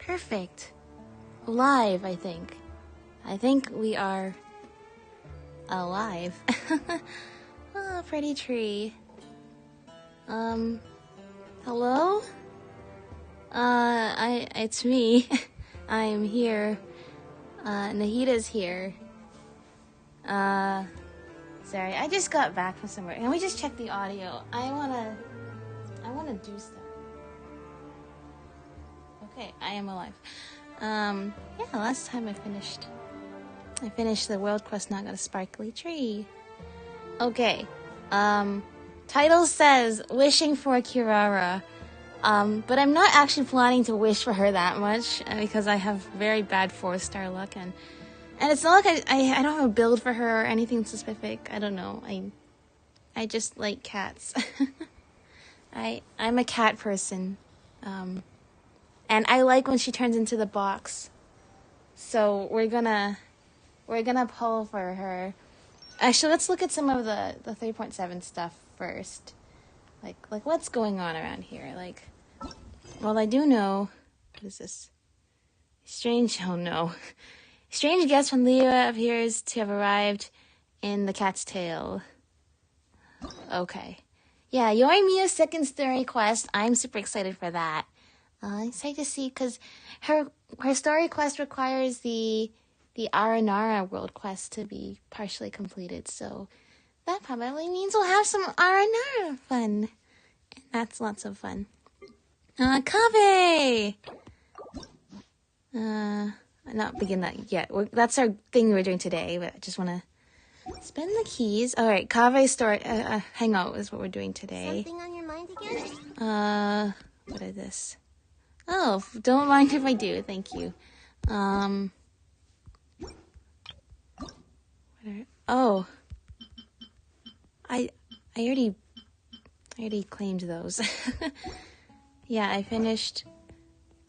Perfect. Live, I think. I think we are alive. Oh, pretty tree. Hello? It's me. I am here. Nahita's here. Sorry, I just got back from somewhere. Can we just check the audio? I wanna do stuff. Okay, I am alive. Yeah, last time I finished the world quest, not got a sparkly tree. Okay, title says, wishing for Kirara. But I'm not actually planning to wish for her that much, because I have very bad 4-star luck, and it's not like I don't have a build for her or anything specific. I don't know. I just like cats. I'm a cat person. And I like when she turns into the box. So we're gonna pull for her. Actually, let's look at some of the 3.7 stuff first. Like what's going on around here? Well, I do know. What is this? Strange. Oh no. Strange guest from Liyue appears to have arrived in the cat's tail. Okay. Yeah, Yoimiya's second story quest. I'm super excited for that. I'm excited to see, because her story quest requires the Aranara world quest to be partially completed, so that probably means we'll have some Aranara fun. And that's lots of fun. Kaveh! Not begin that yet. That's our thing we're doing today, but I just want to spend the keys. Alright, Kaveh story, Hangout is what we're doing today. Something on your mind again? What is this? Oh, don't mind if I do, thank you. Oh. I already claimed those. Yeah, I finished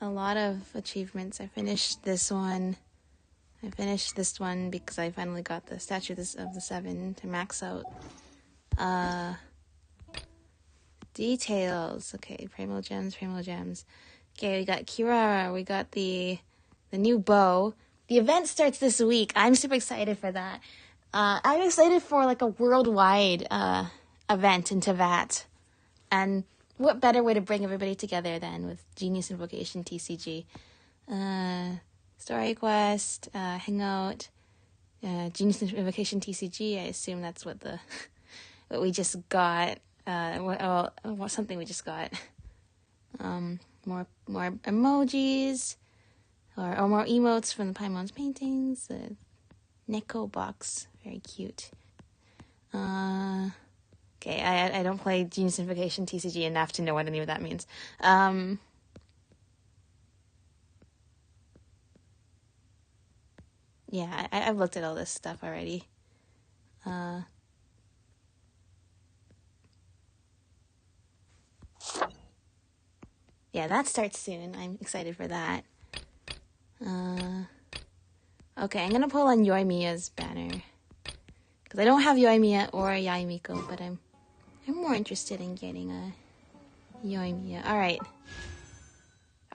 a lot of achievements. I finished this one. I finished this one because I finally got the Statue of the Seven to max out. Details. Okay, Primal Gems. Okay, we got Kirara. We got the new bow. The event starts this week. I'm super excited for that. I'm excited for like a worldwide event in Teyvat. And what better way to bring everybody together than with Genius Invocation TCG? Story Quest, Hangout, Genius Invocation TCG. I assume that's what we just got. Something we just got. More emojis, or more emotes from the Paimon's paintings. The Neko box, very cute. Okay, I don't play Genius Invocation TCG enough to know what any of that means. Yeah, I've looked at all this stuff already. Yeah, that starts soon. I'm excited for that. Okay, I'm gonna pull on Yoimiya's banner. Because I don't have Yoimiya or Yaimiko, but I'm more interested in getting a Yoimiya.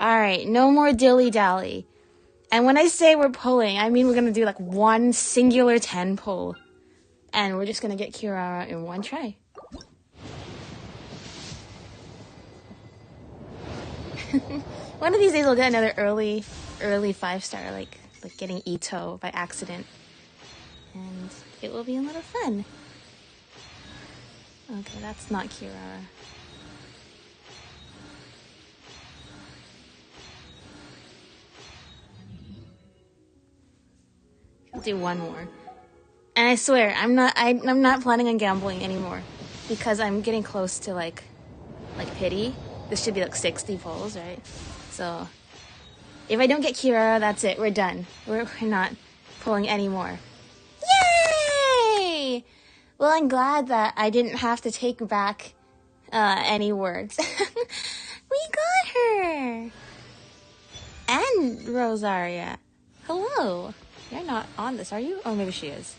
Alright, no more dilly-dally. And when I say we're pulling, I mean we're gonna do like one singular 10 pull. And we're just gonna get Kirara in one try. One of these days I'll get another early 5-star, like getting Ito by accident. And it will be a lot of fun. Okay, that's not Kirara. I'll do one more. And I swear, I'm not planning on gambling anymore. Because I'm getting close to like pity. This should be like 60 pulls, right? So if I don't get Kirara, that's it. We're done. We're not pulling anymore. Yay! Well, I'm glad that I didn't have to take back any words. We got her! And Rosaria. Hello. You're not on this, are you? Oh, maybe she is.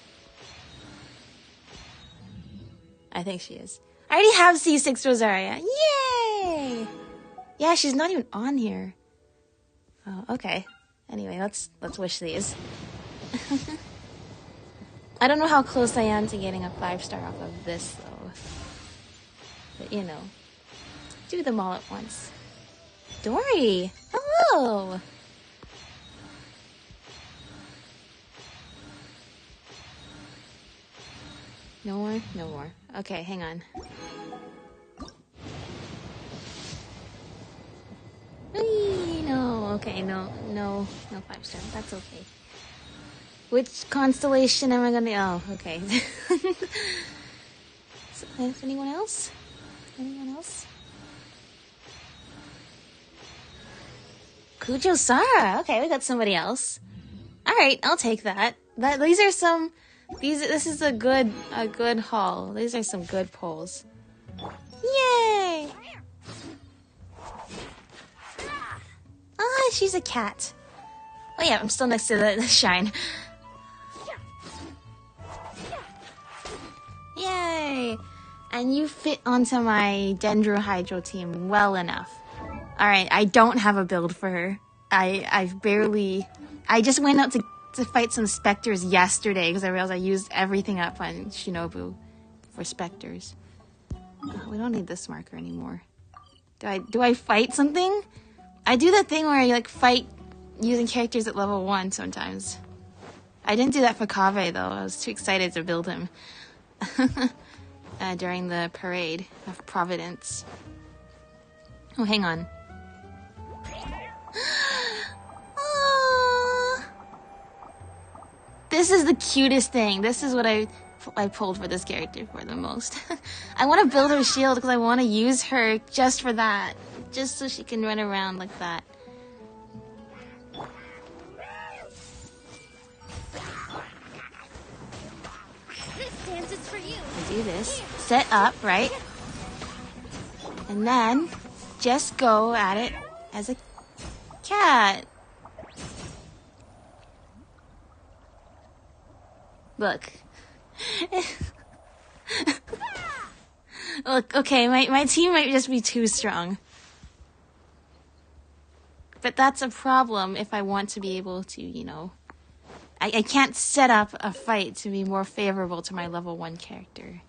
I think she is. I already have C6 Rosaria. Yay! Yeah, she's not even on here. Oh, okay. Anyway, let's wish these. I don't know how close I am to getting a 5-star off of this, though. But, you know. Do them all at once. Dory! Hello! No more? No more. Okay, hang on. Whee! No, okay, no 5-star. That's okay. Which constellation am I gonna... Oh, okay. Is anyone else? Anyone else? Kujo Sara. Okay, we got somebody else. All right, I'll take that. These are some. This is a good haul. These are some good pulls. Yay! Ah, she's a cat. Oh yeah, I'm still next to the shine. Yay! And you fit onto my Dendrohydro team well enough. Alright, I don't have a build for her. I just went out to fight some specters yesterday because I realized I used everything up on Shinobu for specters. Oh, we don't need this marker anymore. Do I fight something? I do that thing where I like fight using characters at level 1 sometimes. I didn't do that for Kaveh though. I was too excited to build him. During the parade of Providence. Oh, hang on. Aww. This is the cutest thing. This is what I pulled for this character for the most. I want to build her shield because I want to use her just for that. Just so she can run around like that. This dance is for you. I do this. Set up, right? And then just go at it as a cat. Look. Look, okay, my team might just be too strong. But that's a problem if I want to be able to, you know... I can't set up a fight to be more favorable to my level 1 character.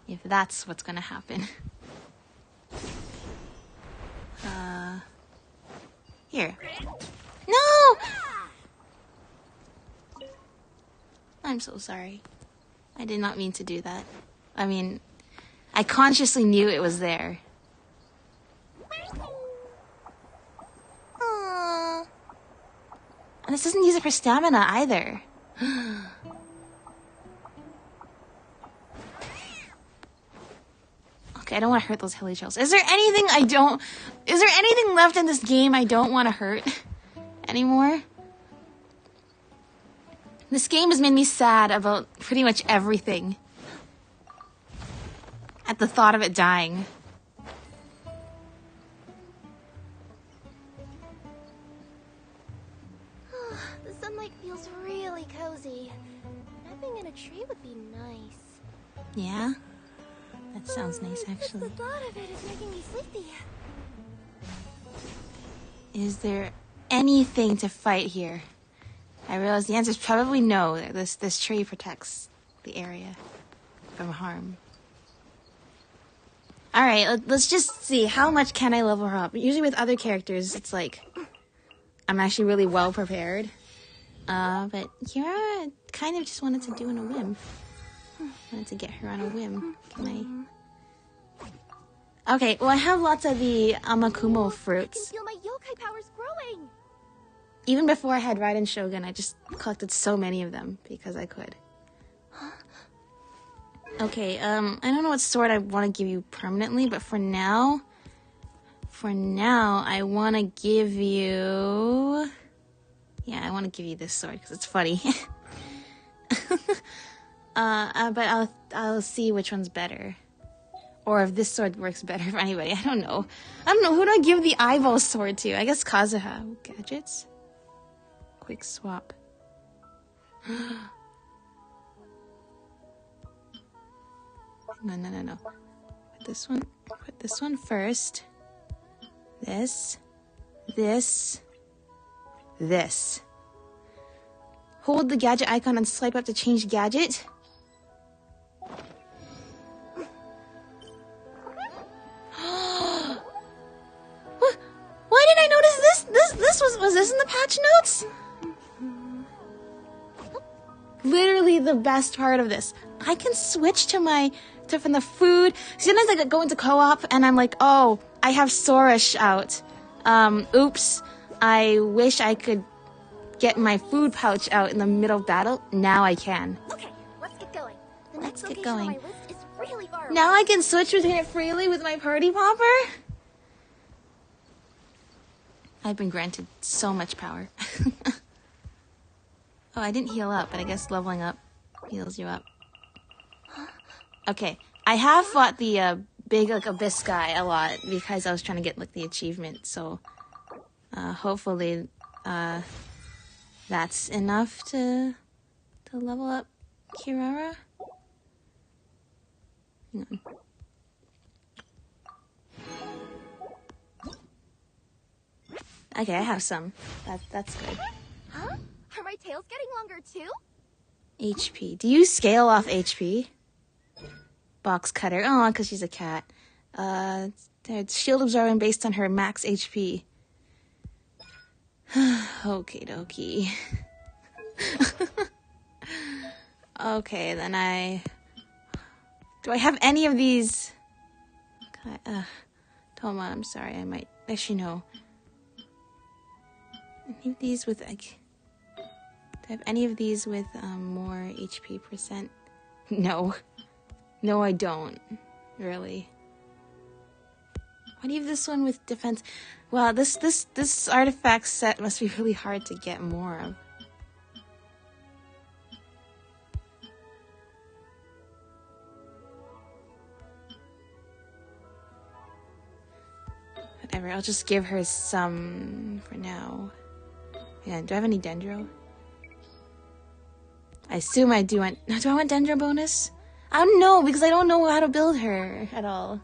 If that's what's gonna happen. Here. No! I'm so sorry. I did not mean to do that. I mean, I consciously knew it was there. Aww. And this doesn't use it for stamina either. Okay, I don't want to hurt those hilly shells. Is there anything left in this game I don't want to hurt anymore? This game has made me sad about pretty much everything. At the thought of it dying. The sunlight feels really cozy. Napping in a tree would be nice. Yeah? That sounds nice, actually. Just the thought of it is making me sleepy. Is there anything to fight here? I realize the answer is probably no. This tree protects the area from harm. Alright, let's just see. How much can I level her up? Usually with other characters, it's like... I'm actually really well prepared. But Kirara kind of just wanted to do on a whim. Wanted to get her on a whim. Can I... Okay, well I have lots of the Amakumo fruits. I can feel my yokai powers growing. Even before I had Raiden Shogun, I just collected so many of them because I could. Okay, I don't know what sword I want to give you permanently, but for now, I want to give you... Yeah, I want to give you this sword because it's funny. But I'll see which one's better. Or if this sword works better for anybody. I don't know. Who do I give the eyeball sword to? I guess Kazuha. Gadgets? Quick swap. No. Put this one first. This. this. Hold the gadget icon and swipe up to change gadget. Why didn't I notice this? This was this in the patch notes? Literally the best part of this. I can switch to from the food. Sometimes I go into co-op and I'm like, oh, I have Sorish out. Oops. I wish I could get my food pouch out in the middle of battle. Now I can. Okay, let's get going. The Let's next get location on going. my list is really far away. Now I can switch between it freely with my party popper. I've been granted so much power. Oh, I didn't heal up, but I guess leveling up heals you up. Okay, I have fought the big abyss guy a lot because I was trying to get the achievement. So hopefully that's enough to level up Kirara. Hang on. Okay, I have some. That's good. Huh? Are my tails getting longer too? HP. Do you scale off HP? Box cutter. Oh, because she's a cat. Shield absorbing based on her max HP. Okie dokie. Okay, then do I have any of these? Toma, I'm sorry. I might. Actually, no. Any of these with do I have any of these with more HP percent? No. No, I don't. Really. Why do you have this one with defense? Wow, this artifact set must be really hard to get more of. Whatever, I'll just give her some for now. Yeah, do I have any Dendro? I assume I do want... Do I want Dendro bonus? I don't know, because I don't know how to build her at all.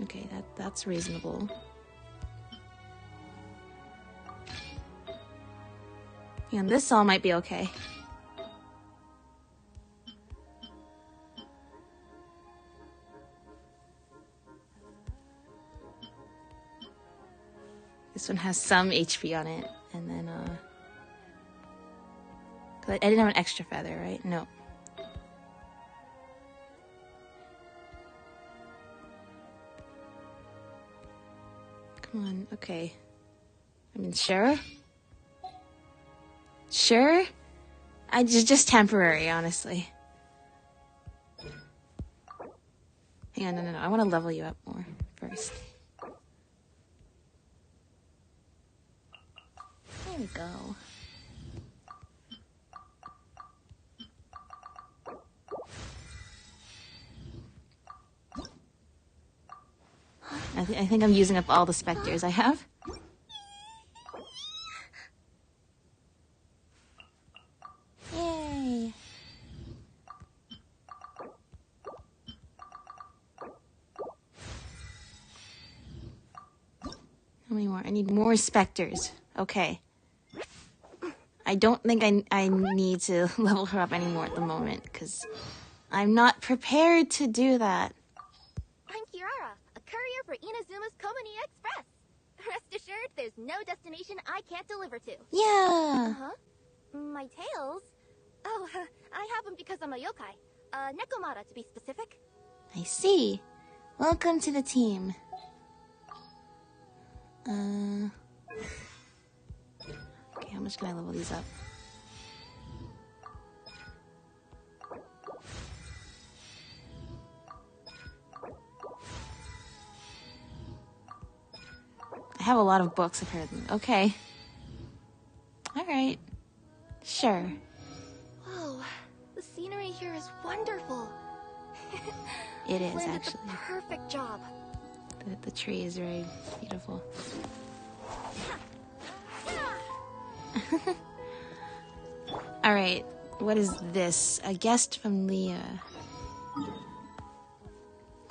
Okay, that's reasonable. And this all might be okay. This one has some HP on it, and then, I didn't have an extra feather, right? No. Come on, okay. I mean, sure? Sure? Just temporary, honestly. Hang on, no. I want to level you up more first. There we go. I think I'm using up all the specters I have. Yay! How many more? I need more specters. Okay. I don't think I need to level her up anymore at the moment, because I'm not prepared to do that. I'm Kirara, a courier for Inazuma's Komani Express. Rest assured, there's no destination I can't deliver to. Yeah. Uh-huh. My tails? Oh, I have them because I'm a yokai. Nekomata, to be specific. I see. Welcome to the team. Okay, how much can I level these up? I have a lot of books, apparently. Okay. Alright. Sure. Whoa, the scenery here is wonderful. It is, Landed actually. the perfect job. The tree is very beautiful. Alright, what is this? A guest from Liyue.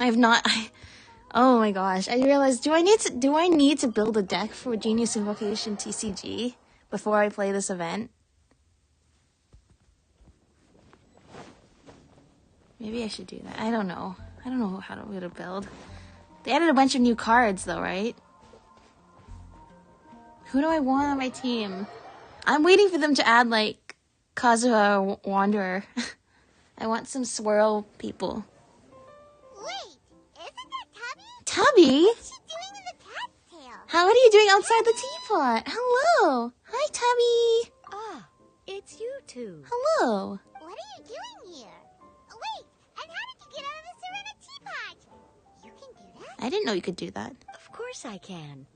I have not. Oh my gosh! I realized. Do I need to build a deck for Genius Invocation TCG before I play this event? Maybe I should do that. I don't know. I don't know how to build. They added a bunch of new cards, though, right? Who do I want on my team? I'm waiting for them to add, like, Kazuha Wanderer. I want some swirl people. Wait, isn't that Tubby? Tubby? What's she doing in the cat's tail? How are you doing outside the teapot? Hello. Hi, Tubby. Ah, it's you two. Hello. What are you doing here? Wait, and how did you get out of the Serena teapot? You can do that? I didn't know you could do that. Of course I can.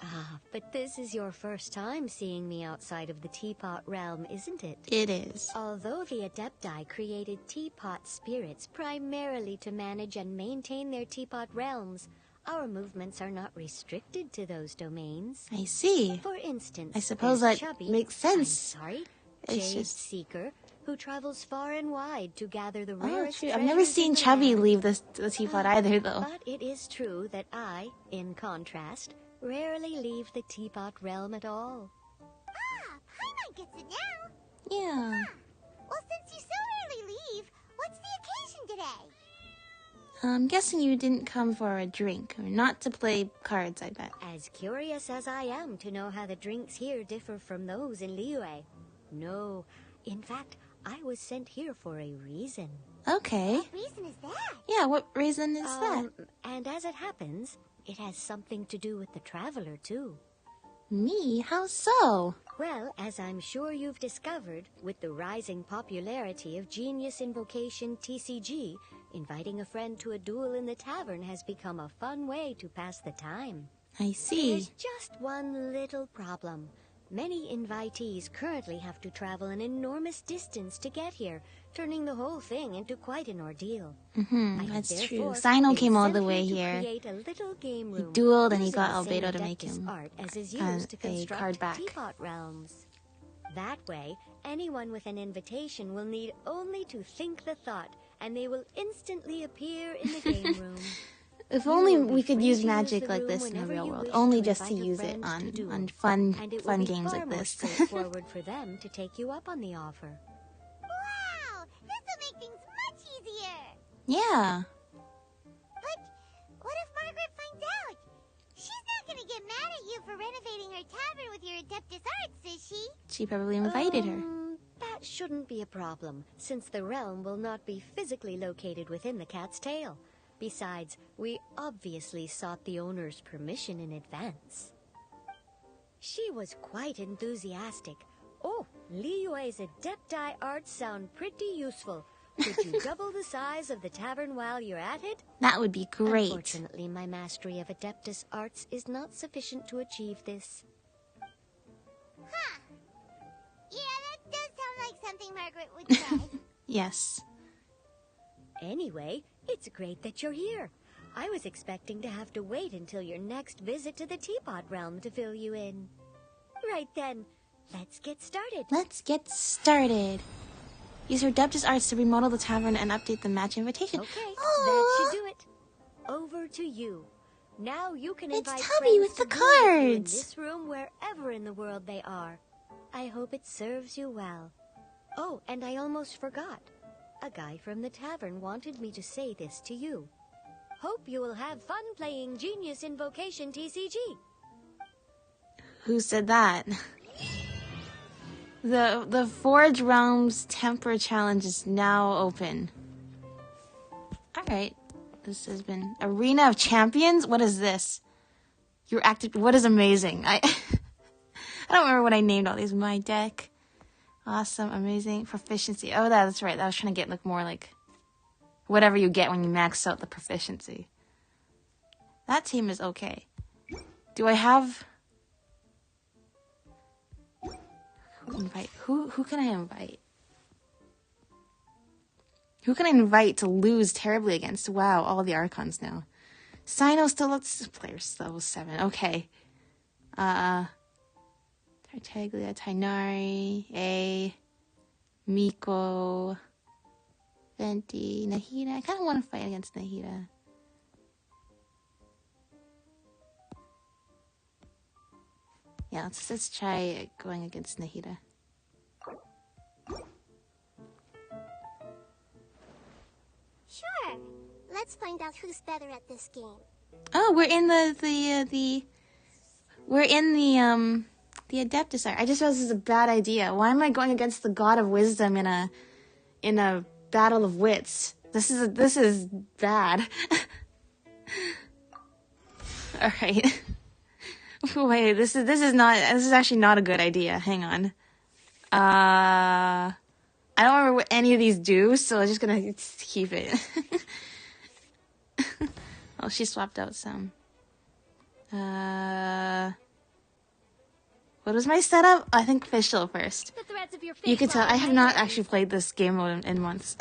Ah, but this is your first time seeing me outside of the teapot realm, isn't it? It is. Although the Adepti created teapot spirits primarily to manage and maintain their teapot realms, our movements are not restricted to those domains. I see. For instance, I suppose there's that Chubby, makes sense. I'm sorry, It's Jade just- Seeker, who travels far and wide to gather the Oh, rarest shoot. I've never treasures in seen the Chubby land. leave the teapot either, though. But it is true that I, in contrast, rarely leave the teapot realm at all. Ah, Paimon gets it now. Yeah. Well, since you so rarely leave, what's the occasion today? I'm guessing you didn't come for a drink, or not to play cards, I bet. As curious as I am to know how the drinks here differ from those in Liyue. No, in fact, I was sent here for a reason. Okay. What reason is that? Yeah, what reason is that? And as it happens, it has something to do with the traveler, too. Me? How so? Well, as I'm sure you've discovered, with the rising popularity of Genius Invocation TCG, inviting a friend to a duel in the tavern has become a fun way to pass the time. I see. There's just one little problem. Many invitees currently have to travel an enormous distance to get here, turning the whole thing into quite an ordeal. I have That's true. therefore Sino been came all sent the way to here. create a little game He room dueled and he using got the same Albedo to make Adeptus him art as is used to a construct card back. teapot realms. That way, anyone with an invitation will need only to think the thought, and they will instantly appear in the game room. If You only will be we could free use to use magic the like room this in the whenever real you world. wish Only to just to invite your use it friends to duel. on And it fun will be games far like more this. straightforward for them to take you up on the offer. Wow, this will make things much easier. Yeah. But what if Margaret finds out? She's not gonna get mad at you for renovating her tavern with your Adeptus arts, is she? She probably invited her. That shouldn't be a problem, since the realm will not be physically located within the cat's tail. Besides, we obviously sought the owner's permission in advance. She was quite enthusiastic. Oh, Liyue's Adepti arts sound pretty useful. Could you double the size of the tavern while you're at it? That would be great. Unfortunately, my mastery of Adeptus arts is not sufficient to achieve this. Huh. Yeah, that does sound like something Margaret would say. Yes. Anyway, it's great that you're here. I was expecting to have to wait until your next visit to the Teapot Realm to fill you in. Right then, let's get started. Let's get started. Use her Adeptus arts to remodel the tavern and update the match invitation. Okay, Aw, that should do it. Over to you. Now you can It's invite Tubby friends with to the duel with you in cards. this room wherever in the world they are. I hope it serves you well. Oh, and I almost forgot. A guy from the tavern wanted me to say this to you. Hope you will have fun playing Genius Invocation TCG. Who said that? The Forge Realms Temper Challenge is now open. Alright. This has been Arena of Champions? What is this? You're active. What is amazing? I don't remember what I named all these. My deck. Awesome, amazing, proficiency. Oh, that's right. I was trying to get like more like whatever you get when you max out the proficiency. That team is okay. Do I have who can I invite? Who can I invite to lose terribly against? Wow, all the Archons now. Sino still looks players level 7. Okay. Tartaglia, Tainari, A, Miko, Venti, Nahida. I kind of want to fight against Nahida. Yeah, let's try going against Nahida. Sure. Let's find out who's better at this game. Oh, we're in the Adeptus Art. I just realized this is a bad idea. Why am I going against the God of Wisdom in a battle of wits? This is bad. All right. Wait, this is actually not a good idea. Hang on. I don't remember what any of these do, so I'm just gonna keep it. Oh, she swapped out some. What was my setup? I think official first. The threads of your You can face tell are I have not amazing. actually played this game mode in months.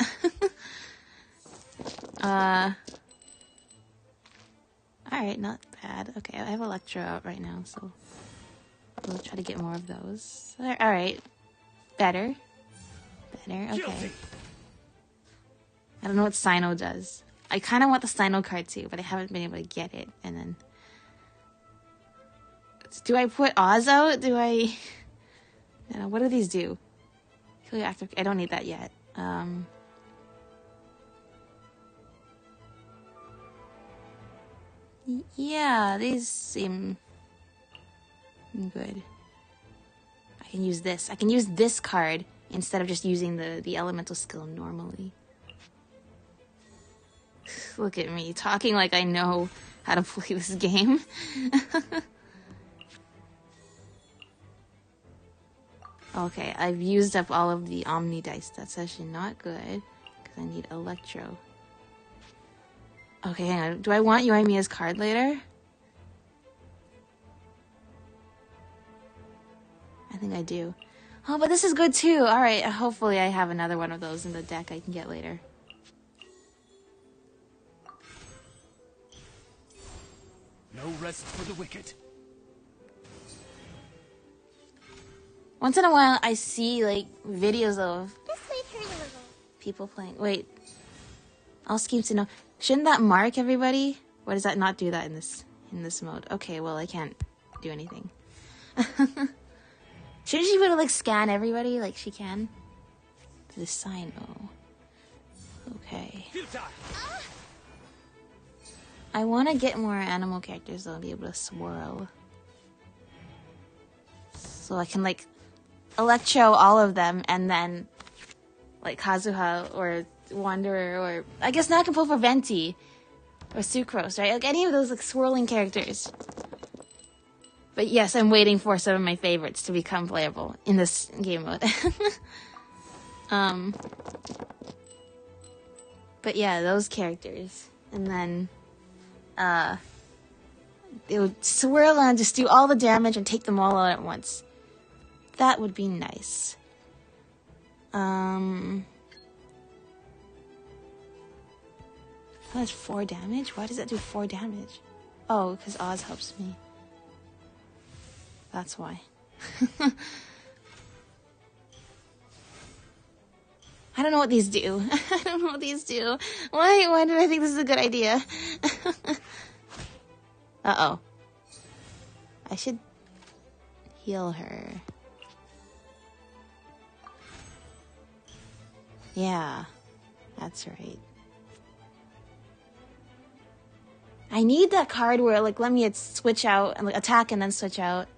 Alright, not bad. Okay, I have Electro out right now, so we'll try to get more of those. Alright. Better. Okay. I don't know what Sino does. I kind of want the Sino card too, but I haven't been able to get it. And then... Do I put Oz out? Do I... No, what do these do? I don't need that yet. Yeah, these seem good. I can use this. I can use this card instead of just using the elemental skill normally. Look at me, talking like I know how to play this game. Okay, I've used up all of the Omni dice. That's actually not good, because I need Electro. Okay, hang on. Do I want Yoimiya's card later? I think I do. Oh, but this is good too. Alright, hopefully I have another one of those in the deck I can get later. No rest for the wicked. Once in a while, I see, like, videos of This way, Kirara. people playing. Wait. All schemes to know. Shouldn't that mark everybody? Or does that not do that in this mode? Okay, well, I can't do anything. Shouldn't she be able to, like, scan everybody like she can? The Sino. Okay. I want to get more animal characters, though, and be able to swirl. So I can, like, Electro all of them, and then, like, Kazuha, or Wanderer, or... I guess now I can pull for Venti, or Sucrose, right? Like, any of those, like, swirling characters. But yes, I'm waiting for some of my favorites to become playable in this game mode. But yeah, those characters. And then, they would swirl and just do all the damage and take them all out at once. That would be nice. That's 4 damage? Why does that do 4 damage? Oh, because Oz helps me. That's why. I don't know what these do. I don't know what these do. Why did I think this is a good idea? Uh-oh. I should heal her. Yeah, that's right. I need that card where, like, let me switch out and, like, attack and then switch out.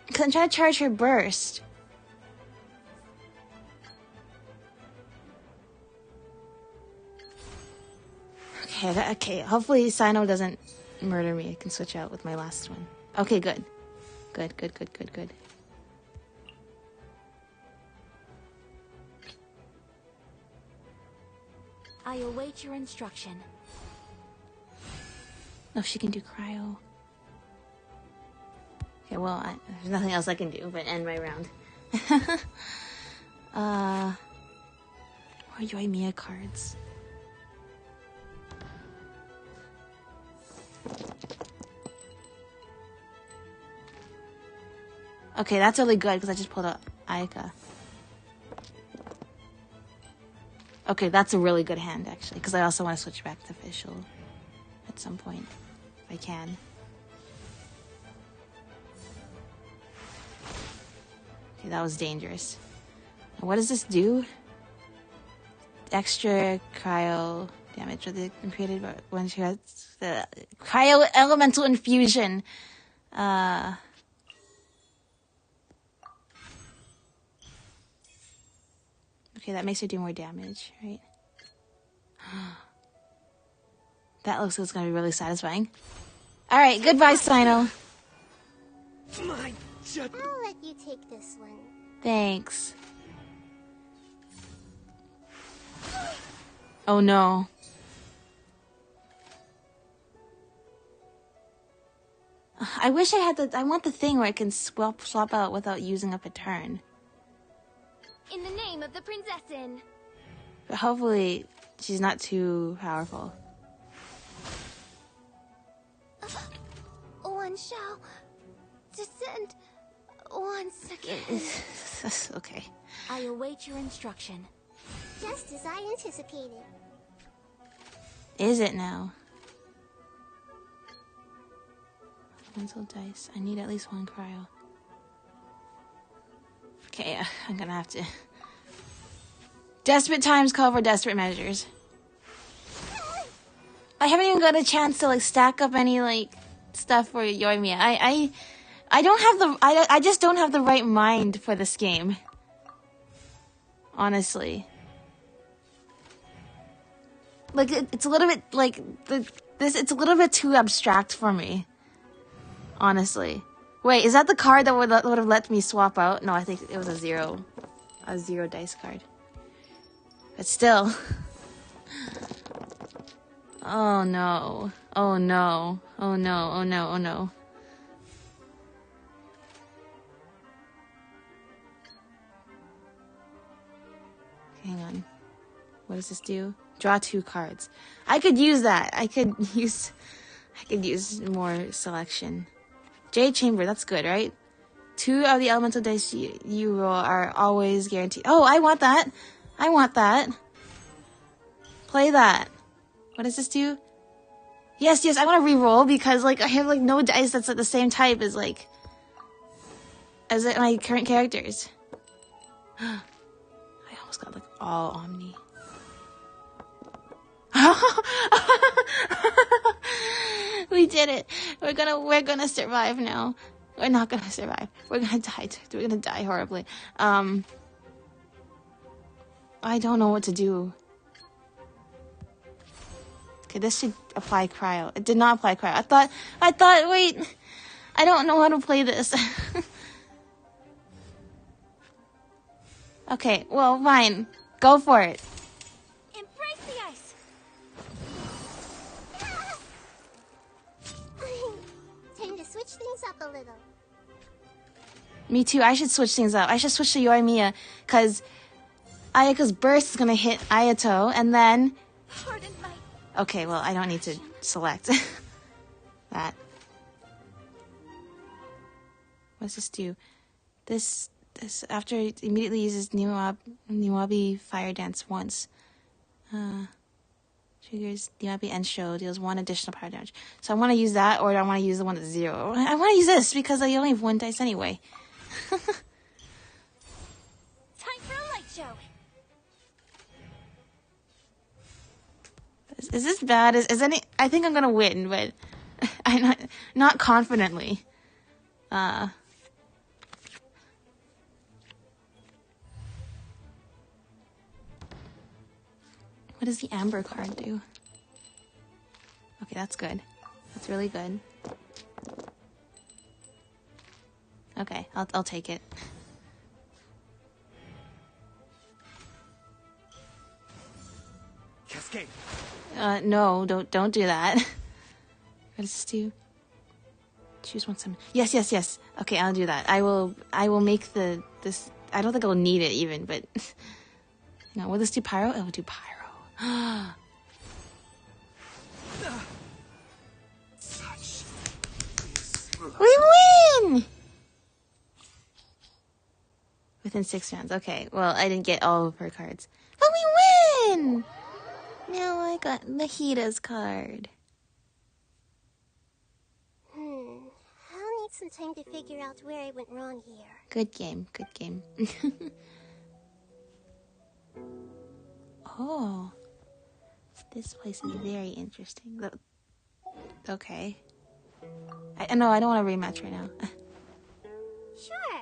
Because I'm trying to charge her burst. Okay, hopefully Sino doesn't murder me. I can switch out with my last one. Okay, good. Good. I await your instruction. Oh, she can do cryo. Okay, well, there's nothing else I can do but end my round. More Yoimiya cards. Okay, that's really good because I just pulled out Ayaka. Okay, that's a really good hand actually because I also want to switch back to official. at some point, if I can. Okay, that was dangerous. Now, what does this do? Extra cryo damage created when she has the cryo elemental infusion. Okay, that makes her do more damage, right? That looks like it's gonna be really satisfying. Alright, goodbye, Sino. I'll let you take this one. Thanks. Oh no. I wish I had I want the thing where I can swap out without using up a turn. In the name of the Princessin. But hopefully, she's not too powerful. One shall descend 1 second. Okay. I await your instruction. Just as I anticipated. Is it now? Mental dice. I need at least 1 cryo. Okay, I'm gonna have to. Desperate times call for desperate measures. I haven't even got a chance to like stack up any like stuff for Yoimiya. I don't have the I just don't have the right mind for this game. Honestly. Like it's a little bit like it's a little bit too abstract for me. Honestly. Wait, is that the card that would have let me swap out? No, I think it was a 0 dice card. But still. Oh no. Oh no. Oh no. Oh no. Oh no. Hang on. What does this do? Draw 2 cards. I could use that. I could use more selection. Jade Chamber, that's good, right? 2 of the elemental dice you roll are always guaranteed. Oh, I want that. I want that. Play that. What does this do? Yes, I want to re-roll because like I have like no dice that's at the same type as like my current characters. I almost got like all Omni. We did it. We're gonna survive now. We're not gonna survive. We're gonna die. We're gonna die horribly. I don't know what to do. Okay, this should apply cryo. It did not apply cryo. I thought, wait. I don't know how to play this. Okay, well, fine. Go for it. Embrace the ice. Time to switch things up a little. Me too. I should switch things up. I should switch to Yoimiya, because Ayaka's burst is gonna hit Ayato, and then... Pardon my... Okay, well, I don't need to select that. What does this do? This after it immediately uses Niwabi Fire Dance once. Triggers Niwabi End Show, deals 1 additional power damage. So I want to use that, or I want to use the one that's 0. I want to use this because I only have 1 dice anyway. Time for a light show. Is this bad? Is any? I think I'm gonna win, but I'm not confidently. What does the Amber card do? Okay, that's good. That's really good. Okay, I'll take it. Cascade. No, don't do that. What does this do? Choose one summon. Yes. Okay, I'll do that. I will make this. I don't think I'll need it even, but no. Will this do pyro? It will do pyro. We win! Within 6 rounds. Okay, well, I didn't get all of her cards. But we win! Now I got Nahida's card. need some time to figure out where I went wrong here. Good game, good game. Oh, this place is very interesting. Okay. I know, I don't want to rematch right now. Sure.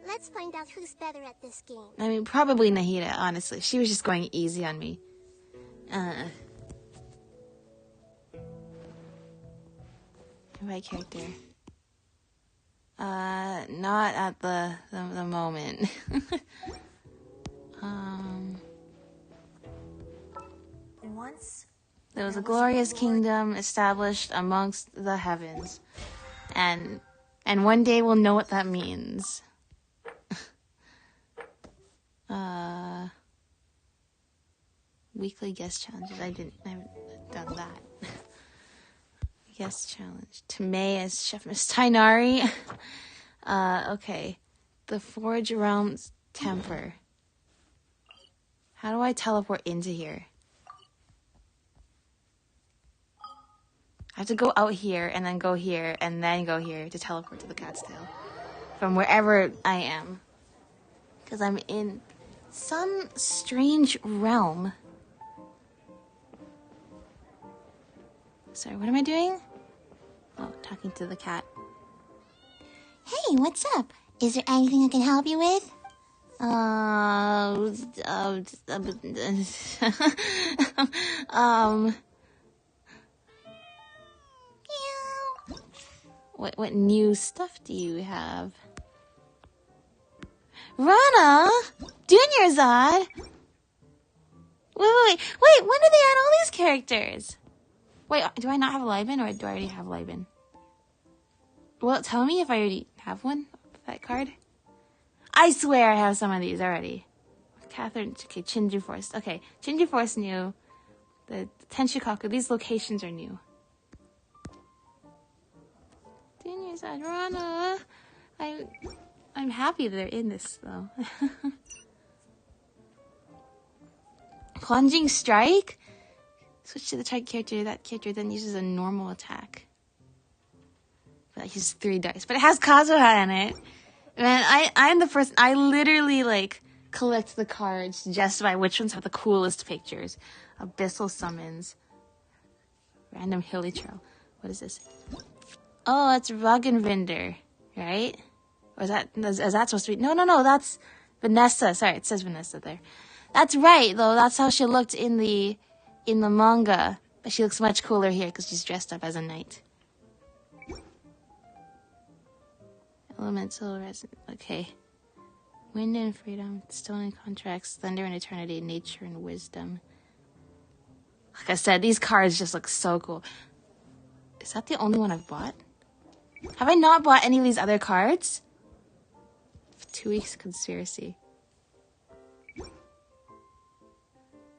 Let's find out who's better at this game. I mean, probably Nahida, honestly. She was just going easy on me. Right character. Not at the moment. Once there was a glorious kingdom established amongst the heavens. And one day we'll know what that means. Weekly guest challenges. I haven't done that. Guest challenge. Tomei as Chef Miss Tainari. Okay. The Forge Realm's Temper. How do I teleport into here? I have to go out here and then go here and then go here to teleport to the Cat's Tail. From wherever I am. Because I'm in some strange realm. Sorry, what am I doing? Oh, talking to the cat. Hey, what's up? Is there anything I can help you with? What new stuff do you have? Rana! Dunyarzad! Wait, when did they add all these characters? Wait, do I not have Liben, or do I already have Liben? Well, tell me if I already have one, that card. I swear I have some of these already. Catherine, okay, Chinju Forest. Okay, Chinju Forest new. The Tenshikaku, these locations are new. Dunyarzad, Rana. I'm happy they're in this, though. Plunging Strike? Switch to the target character. That character then uses a normal attack. But it uses 3 dice. But it has Kazuha in it. Man, I'm the person. I literally, like, collect the cards just by which ones have the coolest pictures. Abyssal Summons. Random Hilly Trail. What is this? Oh, it's Ruggenvinder, right? Or is that supposed to be? No, that's Vanessa. Sorry, it says Vanessa there. That's right, though. That's how she looked in the manga. But she looks much cooler here because she's dressed up as a knight. Elemental Resident. Okay. Wind and Freedom. Stone and Contracts. Thunder and Eternity. Nature and Wisdom. Like I said, these cards just look so cool. Is that the only one I've bought? Have I not bought any of these other cards? 2 weeks conspiracy.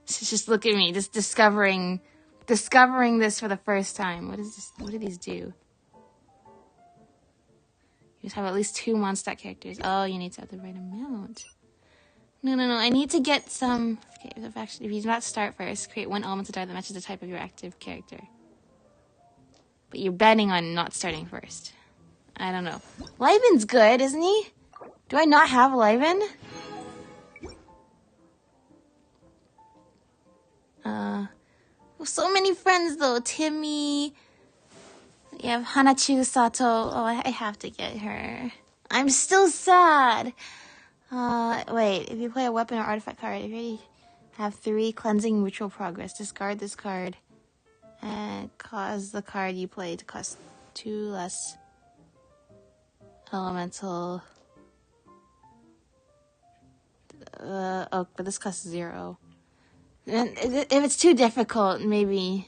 Just look at me, just discovering this for the first time. What is this? What do these do? You just have at least 2 Mondstadt characters. Oh, you need to have the right amount. No. I need to get some. Okay, if you do not start first, create 1 elemental die that matches the type of your active character. But you're betting on not starting first. I don't know. Liben's good, isn't he? Do I not have Liben? So many friends though. Timmy. You have Hanachu Sato. Oh, I have to get her. I'm still sad. Wait. If you play a weapon or artifact card, if you already have 3 cleansing ritual progress, discard this card and cause the card you play to cost 2 less elemental. Oh, but this costs 0. And if it's too difficult, maybe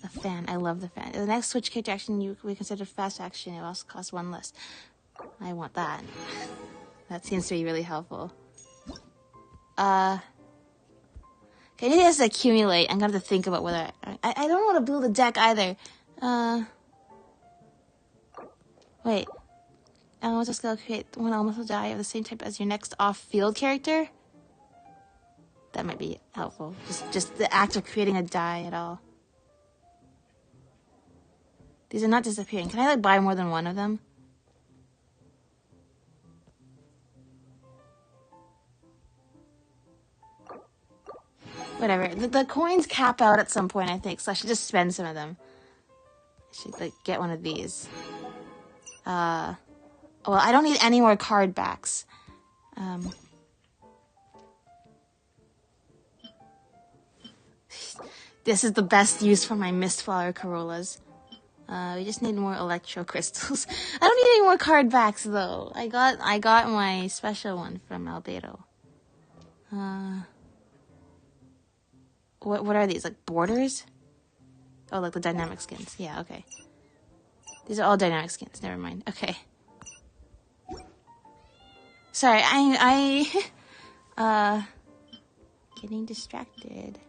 the fan. I love the fan. The next switch character action we consider fast action. It also costs 1 less. I want that. That seems to be really helpful. Okay, anything has to accumulate. I'm gonna have to think about whether I don't want to build a deck either. Wait. Elemental skill, create 1 elemental die of the same type as your next off-field character. That might be helpful. Just the act of creating a die at all. These are not disappearing. Can I, like, buy more than one of them? Whatever. The coins cap out at some point, I think, so I should just spend some of them. I should, like, get one of these. Well, I don't need any more card backs. This is the best use for my Mistflower Corollas. We just need more electro crystals. I don't need any more card backs though. I got my special one from Albedo. What are these? Like borders? Oh, like the dynamic skins. Yeah, okay. These are all dynamic skins. Never mind. Okay. Sorry, getting distracted.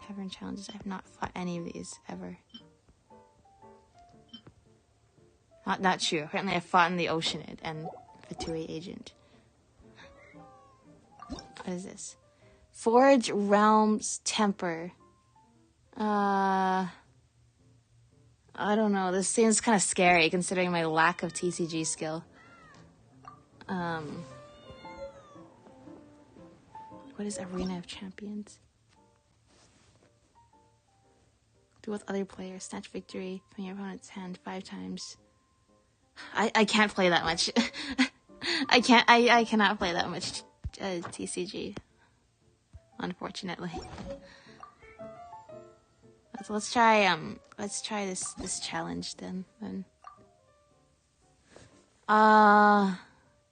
Tavern challenges. I have not fought any of these ever. Not true. Apparently I fought in the Oceanid and Fatui Agent. What is this? Forge Realms Temper. I don't know. This seems kind of scary considering my lack of TCG skill. What is Arena of Champions? Do with other players. Snatch victory from your opponent's hand 5 times. I can't play that much. I cannot play that much TCG. Unfortunately. Let's try this challenge then.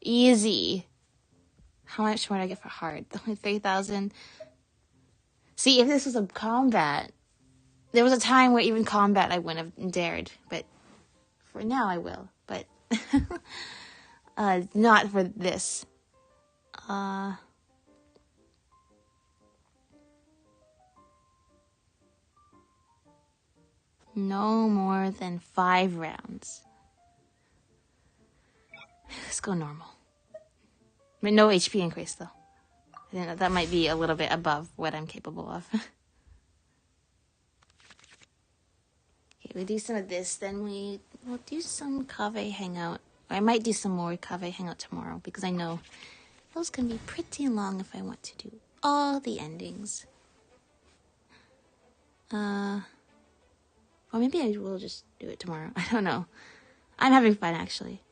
Easy. How much more do I get for hard? Only 3,000. See, if this was a combat, there was a time where even combat I wouldn't have dared, but for now I will. But not for this. No more than 5 rounds. Let's go normal. But no HP increase though. I think that might be a little bit above what I'm capable of. Okay, we do some of this, then we'll do some Kaveh Hangout. I might do some more Kaveh Hangout tomorrow because I know those can be pretty long if I want to do all the endings. Or maybe I will just do it tomorrow. I don't know. I'm having fun actually.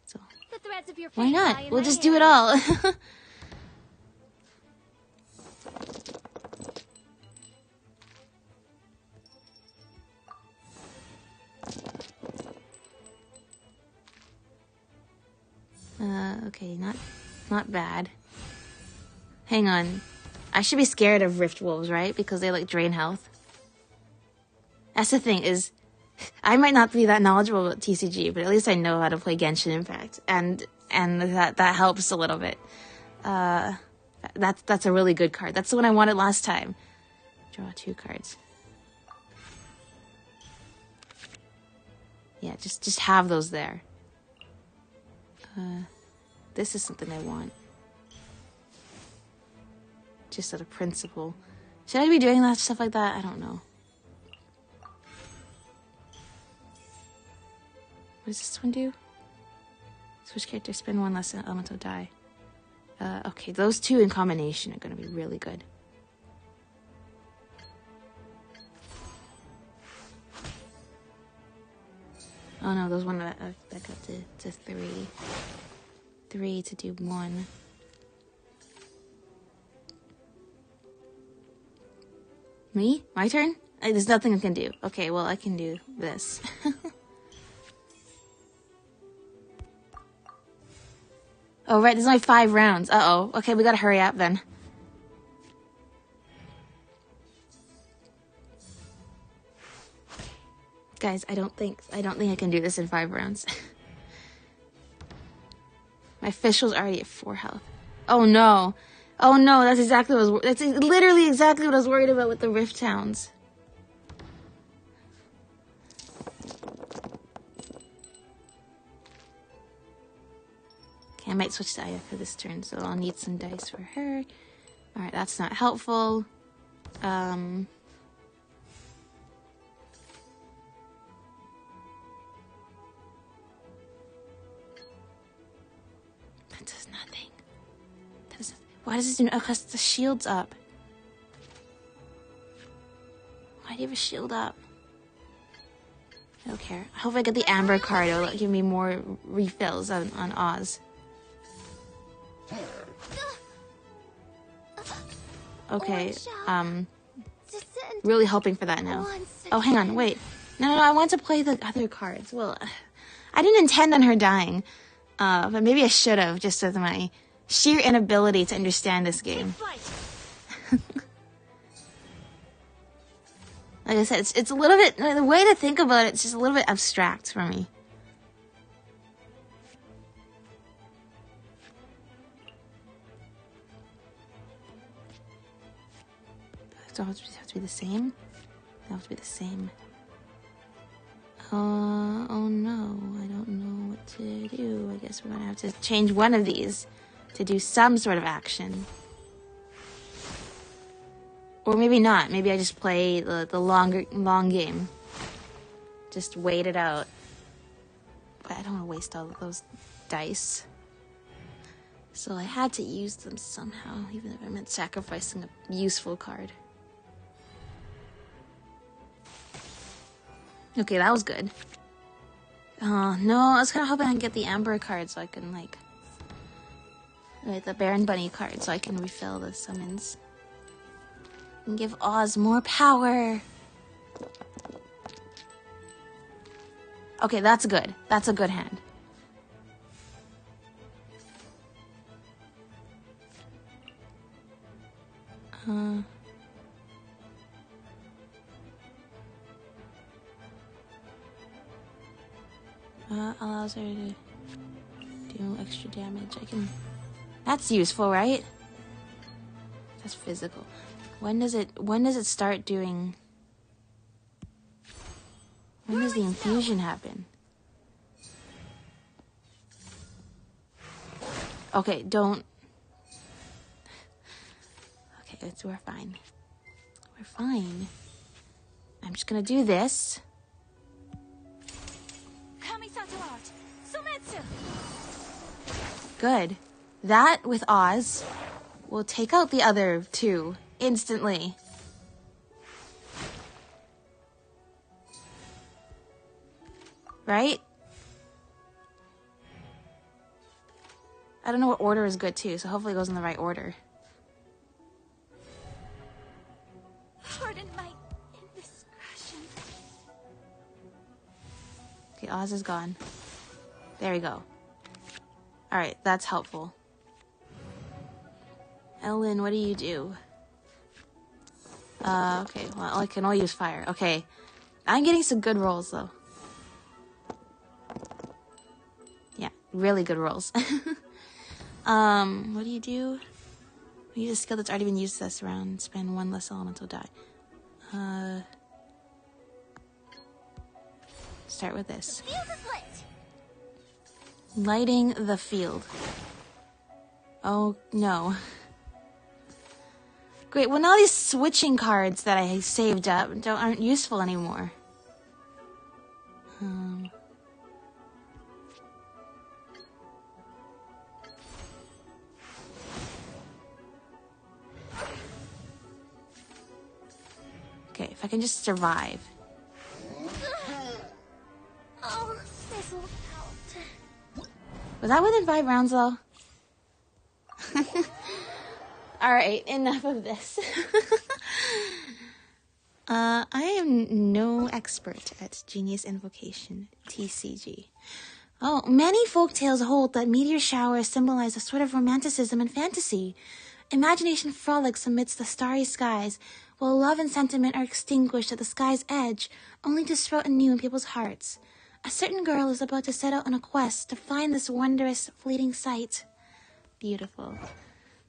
So The threads of your why fate lie not? in We'll my just do it hands. all. Okay, not bad. Hang on. I should be scared of Rift Wolves, right? Because they like drain health. That's the thing is, I might not be that knowledgeable about TCG, but at least I know how to play Genshin Impact, and that helps a little bit. That's a really good card. That's the one I wanted last time. Draw 2 cards. Yeah, just have those there. This is something I want. Just out of principle. Should I be doing that stuff like that? I don't know. What does this one do? Switch character, spend 1 less than elemental die. Okay, those 2 in combination are going to be really good. Oh no, those one that got to 3. 3 to do 1. Me? My turn? There's nothing I can do. Okay, well I can do this. Oh right, there's only 5 rounds. Uh-oh. Okay, we gotta hurry up then. Guys, I don't think I can do this in 5 rounds. My official's already at 4 health. Oh no. Oh no, that's exactly what that's literally exactly what I was worried about with the Rift Towns. Okay, I might switch to Aya for this turn, so I'll need some dice for her. Alright, that's not helpful. Why does this do? Oh, because the shield's up. Why do you have a shield up? I don't care. I hope I get the Amber card. It'll give me more refills on Oz. Okay, really hoping for that now. Oh, hang on, wait. No, I want to play the other cards. Well, I didn't intend on her dying. But maybe I should have, just with my sheer inability to understand this game. Like I said, it's a little bit, the way to think about it's just a little bit abstract for me. So it have to be the same? They have to be the same. Oh no, I don't know what to do. I guess we're gonna have to change one of these to do some sort of action. Or maybe not. Maybe I just play the long game. Just wait it out. But I don't want to waste all of those dice. So I had to use them somehow, even if I meant sacrificing a useful card. Okay, that was good. Oh, no, I was kind of hoping I could get the Amber card so I can, like... Right, the Baron Bunny card so I can refill the summons. And give Oz more power. Okay, that's good. That's a good hand. Allows her to do extra damage. I can... That's useful, right? That's physical. When does it start doing... When does the infusion happen? Okay, don't... Okay, we're fine. We're fine. I'm just gonna do this. Good. That, with Oz, will take out the other two instantly. Right? I don't know what order is good too, so hopefully it goes in the right order. Pardon my indiscretion. Okay, Oz is gone. There we go. Alright, that's helpful. Ellen, what do you do? Okay, well, I can only use fire. Okay. I'm getting some good rolls, though. Yeah, really good rolls. What do you do? We use a skill that's already been used this round. Spend one less elemental die. Start with this. The field is lit. Lighting the field. Oh, no. Great, well now these switching cards that I saved up aren't useful anymore. Okay, if I can just survive. Oh, this will count. Was that within 5 rounds, though? Alright, enough of this. I am no expert at Genius Invocation, TCG. Oh, many folktales hold that meteor showers symbolize a sort of romanticism and fantasy. Imagination frolics amidst the starry skies, while love and sentiment are extinguished at the sky's edge, only to sprout anew in people's hearts. A certain girl is about to set out on a quest to find this wondrous, fleeting sight. Beautiful.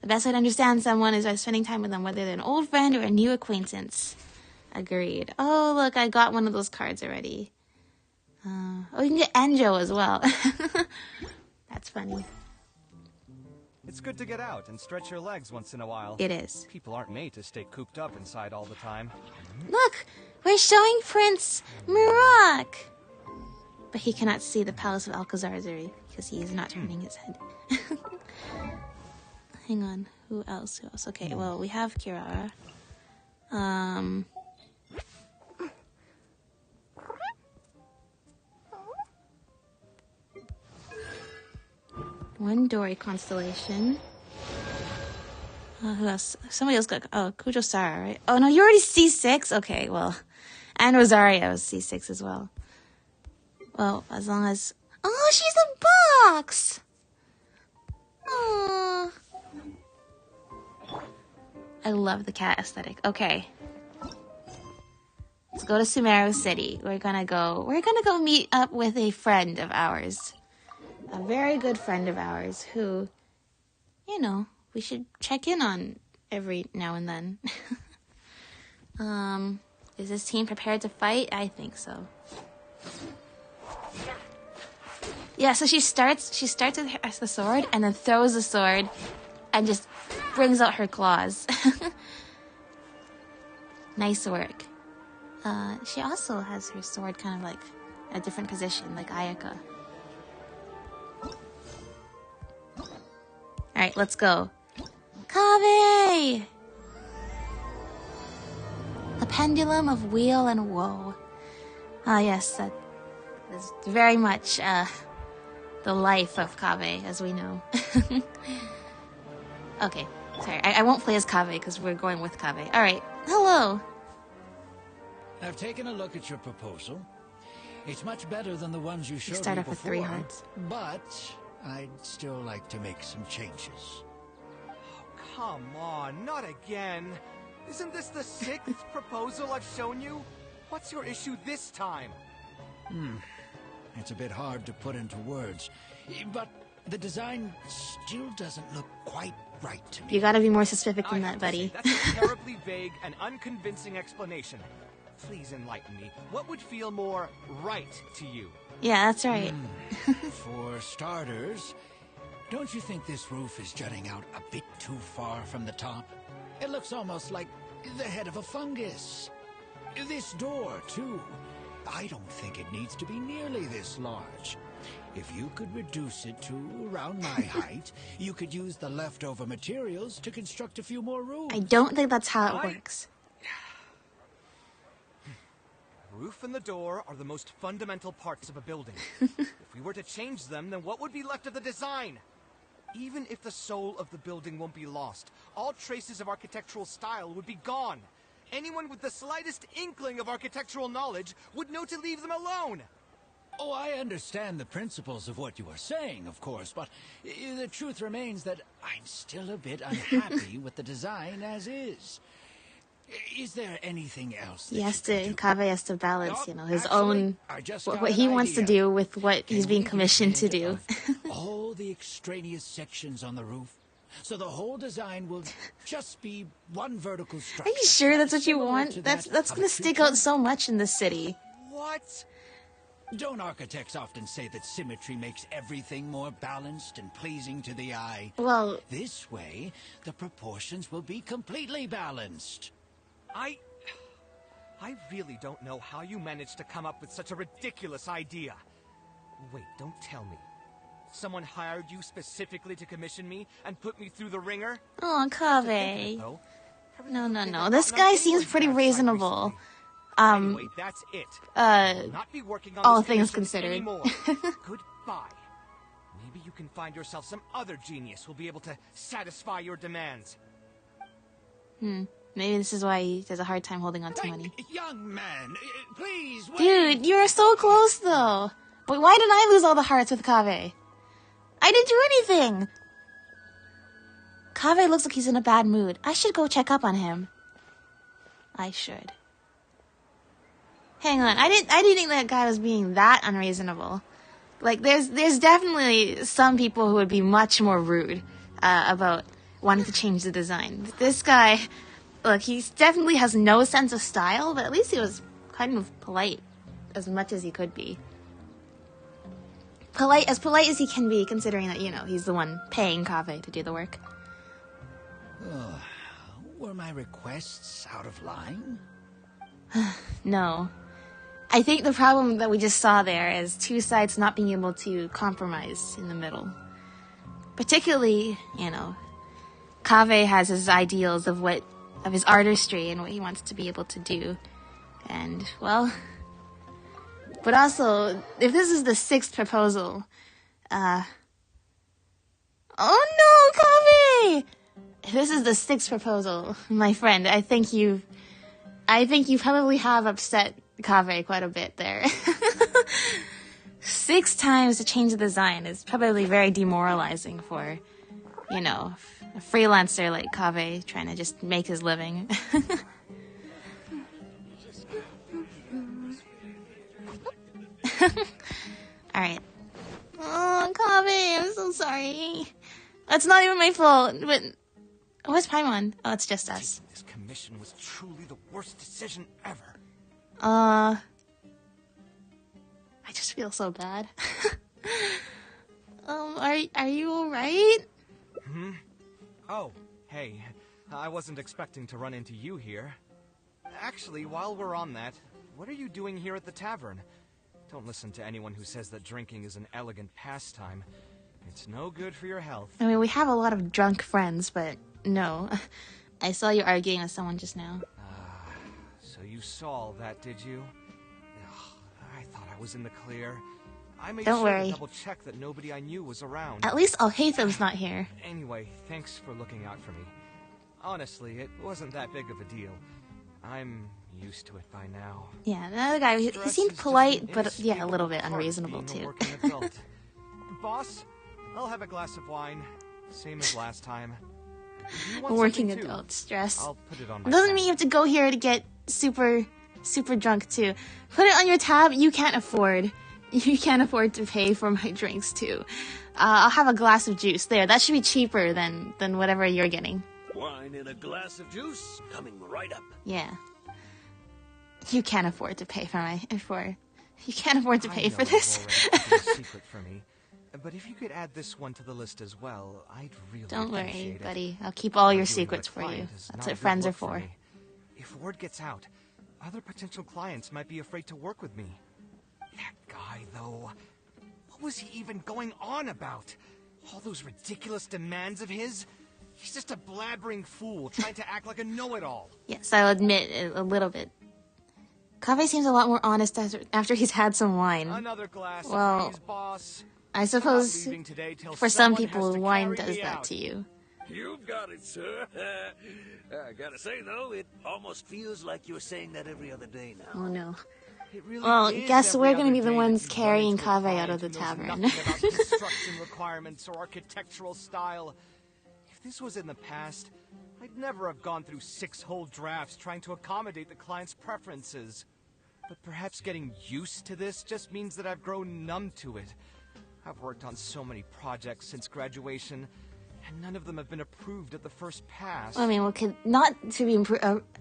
The best way to understand someone is by spending time with them, whether they're an old friend or a new acquaintance. Agreed. Oh, look, I got one of those cards already. Oh, you can get Enjo as well. That's funny. It's good to get out and stretch your legs once in a while. It is. People aren't made to stay cooped up inside all the time. Look, we're showing Prince Murak. But he cannot see the palace of Alcazar because he is not turning his head. hang on. Who else? Who else? Okay, well, we have Kirara. One Dory constellation. Who else? Somebody else got... Oh, Kujo-Sara, right? Oh, no, you're already C6? Okay, well... And Rosario is C6 as well. Well, as long as... Oh, she's a box! Aww. I love the cat aesthetic. Okay. Let's go to Sumeru City. We're gonna go meet up with a friend of ours. A very good friend of ours who, you know, we should check in on every now and then. Is this team prepared to fight? I think so. Yeah, so she starts with the sword and then throws the sword and just brings out her claws. Nice work. She also has her sword kind of like a different position, like Ayaka. Alright, let's go. Kaveh! The Pendulum of Weal and Woe. Ah, yes, that is very much the life of Kaveh, as we know. Okay, sorry, I won't play as Kaveh because we're going with Kaveh. Alright, hello! I've taken a look at your proposal. It's much better than the ones you showed me Start off before, with 3 hearts. But I'd still like to make some changes. Come on, not again. Isn't this the 6th proposal I've shown you? What's your issue this time? It's a bit hard to put into words, but the design still doesn't look quite right to me. You gotta be more specific than that, buddy. That's a terribly vague and unconvincing explanation. Please enlighten me. What would feel more right to you? Yeah, that's right. For starters, don't you think this roof is jutting out a bit too far from the top? It looks almost like the head of a fungus. This door, too. I don't think it needs to be nearly this large. If you could reduce it to around my height, you could use the leftover materials to construct a few more rooms. I don't think that's how it works. The roof and the door are the most fundamental parts of a building. If we were to change them, then what would be left of the design? Even if the soul of the building won't be lost, all traces of architectural style would be gone. Anyone with the slightest inkling of architectural knowledge would know to leave them alone. Oh, I understand the principles of what you are saying, of course, but the truth remains that I'm still a bit unhappy with the design as is. Is there anything else that Kaveh has to balance, you know, his Actually, own, I just what got he an wants to idea. do with what he's Can being we commissioned to get rid do. of all the extraneous sections on the roof, so the whole design will just be one vertical structure. Are you sure that's what you similar want? to That's that of gonna a tree stick out trunk? so much in this city. What? Don't architects often say that symmetry makes everything more balanced and pleasing to the eye? Well, This way, the proportions will be completely balanced. I really don't know how you managed to come up with such a ridiculous idea. Wait, don't tell me. Someone hired you specifically to commission me and put me through the ringer? oh, Kaveh. No. No. This guy seems pretty reasonable. Anyway, that's it. I'll not be working on all this things commission considered. anymore. Goodbye. Maybe you can find yourself some other genius who'll be able to satisfy your demands. Maybe this is why he has a hard time holding on to money. Young man, please wait. Dude, you were so close, though. But why did I lose all the hearts with Kaveh? I didn't do anything. Kaveh looks like he's in a bad mood. I should go check up on him. I should. Hang on, I didn't think that guy was being that unreasonable. Like, there's definitely some people who would be much more rude about wanting to change the design. This guy, look, he definitely has no sense of style, but at least he was kind of polite as much as he could be. Polite as he can be, considering that, you know, he's the one paying Kaveh to do the work. Were my requests out of line? No. I think the problem that we just saw there is two sides not being able to compromise in the middle. Particularly, you know, Kaveh has his ideals of his artistry and what he wants to be able to do. And, well... But also, if this is the 6th proposal... Oh no, Kaveh! If this is the 6th proposal, my friend, I think you probably have upset Kaveh quite a bit there. 6 times to change the design is probably very demoralizing for, you know, a freelancer like Kaveh trying to just make his living. Alright. Oh, Kaveh, I'm so sorry. That's not even my fault, but... What's Paimon? Oh, it's just us. This commission was truly the worst decision ever. I just feel so bad. Are you alright? Oh, hey. I wasn't expecting to run into you here. Actually, while we're on that, what are you doing here at the tavern? Don't listen to anyone who says that drinking is an elegant pastime. It's no good for your health. I mean, we have a lot of drunk friends, but no. I saw you arguing with someone just now. So you saw all that, did you? Ugh, I thought I was in the clear. I made Don't sure worry. to double check that nobody I knew was around. At least Alhaitham's not here. Anyway, thanks for looking out for me. Honestly, it wasn't that big of a deal. I'm used to it by now. Yeah, the other guy, he seemed polite, but yeah, a little bit unreasonable too. Boss, I'll have a glass of wine, same as last time. You A want working something too? adult stress. I'll put it on my Doesn't tab. mean you have to go here to get super drunk too. Put it on your tab. You can't afford to pay for my drinks too. I'll have a glass of juice there. That should be cheaper than whatever you're getting. Wine in a glass of juice, coming right up. Yeah. You can't afford to pay you can't afford to pay for this. You've already kept it a secret for me. But if you could add this one to the list as well, I'd really Don't worry, appreciate it. buddy. I'll keep all your Arguing with secrets a for you. client is That's not what a good friends are look for. me. If word gets out, other potential clients might be afraid to work with me. That guy, though, what was he even going on about? All those ridiculous demands of his? He's just a blabbering fool trying to act like a know-it-all. Yes, I'll admit a little bit. Kaveh seems a lot more honest after he's had some wine. Another glass, Well, please, boss. I I'm not suppose leaving today till for some someone has people, to wine carry does me that out. to you. You've got it, sir. I gotta say, though, it almost feels like you're saying that every other day now. Oh no. It really Well, is guess every we're gonna other be the day ones that you run carrying into a Kaveh client out of the who knows tavern. nothing about construction requirements or architectural style. If this was in the past, I'd never have gone through 6 whole drafts trying to accommodate the client's preferences. But perhaps getting used to this just means that I've grown numb to it. I've worked on so many projects since graduation, and none of them have been approved at the first pass. I mean, not to be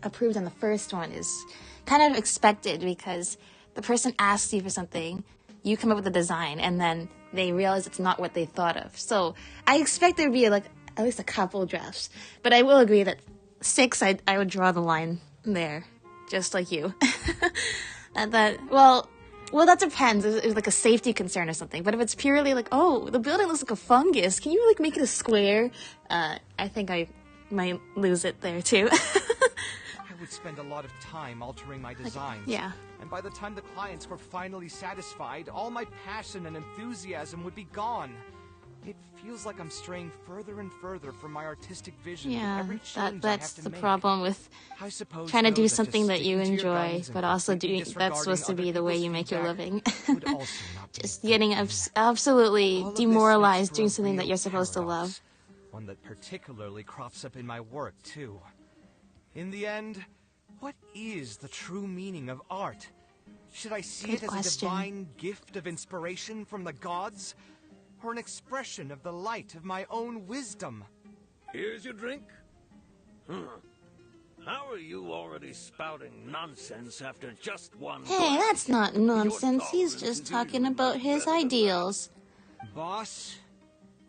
approved on the first one is kind of expected because the person asks you for something, you come up with a design, and then they realize it's not what they thought of. So I expect there to be at least a couple drafts. But I will agree that 6, I would draw the line there, just like you. And well, that depends. It's like a safety concern or something. But if it's purely like, oh, the building looks like a fungus, can you make it a square? I think I might lose it there too. I would spend a lot of time altering my designs. yeah. And by the time the clients were finally satisfied, all my passion and enthusiasm would be gone. It feels like I'm straying further and further from my artistic vision with Yeah, every change that's I have to the make. problem with I suppose, trying to though, do that something just that you sticking to your enjoy, guns and but also completely that's supposed to disregarding be other the way people's you make your feedback living. would also not be Just good getting for me. absolutely All of this demoralized makes for doing a something that real you're supposed to love. paradox, one that particularly crops up in my work, too. In the end, what is the true meaning of art? Should I see Good it as question. a divine gift of inspiration from the gods? Or an expression of the light of my own wisdom? Here's your drink. How are you already spouting nonsense after just one Hey, glass? that's not nonsense. He's tolerance just is talking usually about much his better than ideals. Boss,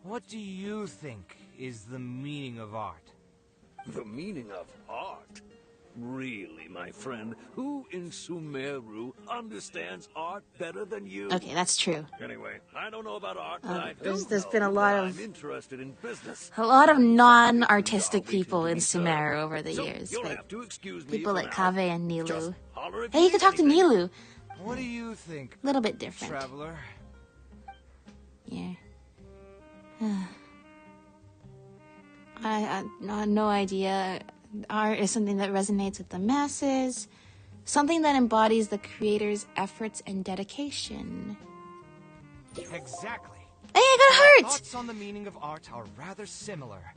what do you think is the meaning of art? The meaning of art? Really, my friend, who in Sumeru understands art better than you? Okay, that's true. Anyway, I don't know about art, but I do There's been a know lot that of I'm interested in business. non-artistic people in So Sumeru over the years, you'll but have to excuse me people for like now. Kaveh and Just Nilu. holler if Hey, you need can talk to anything. Nilu. What do you think, A little bit different. traveler? Yeah. I no idea. Art is something that resonates with the masses, something that embodies the creator's efforts and dedication. Exactly. Hey, I got Our hurt! thoughts on the meaning of art are rather similar.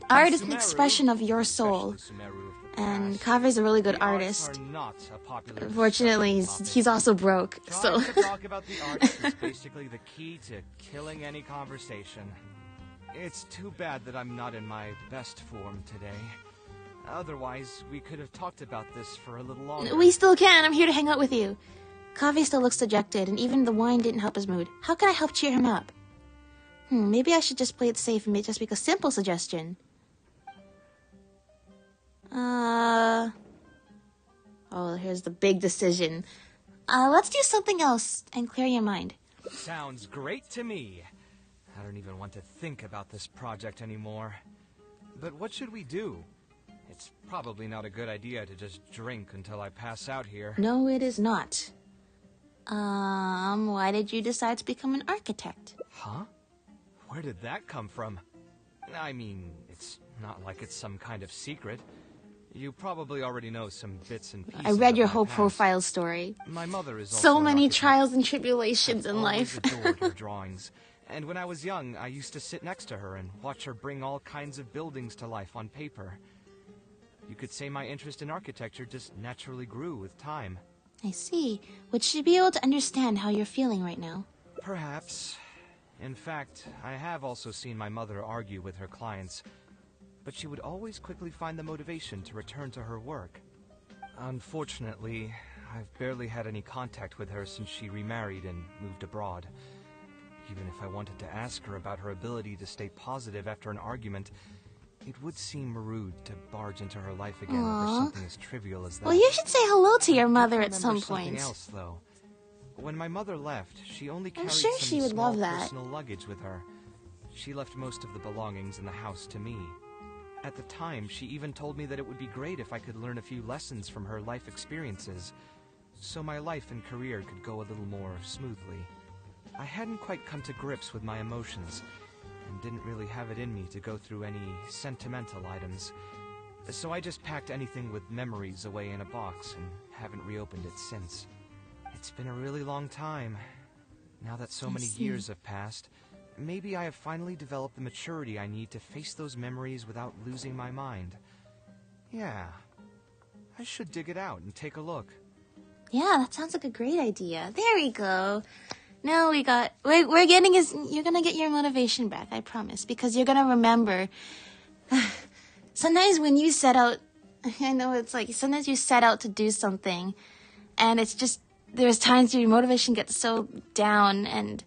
Art is an Sumeru, expression of your soul, especially Sumeru of the and past, Kaveh's a really good the arts artist. are not a popular Unfortunately, discussion he's topic. also broke, so... Trying to talk about the arts is basically the key to killing any conversation. It's too bad that I'm not in my best form today. Otherwise, we could have talked about this for a little longer. We still can. I'm here to hang out with you. Kaveh still looks dejected, and even the wine didn't help his mood. How can I help cheer him up? Maybe I should just play it safe and just make a simple suggestion. Oh, here's the big decision. Let's do something else and clear your mind. Sounds great to me. I don't even want to think about this project anymore. But what should we do? It's probably not a good idea to just drink until I pass out here. No, it is not. Why did you decide to become an architect? Huh? Where did that come from? I mean, it's not like it's some kind of secret. You probably already know some bits and pieces. I read of your my whole past. profile story. My mother is also So an many architect. trials and tribulations in I've life. always adored her drawings. And when I was young, I used to sit next to her and watch her bring all kinds of buildings to life on paper. You could say my interest in architecture just naturally grew with time. I see. Would she be able to understand how you're feeling right now? Perhaps. In fact, I have also seen my mother argue with her clients, but she would always quickly find the motivation to return to her work. Unfortunately, I've barely had any contact with her since she remarried and moved abroad. Even if I wanted to ask her about her ability to stay positive after an argument, it would seem rude to barge into her life again over something as trivial as that. Well, you should say hello to your mother I at remember some something point. else, though. When my mother left, she only carried sure some she would small love that. personal luggage with her. She left most of the belongings in the house to me. At the time, she even told me that it would be great if I could learn a few lessons from her life experiences, so my life and career could go a little more smoothly. I hadn't quite come to grips with my emotions, and didn't really have it in me to go through any sentimental items. So I just packed anything with memories away in a box and haven't reopened it since. It's been a really long time. Now that so many years have passed, maybe I have finally developed the maturity I need to face those memories without losing my mind. Yeah, I should dig it out and take a look. Yeah, that sounds like a great idea. There we go. Now we're getting you're gonna get your motivation back, I promise, because you're gonna remember. Sometimes when you set out, I know it's like, sometimes you set out to do something, and it's just, there's times your motivation gets so down, and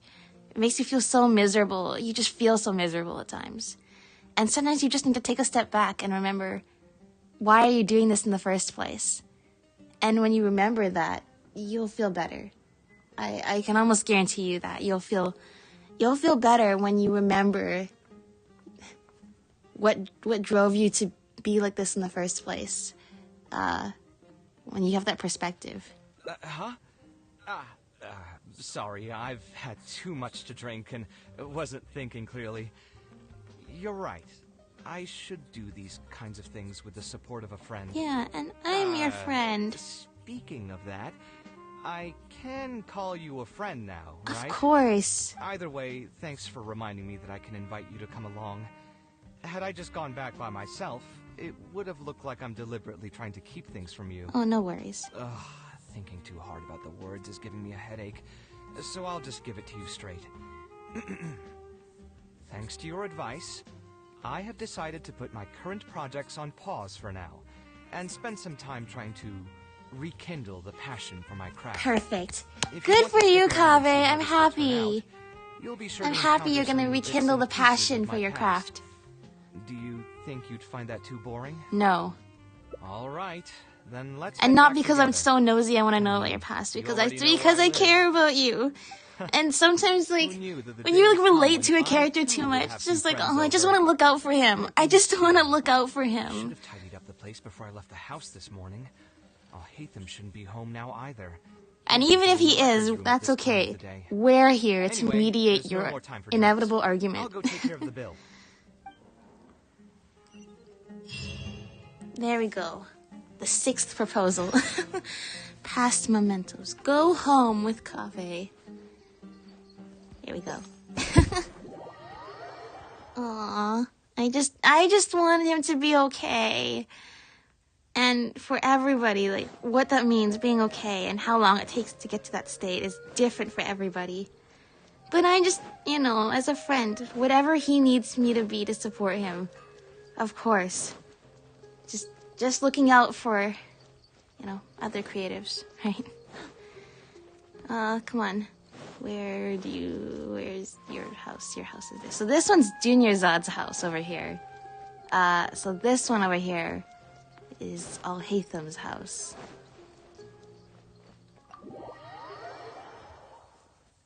it makes you feel so miserable. You just feel so miserable at times. And sometimes you just need to take a step back and remember, why are you doing this in the first place? And when you remember that, you'll feel better. I can almost guarantee you that you'll feel better when you remember what drove you to be like this in the first place. When you have that perspective. Sorry, I've had too much to drink and wasn't thinking clearly. You're right. I should do these kinds of things with the support of a friend. Yeah, and I'm your friend. Speaking of that, I can call you a friend now, right? Of course. Either way, thanks for reminding me that I can invite you to come along. Had I just gone back by myself, it would have looked like I'm deliberately trying to keep things from you. Oh, no worries. Thinking too hard about the words is giving me a headache, so I'll just give it to you straight. Thanks to your advice, I have decided to put my current projects on pause for now, and spend some time trying to rekindle the passion for my craft. Perfect. If Good want for to you, stick around and see Kaveh. how I'm this will turn happy. out, you'll be sure I'm to happy you're encounter gonna some bits rekindle and the pieces of passion my for your past. craft. Do you think you'd find that too boring? No. All right. Then let's And head not back because I'm together. so nosy I want to know about your past, You because already know because where I I live. care about you. And sometimes, like, Who knew that the when day you, like, would come relate when to a I, character too, too would much, have it's just some like, friends oh, I just over. want to look out for him. I just want to look out for Should him. have tidied up the place before I left the house this morning. Alhaitham shouldn't be home now either. And He's even if usually he in the is, records room at that's this time of okay. the day. We're here to Anyway, mediate there's no your more time for inevitable jokes. argument. I'll go take care of the bill. There we go. The 6th proposal. Past mementos. Go home with Kaveh. Here we go. Aww. I just want him to be okay. And for everybody, like, what that means, being okay, and how long it takes to get to that state is different for everybody. But I just, as a friend, whatever he needs me to be to support him, of course. Just looking out for, other creatives, right? Come on. Where's your house? Your house is this. So this one's Junior Zod's house over here. So this one over here is Alhaitham's house.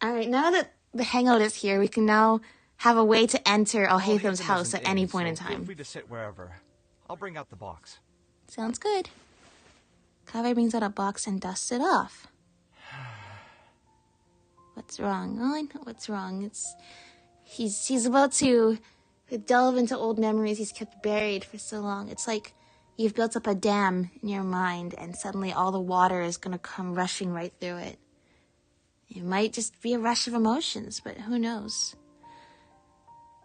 Alright, now that the Hangout is here, we can now have a way to enter Alhaitham's house at any point in Feel time. free to sit wherever. I'll bring out the box. Sounds good. Kaveh brings out a box and dusts it off. What's wrong? Oh, I know what's wrong. He's about to delve into old memories he's kept buried for so long. It's like you've built up a dam in your mind and suddenly all the water is gonna come rushing right through it. It might just be a rush of emotions, but who knows?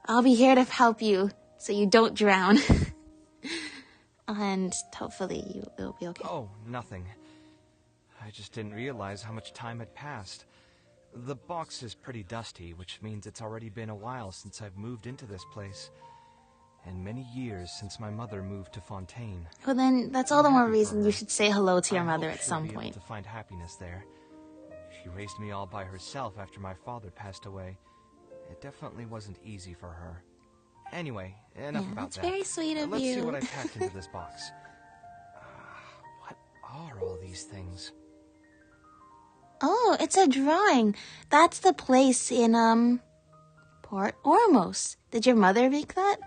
I'll be here to help you so you don't drown. And hopefully it'll be okay. Oh, nothing. I just didn't realize how much time had passed. The box is pretty dusty, which means it's already been a while since I've moved into this place. And many years since my mother moved to Fontaine. Well then, that's all the more happy for reason her. you should say hello to your I mother hope at she'll some be able point. to find happiness there. She raised me all by herself after my father passed away. It definitely wasn't easy for her. Anyway, enough about That's that. very sweet of Let's you. see what I packed into this box. What are all these things? Oh, it's a drawing. That's the place in, Port Ormos. Did your mother make that?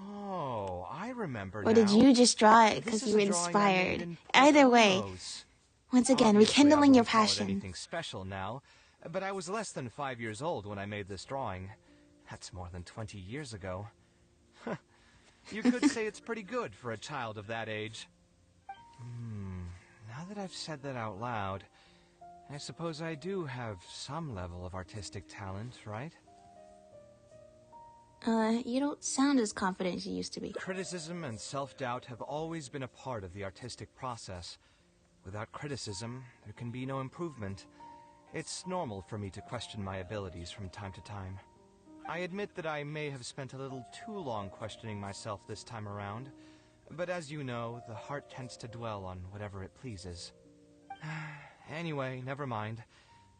Oh, I remember Or now. did you just draw it This because is you were a drawing I made inspired? in Either way, Portomos. once again, Obviously, I rekindling your wouldn't call it passion. anything special now, but I was less than 5 years old when I made this drawing. That's more than 20 years ago. You could say it's pretty good for a child of that age. Now that I've said that out loud, I suppose I do have some level of artistic talent, right? You don't sound as confident as you used to be. Criticism and self-doubt have always been a part of the artistic process. Without criticism, there can be no improvement. It's normal for me to question my abilities from time to time. I admit that I may have spent a little too long questioning myself this time around, but as you know, the heart tends to dwell on whatever it pleases. Anyway, never mind.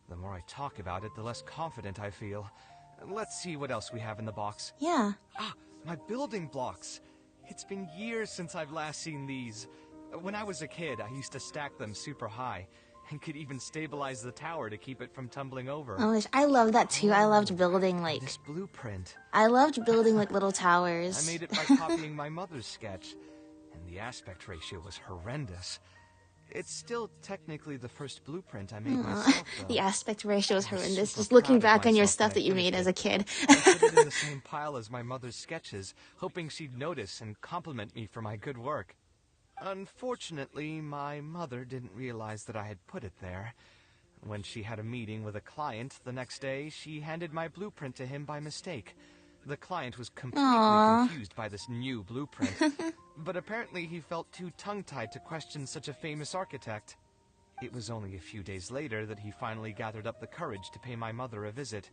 The more I talk about it, the less confident I feel. Let's see what else we have in the box. Yeah. Ah, my building blocks. It's been years since I've last seen these. When I was a kid, I used to stack them super high, and could even stabilize the tower to keep it from tumbling over. Oh, I loved that too. I loved building, like... This blueprint. I loved building, like, little towers. I made it by copying my mother's sketch, and the aspect ratio was horrendous. It's still technically the first blueprint I made myself, though. The aspect ratio is I'm horrendous. super Just looking proud of back on your myself stuff when that I you made finished as it. a kid. I put it in the same pile as my mother's sketches, hoping she'd notice and compliment me for my good work. Unfortunately, my mother didn't realize that I had put it there. When she had a meeting with a client the next day, she handed my blueprint to him by mistake. The client was completely confused by this new blueprint, but apparently he felt too tongue-tied to question such a famous architect. It was only a few days later that he finally gathered up the courage to pay my mother a visit.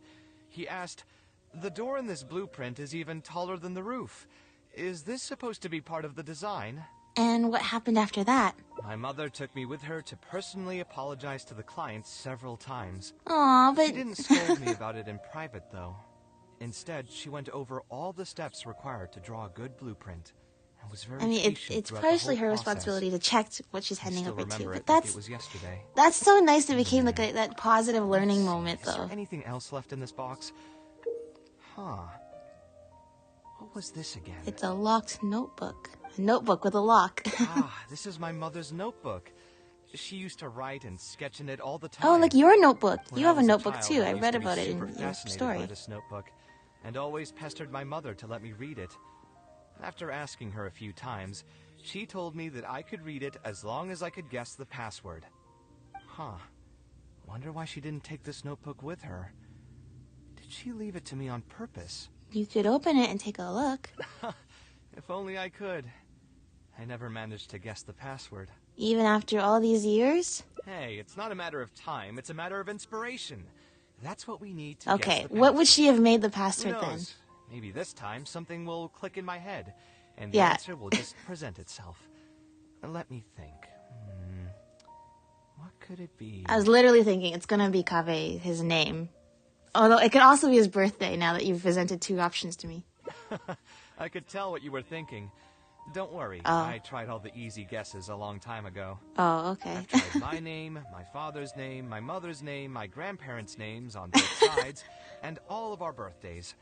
He asked, "The door in this blueprint is even taller than the roof. Is this supposed to be part of the design?" And what happened after that? My mother took me with her to personally apologize to the client several times. Aw, but... She didn't scold me about it in private, though. Instead, she went over all the steps required to draw a good blueprint. and was very I mean, patient it's throughout the partially whole her process. responsibility to check what she's I handing still over to, remember but it like it was yesterday. that's so nice that it became like that positive learning moment, Is there though. anything else left in this box? Huh. What was this again? It's a locked notebook. A notebook with a lock. This is my mother's notebook. She used to write and sketch in it all the time. Oh, like your notebook. When You I have a was notebook child, too. I used read to be about it in super your fascinated story. by this notebook, and always pestered my mother to let me read it. After asking her a few times, she told me that I could read it as long as I could guess the password. Huh. Wonder why she didn't take this notebook with her. Did she leave it to me on purpose? You could open it and take a look. If only I could. I never managed to guess the password. Even after all these years? Hey, it's not a matter of time, it's a matter of inspiration. That's what we need to guess Okay, the password. what would she have made the Who password then? knows? Maybe this time something will click in my head, and the Yeah. answer will just present itself. Let me think. What could it be? I was literally thinking it's gonna be Kaveh, his name. Although it could also be his birthday now that you've presented two options to me. I could tell what you were thinking. Don't worry, Oh. I tried all the easy guesses a long time ago. Oh, okay. I've tried my name, my father's name, my mother's name, my grandparents' names on both sides, and all of our birthdays.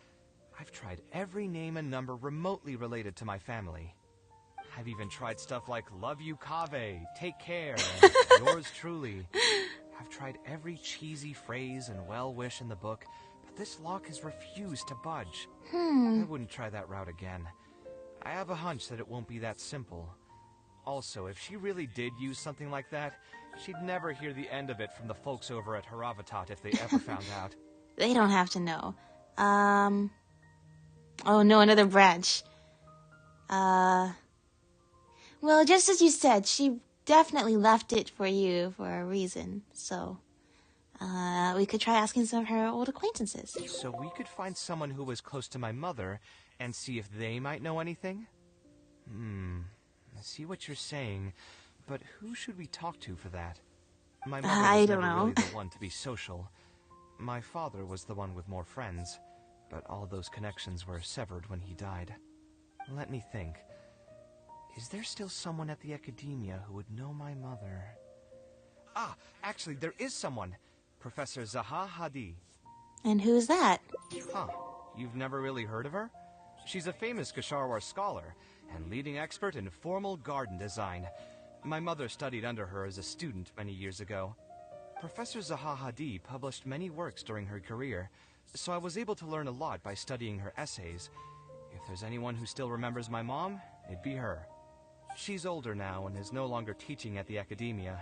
I've tried every name and number remotely related to my family. I've even tried stuff like love you, Kaveh, take care, and yours truly. I've tried every cheesy phrase and well-wish in the book, but this lock has refused to budge. I wouldn't try that route again. I have a hunch that it won't be that simple. Also, if she really did use something like that, she'd never hear the end of it from the folks over at Haravatat if they ever found out. They don't have to know. Oh no, another branch. Well, just as you said, she definitely left it for you for a reason. So, we could try asking some of her old acquaintances. So we could find someone who was close to my mother and see if they might know anything? I see what you're saying, but who should we talk to for that? My mother I was don't never know. really the one to be social. My father was the one with more friends, but all those connections were severed when he died. Let me think. Is there still someone at the academia who would know my mother? Actually, there is someone. Professor Zaha Hadi. And who's that? Huh. You've never really heard of her? She's a famous Kshatriyar scholar and leading expert in formal garden design. My mother studied under her as a student many years ago. Professor Zaha Hadi published many works during her career, so I was able to learn a lot by studying her essays. If there's anyone who still remembers my mom, it'd be her. She's older now and is no longer teaching at the academia.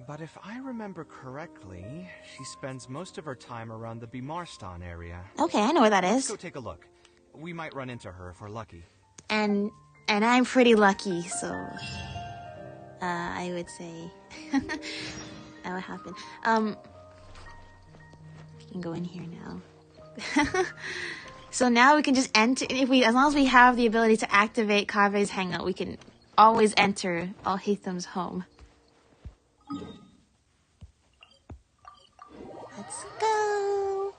But if I remember correctly, she spends most of her time around the Bimarstan area. Okay, I know where that Let's is. go take a look. We might run into her if we're lucky. And I'm pretty lucky, so I would say that would happen. We can go in here now. So now we can just enter. As long as we have the ability to activate Kaveh's hangout, we can always enter Al-Haytham's home. Let's go.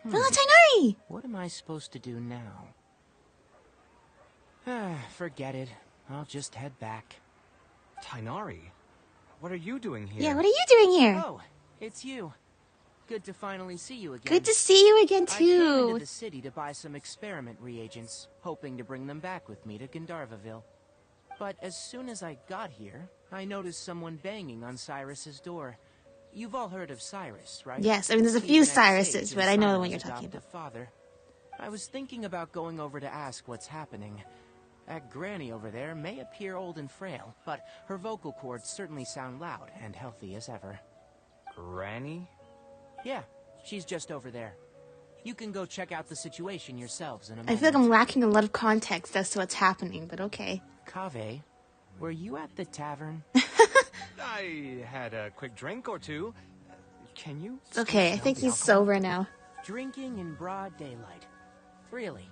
Tainari! What am I supposed to do now? Forget it. I'll just head back. Tainari, what are you doing here? Yeah, what are you doing here? Oh, it's you. Good to finally see you again. Good to see you again, I came into too. the city to buy some experiment reagents, hoping to bring them back with me to Gandharvaville. But as soon as I got here, I noticed someone banging on Cyrus's door. You've all heard of Cyrus, right? Yes, I mean, there's a He's few an ex-sage Cyruses, and but I know the one Cyrus's you're talking adoptive about. father. I was thinking about going over to ask what's happening. That granny over there may appear old and frail, but her vocal cords certainly sound loud and healthy as ever. Granny? Yeah, she's just over there. You can go check out the situation yourselves in a I moment. feel like I'm lacking a lot of context as to what's happening, but okay. Kaveh, were you at the tavern? I had a quick drink or two. Can you? Okay, I smell think the he's alcohol? sober now. Drinking in broad daylight. Really?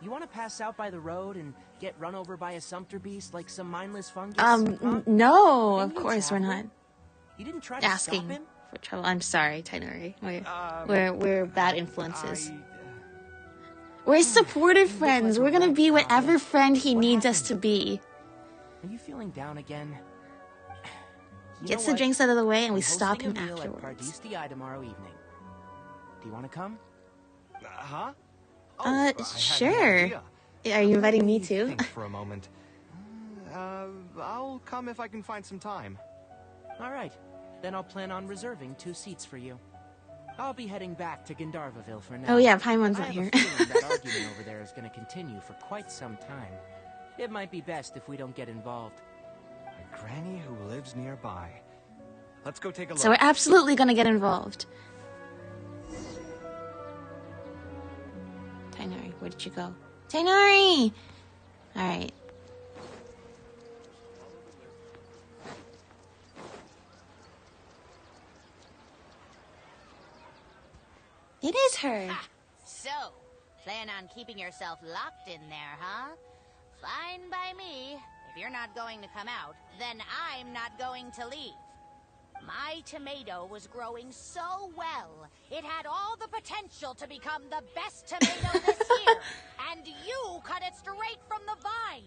You want to pass out by the road and get run over by a sumpter beast like some mindless fungus? Huh? No, Didn't of you course we're travel? not. You didn't try to Asking stop him? for trouble. I'm sorry, Tainari. We're bad influences. We're supportive friends. We're gonna be whatever friend he needs us to be. Are you feeling down again? Gets the drinks out of the way and we We're stop hosting him a meal at afterwards. Pardistii tomorrow evening. Do you want to come? Huh? Oh, I had no Sure. idea. Are you inviting me Let too? think for a moment. I'll come if I can find some time. All right. Then I'll plan on reserving 2 seats for you. I'll be heading back to Gandharvaville for now. Oh yeah, Paimon's I not have here. a feeling that argument over there is going to continue for quite some time. It might be best if we don't get involved. A granny who lives nearby. Let's go take a look. So we're absolutely gonna get involved. Tainari, where did you go? Tainari! Alright. It is her. So, plan on keeping yourself locked in there, huh? Fine by me. If you're not going to come out, then I'm not going to leave. My tomato was growing so well, it had all the potential to become the best tomato this year, and you cut it straight from the vine.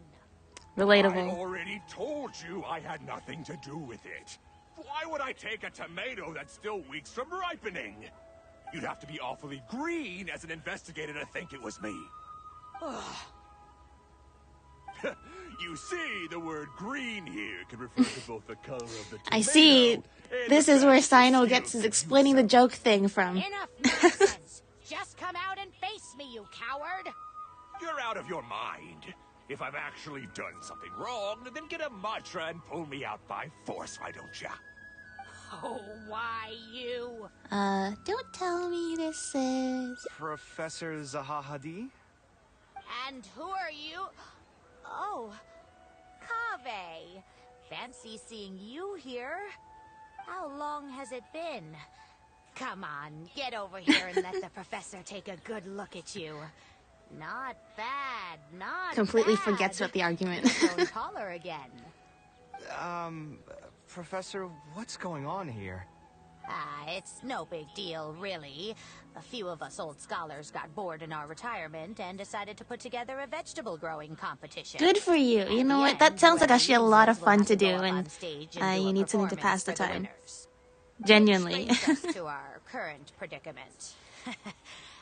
I Relatable. already told you I had nothing to do with it. Why would I take a tomato that's still weeks from ripening? You'd have to be awfully green as an investigator to think it was me. You see, the word green here can refer to both the color of the tomato. I see. and This the is where fact that Sino you gets his can explaining do the joke thing from. Enough nonsense. Just come out and face me, you coward. You're out of your mind. If I've actually done something wrong, then get a mantra and pull me out by force, why don't ya? Oh, why you? Don't tell me this is... Professor Zahahadi? And who are you? Oh, Kaveh. Fancy seeing you here. How long has it been? Come on, get over here and let the professor take a good look at you. Not bad, not Completely bad. forgets about the argument. Grown taller again. Professor, what's going on here? It's no big deal, really. A few of us old scholars got bored in our retirement and decided to put together a vegetable growing competition. Good for you. You know what? That sounds like actually a lot of fun to do, and you need something to pass the time. Genuinely. Which brings us to our current predicament.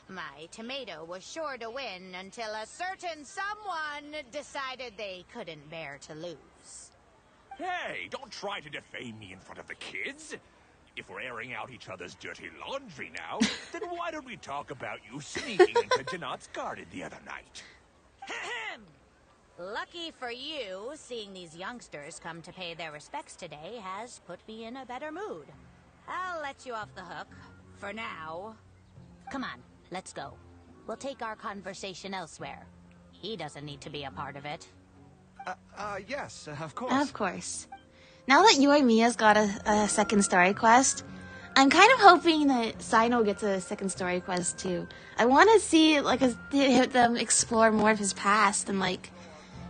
My tomato was sure to win until a certain someone decided they couldn't bear to lose. Hey, don't try to defame me in front of the kids. If we're airing out each other's dirty laundry now, then why don't we talk about you sneaking into Janat's garden the other night? Lucky for you, seeing these youngsters come to pay their respects today has put me in a better mood. I'll let you off the hook, for now. Come on, let's go. We'll take our conversation elsewhere. He doesn't need to be a part of it. Yes, of course. Of course. Now that Mia's got a second story quest, I'm kind of hoping that Sino gets a second story quest too. I want to see like them explore more of his past and like,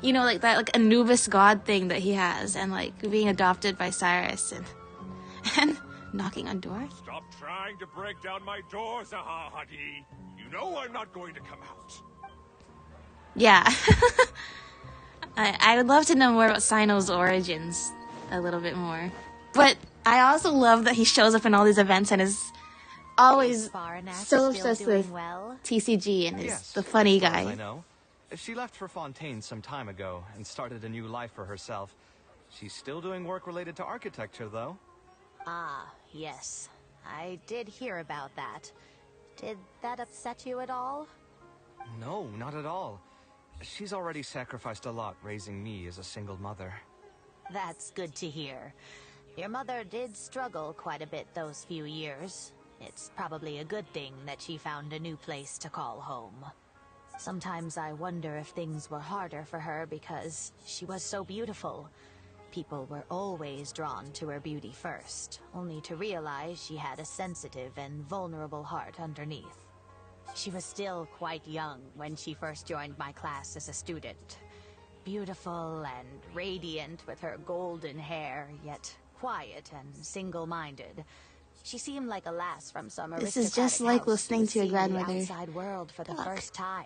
you know, like that like Anubis god thing that he has, and like being adopted by Cyrus and knocking on doors. Stop trying to break down my door, Zahahadi. You know I'm not going to come out. Yeah. I would love to know more about Sino's origins a little bit more. But I also love that he shows up in all these events and is always so obsessed with TCG and is the funny as far as guy. I know. She left for Fontaine some time ago and started a new life for herself. She's still doing work related to architecture, though. Ah, yes. I did hear about that. Did that upset you at all? No, not at all. She's already sacrificed a lot raising me as a single mother. That's good to hear. Your mother did struggle quite a bit those few years. It's probably a good thing that she found a new place to call home. Sometimes I wonder if things were harder for her because she was so beautiful. People were always drawn to her beauty first, only to realize she had a sensitive and vulnerable heart underneath. She was still quite young when she first joined my class as a student. Beautiful and radiant with her golden hair, yet quiet and single-minded. She seemed like a lass from some This is just like listening to a grandmother the outside world for the talk. first time.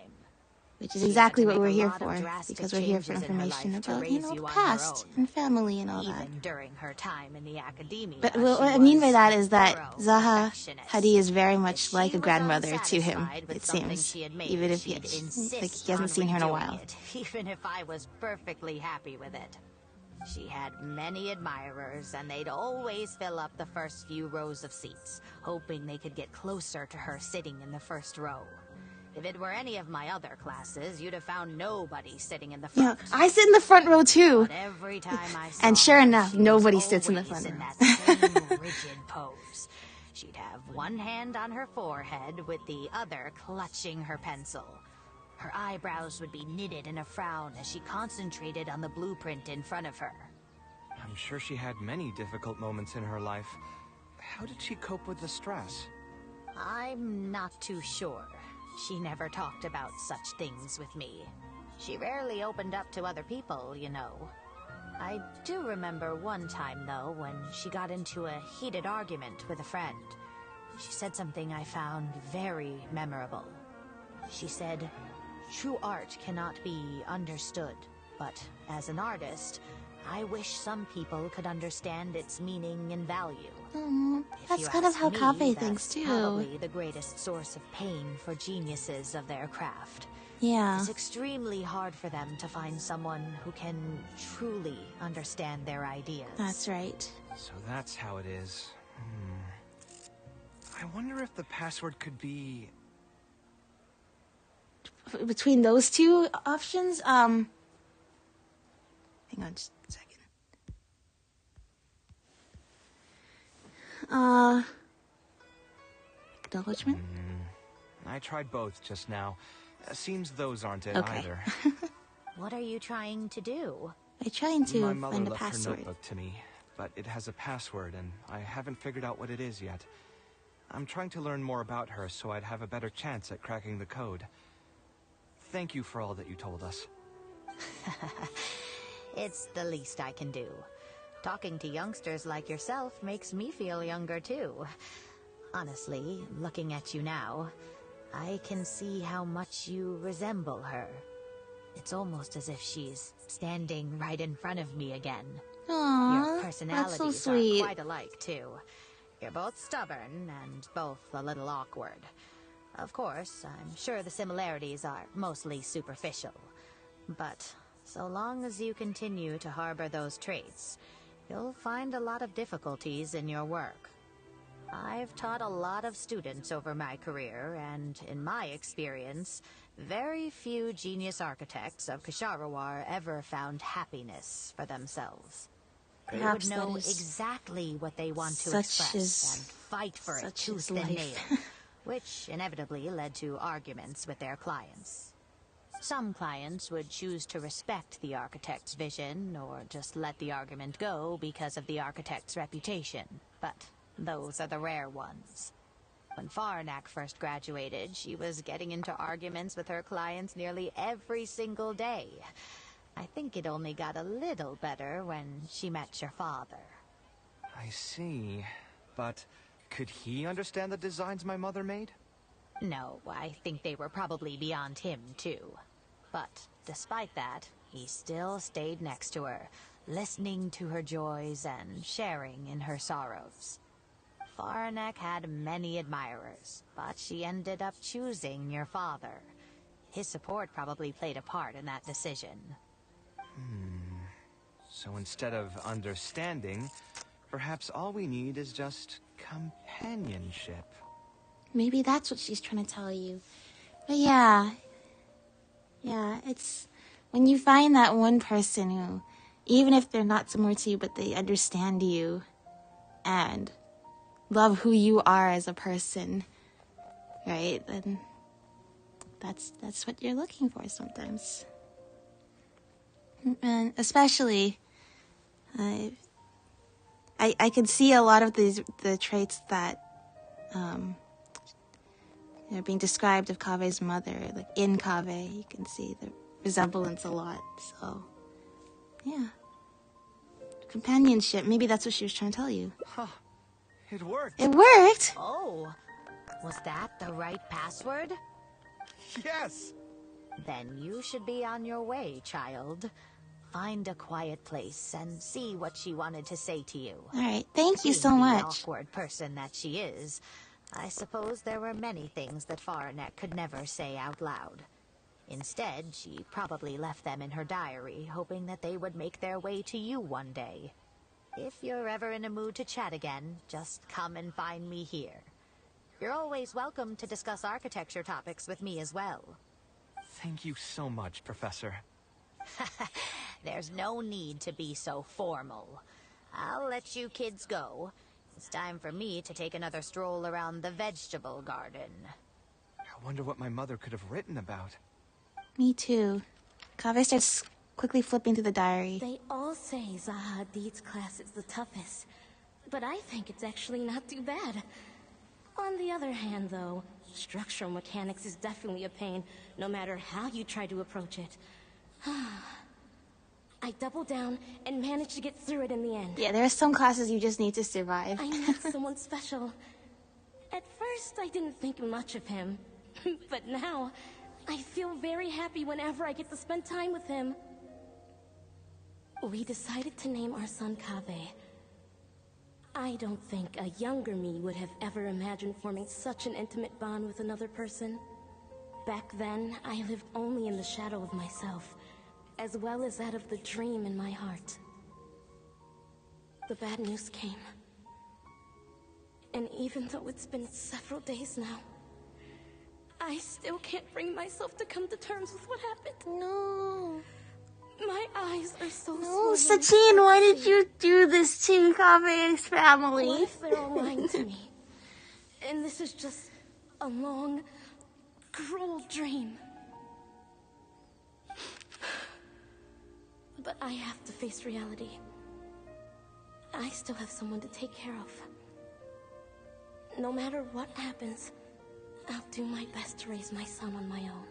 Which is She had exactly to what make we're a here lot of for. drastic Because we're here for changes in her information life to about, raise the you on past your and family and all Even that. during her time in the academia, But she what I mean by was that is that thorough, Zaha perfectionist. Hadi is very If much she like a was grandmother to him, unsatisfied with it something seems. she had made, Even if she'd insist like he hasn't on seen her in a redoing while. it, even if I was perfectly happy with it. She had many admirers, and they'd always fill up the first few rows of seats, hoping they could get closer to her sitting in the first row. If it were any of my other classes, you'd have found nobody sitting in the front. Yeah, I sit in the front row too. But every time I saw And sure her, enough, she nobody was sits in the always front in row. that same rigid pose. She'd have one hand on her forehead with the other clutching her pencil. Her eyebrows would be knitted in a frown as she concentrated on the blueprint in front of her. I'm sure she had many difficult moments in her life. How did she cope with the stress? I'm not too sure. She never talked about such things with me. She rarely opened up to other people, you know. I do remember one time, though, when she got into a heated argument with a friend. She said something I found very memorable. She said, "True art cannot be understood, but as an artist, I wish some people could understand its meaning and value." If That's you kind of ask how me, Kaveh that's thinks too. Probably the greatest source of pain for geniuses of their craft. Yeah. It's extremely hard for them to find someone who can truly understand their ideas. That's right. So that's how it is. I wonder if the password could be... Between those two options, hang on just a second. Acknowledgement? I tried both just now. Seems those aren't it Okay. either. What are you trying to do? I'm trying to My mother find a left her password. notebook to me, but it has a password and I haven't figured out what it is yet. I'm trying to learn more about her so I'd have a better chance at cracking the code. Thank you for all that you told us. It's the least I can do. Talking to youngsters like yourself makes me feel younger too. Honestly, looking at you now, I can see how much you resemble her. It's almost as if she's standing right in front of me again. Aww, Your that's personalities so sweet. are quite alike too. You're both stubborn and both a little awkward. Of course, I'm sure the similarities are mostly superficial. But so long as you continue to harbor those traits, you'll find a lot of difficulties in your work. I've taught a lot of students over my career, and in my experience, very few genius architects of Ksharawar ever found happiness for themselves. They would Perhaps know that is exactly what they want to such express is- and fight for it such tooth is and life. nail, which inevitably led to arguments with their clients. Some clients would choose to respect the architect's vision, or just let the argument go because of the architect's reputation, but those are the rare ones. When Faranak first graduated, she was getting into arguments with her clients nearly every single day. I think it only got a little better when she met your father. I see. But could he understand the designs my mother made? No, I think they were probably beyond him, too. But despite that, he still stayed next to her, listening to her joys and sharing in her sorrows. Faranek had many admirers, but she ended up choosing your father. His support probably played a part in that decision. So instead of understanding, perhaps all we need is just companionship. Maybe that's what she's trying to tell you. But yeah, it's when you find that one person who, even if they're not similar to you, but they understand you and love who you are as a person, right? Then that's what you're looking for sometimes. And especially, I could see a lot of the traits that being described of Kaveh's mother, like in Kaveh, you can see the resemblance a lot. So, yeah, companionship. Maybe that's what she was trying to tell you. Huh. It worked. It worked? Oh, was that the right password? Yes. Then you should be on your way, child. Find a quiet place and see what she wanted to say to you. Alright, thank you so Being the much. awkward person that she is, I suppose there were many things that Faranek could never say out loud. Instead, she probably left them in her diary, hoping that they would make their way to you one day. If you're ever in a mood to chat again, just come and find me here. You're always welcome to discuss architecture topics with me as well. Thank you so much, Professor. There's no need to be so formal. I'll let you kids go. It's time for me to take another stroll around the vegetable garden. I wonder what my mother could have written about. Me too. Kaveh starts quickly flipping through the diary. They all say Zaha Hadid's class is the toughest, but I think it's actually not too bad. On the other hand, though, structural mechanics is definitely a pain, no matter how you try to approach it. I doubled down and managed to get through it in the end. Yeah, there are some classes you just need to survive. I met someone special. At first, I didn't think much of him, but now, I feel very happy whenever I get to spend time with him. We decided to name our son Kaveh. I don't think a younger me would have ever imagined forming such an intimate bond with another person. Back then, I lived only in the shadow of myself, as well as that of the dream in my heart. The bad news came. And even though it's been several days now, I still can't bring myself to come to terms with what happened. No. My eyes are so No, swollen. Sachin, why did you do this to Kaveh's family? What if they're all lying to me? And this is just a long, cruel dream. But I have to face reality. I still have someone to take care of. No matter what happens, I'll do my best to raise my son on my own.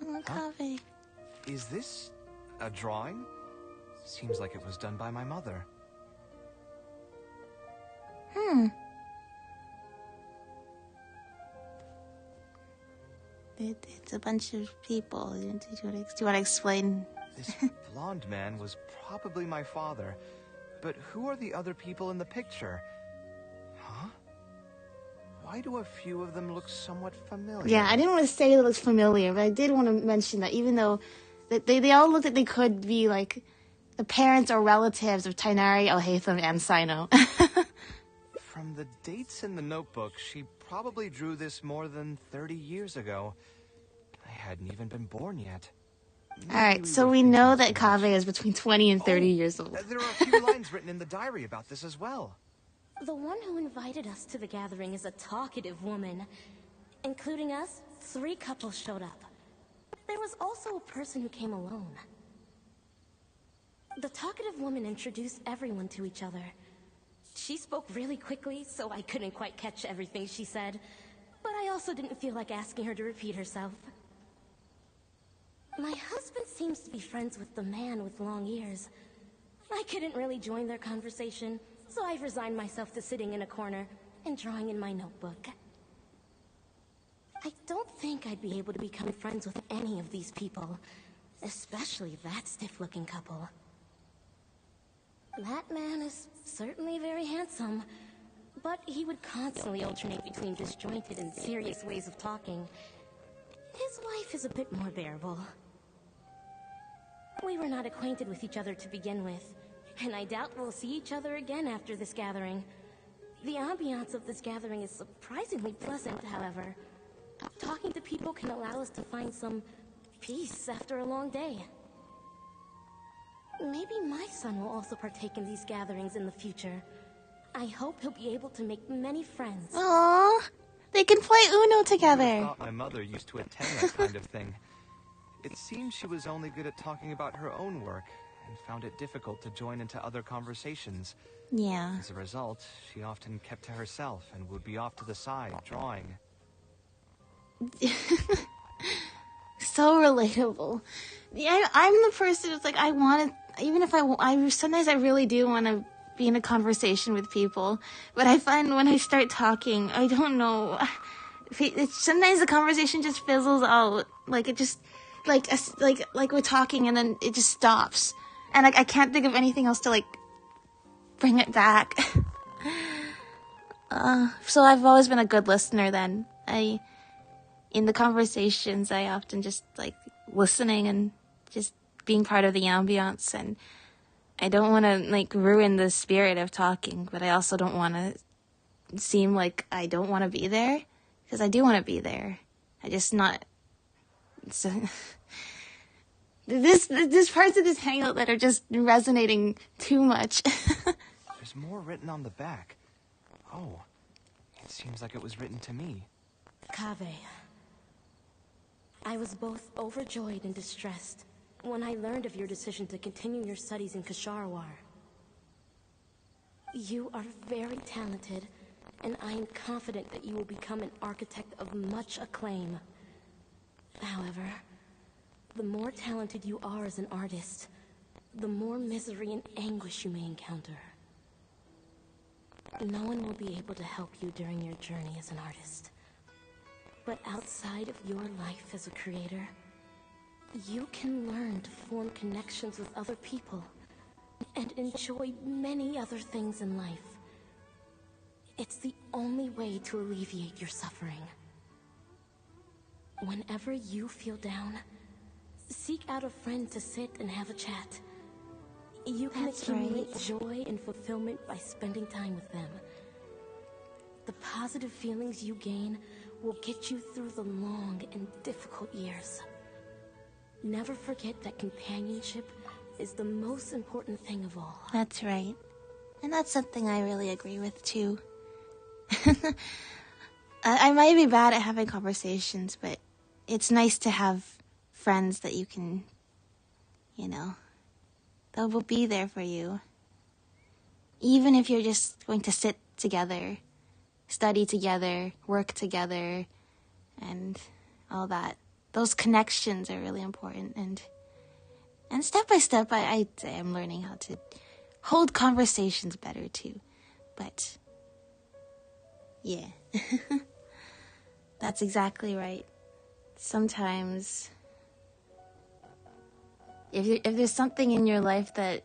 Oh, Kaveh. Is this a drawing? Seems like it was done by my mother. It's a bunch of people. Do you want to explain? This blonde man was probably my father. But who are the other people in the picture? Huh? Why do a few of them look somewhat familiar? Yeah, I didn't want to say it looks familiar, but I did want to mention that even though they all looked like they could be like the parents or relatives of Tainari, Alhaitham, and Sino. From the dates in the notebook, she probably drew this more than 30 years ago. I hadn't even been born yet. Alright, so we know that Kaveh is between 20 and 30 years old. There are a few lines written in the diary about this as well. The one who invited us to the gathering is a talkative woman. Including us, 3 couples showed up. There was also a person who came alone. The talkative woman introduced everyone to each other. She spoke really quickly, so I couldn't quite catch everything she said. But I also didn't feel like asking her to repeat herself. My husband seems to be friends with the man with long ears. I couldn't really join their conversation, so I've resigned myself to sitting in a corner and drawing in my notebook. I don't think I'd be able to become friends with any of these people, especially that stiff-looking couple. That man is certainly very handsome, but he would constantly alternate between disjointed and serious ways of talking. His wife is a bit more bearable. We were not acquainted with each other to begin with, and I doubt we'll see each other again after this gathering. The ambiance of this gathering is surprisingly pleasant, however. Talking to people can allow us to find some peace after a long day. Maybe my son will also partake in these gatherings in the future. I hope he'll be able to make many friends. Aww, they can play Uno I together. thought my mother used to attend that kind of thing. It seems she was only good at talking about her own work, and found it difficult to join into other conversations. Yeah. As a result, she often kept to herself and would be off to the side, drawing. So relatable. Yeah, I'm the person who's like, I want to even if sometimes I really do want to be in a conversation with people, but I find when I start talking, I don't know, sometimes the conversation just fizzles out, like it just, like we're talking and then it just stops, and I can't think of anything else to like bring it back. So I've always been a good listener then. In the conversations, I often just like listening and just being part of the ambiance, and I don't want to like ruin the spirit of talking, but I also don't want to seem like I don't want to be there, because I do want to be there. I just not. So, there's parts of this hangout that are just resonating too much. There's more written on the back. Oh, it seems like it was written to me. Kaveh, I was both overjoyed and distressed when I learned of your decision to continue your studies in Kasharawar. You are very talented, and I am confident that you will become an architect of much acclaim. However, the more talented you are as an artist, the more misery and anguish you may encounter. No one will be able to help you during your journey as an artist. But outside of your life as a creator, you can learn to form connections with other people and enjoy many other things in life. It's the only way to alleviate your suffering. Whenever you feel down, seek out a friend to sit and have a chat. You can accumulate joy and fulfillment by spending time with them. The positive feelings you gain will get you through the long and difficult years. Never forget that companionship is the most important thing of all. That's right. And that's something I really agree with too. I might be bad at having conversations, but it's nice to have friends that you can, that will be there for you. Even if you're just going to sit together, study together, work together, and all that. Those connections are really important. And step by step, I am learning how to hold conversations better too. But, yeah. That's exactly right. Sometimes, if there's something in your life that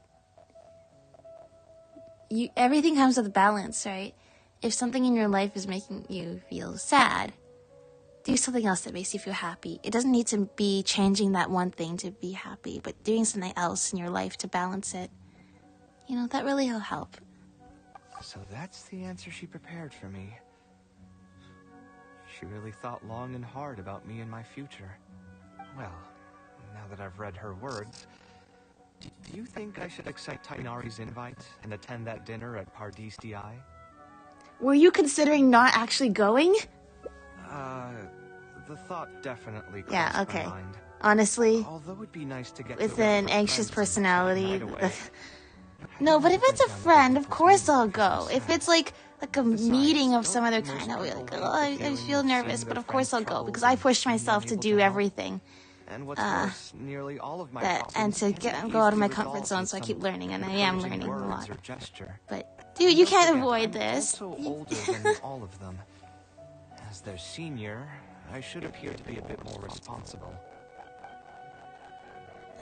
everything comes with balance, right? If something in your life is making you feel sad, do something else that makes you feel happy. It doesn't need to be changing that one thing to be happy, but doing something else in your life to balance it. That really will help. So that's the answer she prepared for me. She really thought long and hard about me and my future. Well, now that I've read her words, do you think I should accept Tighnari's invite and attend that dinner at Pardis Di? Were you considering not actually going? The thought definitely crossed my mind. Honestly, although it'd be nice to get with an anxious personality. No, but if it's a friend, of course I'll go. If it's like a meeting of some other kind, I'll be like, oh, I feel nervous, but of course I'll go because I pushed myself to do everything. And what's worse, nearly all of my and to go out of my comfort zone, so I keep learning, and I am learning a lot. But dude, you can't avoid this. I'm also older than all of them. As their senior, I should appear to be a bit more responsible.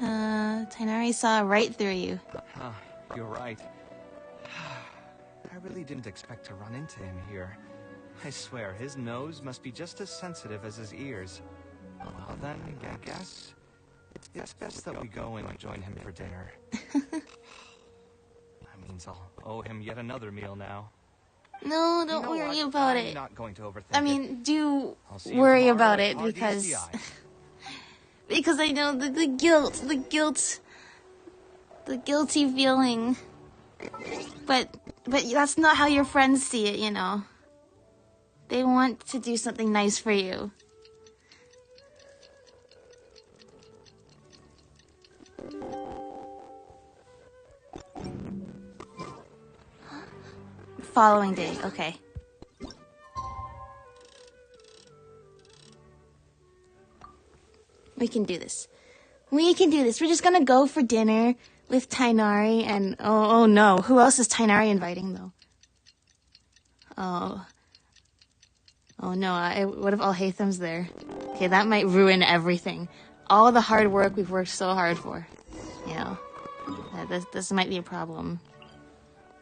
Tighnari saw right through you. You're right. I really didn't expect to run into him here. I swear, his nose must be just as sensitive as his ears. Well then, I guess it's best that we go and join him for dinner. That means I'll owe him yet another meal now. No, don't worry about it. I'm not going to overthink I mean, do worry about it because I know the guilty feeling. But that's not how your friends see it, They want to do something nice for you. Following day, okay. We can do this. We're just gonna go for dinner. With Tainari and... Oh no. Who else is Tainari inviting, though? Oh. Oh no, what if Alhaitham's there? Okay, that might ruin everything. All the hard work we've worked so hard for. You know. This might be a problem.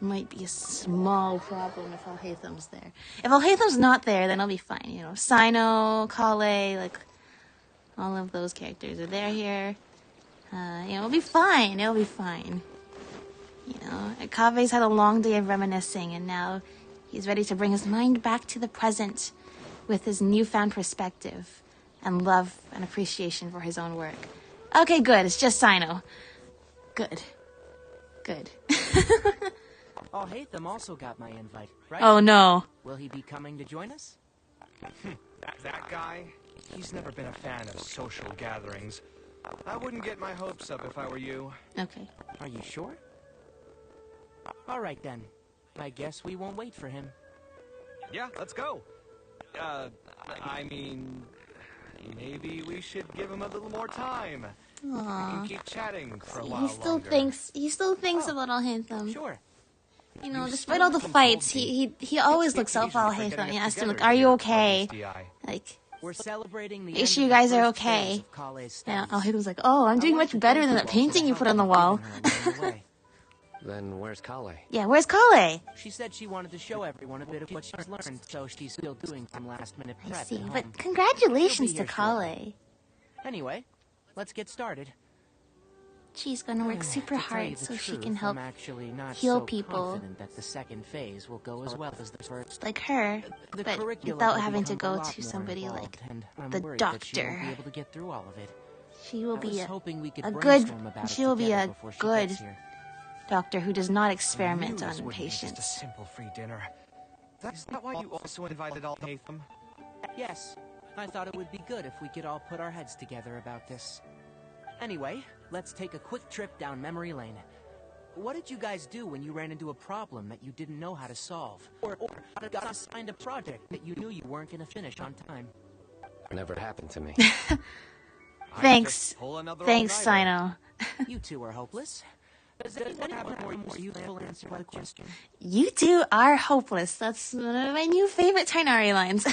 Might be a small problem if Alhaitham's there. If Alhaitham's not there, then I'll be fine. You know, Sino, Kale, like... all of those characters are there here. You know, it'll be fine. It'll be fine. You know, Kave's had a long day of reminiscing, and now he's ready to bring his mind back to the present with his newfound perspective and love and appreciation for his own work. Okay, good. It's just Sino. Good. Good. Oh, Hatham also got my invite, right? Oh, no. Will he be coming to join us? That guy, he's never been a fan of social gatherings. I wouldn't get my hopes up if I were you. Okay. Are you sure? All right, then. I guess we won't wait for him. Yeah, let's go. I mean, maybe we should give him a little more time. Aww. We can keep chatting for a while He still longer. thinks about Alhaitham. Sure. You know, despite all the fights, he always looks out for Alhaitham. He asks him, like, are you okay? Like, we're celebrating the make sure you guys are okay. Yeah, Alhaitham's like, oh, I'm doing much better than that painting you put on the wall. Then where's Kale? Yeah, where's Kale? She said she wanted to show everyone a bit of what she's learned, so she's still doing some last-minute prep. I see, at home. but congratulations to She'll be here Kale. Anyway, let's get started. She's gonna work super To tell you hard the so she truth, can help I'm actually not heal so people. confident that the second phase will go as well as the first. like her, The but curriculum without will having to become a go lot to more somebody involved, like and I'm the worried that she won't doctor. be able to get through all of it. She will I be was a hoping we could good, brainstorm about it she will be together a before she good gets here. doctor who does not experiment This on wouldn't be just a patients. simple free dinner. Is that why you also invited Alhaitham? Yes, I thought it would be good if we could all put our heads together about this. Anyway, let's take a quick trip down memory lane. What did you guys do when you ran into a problem that you didn't know how to solve? Or got assigned a project that you knew you weren't going to finish on time? Never happened to me. Thanks. Pull another Thanks, all-nighter. Sino. You two are hopeless. Does anyone have a more useful answer to the question? You two are hopeless. That's one of my new favorite Tainari lines.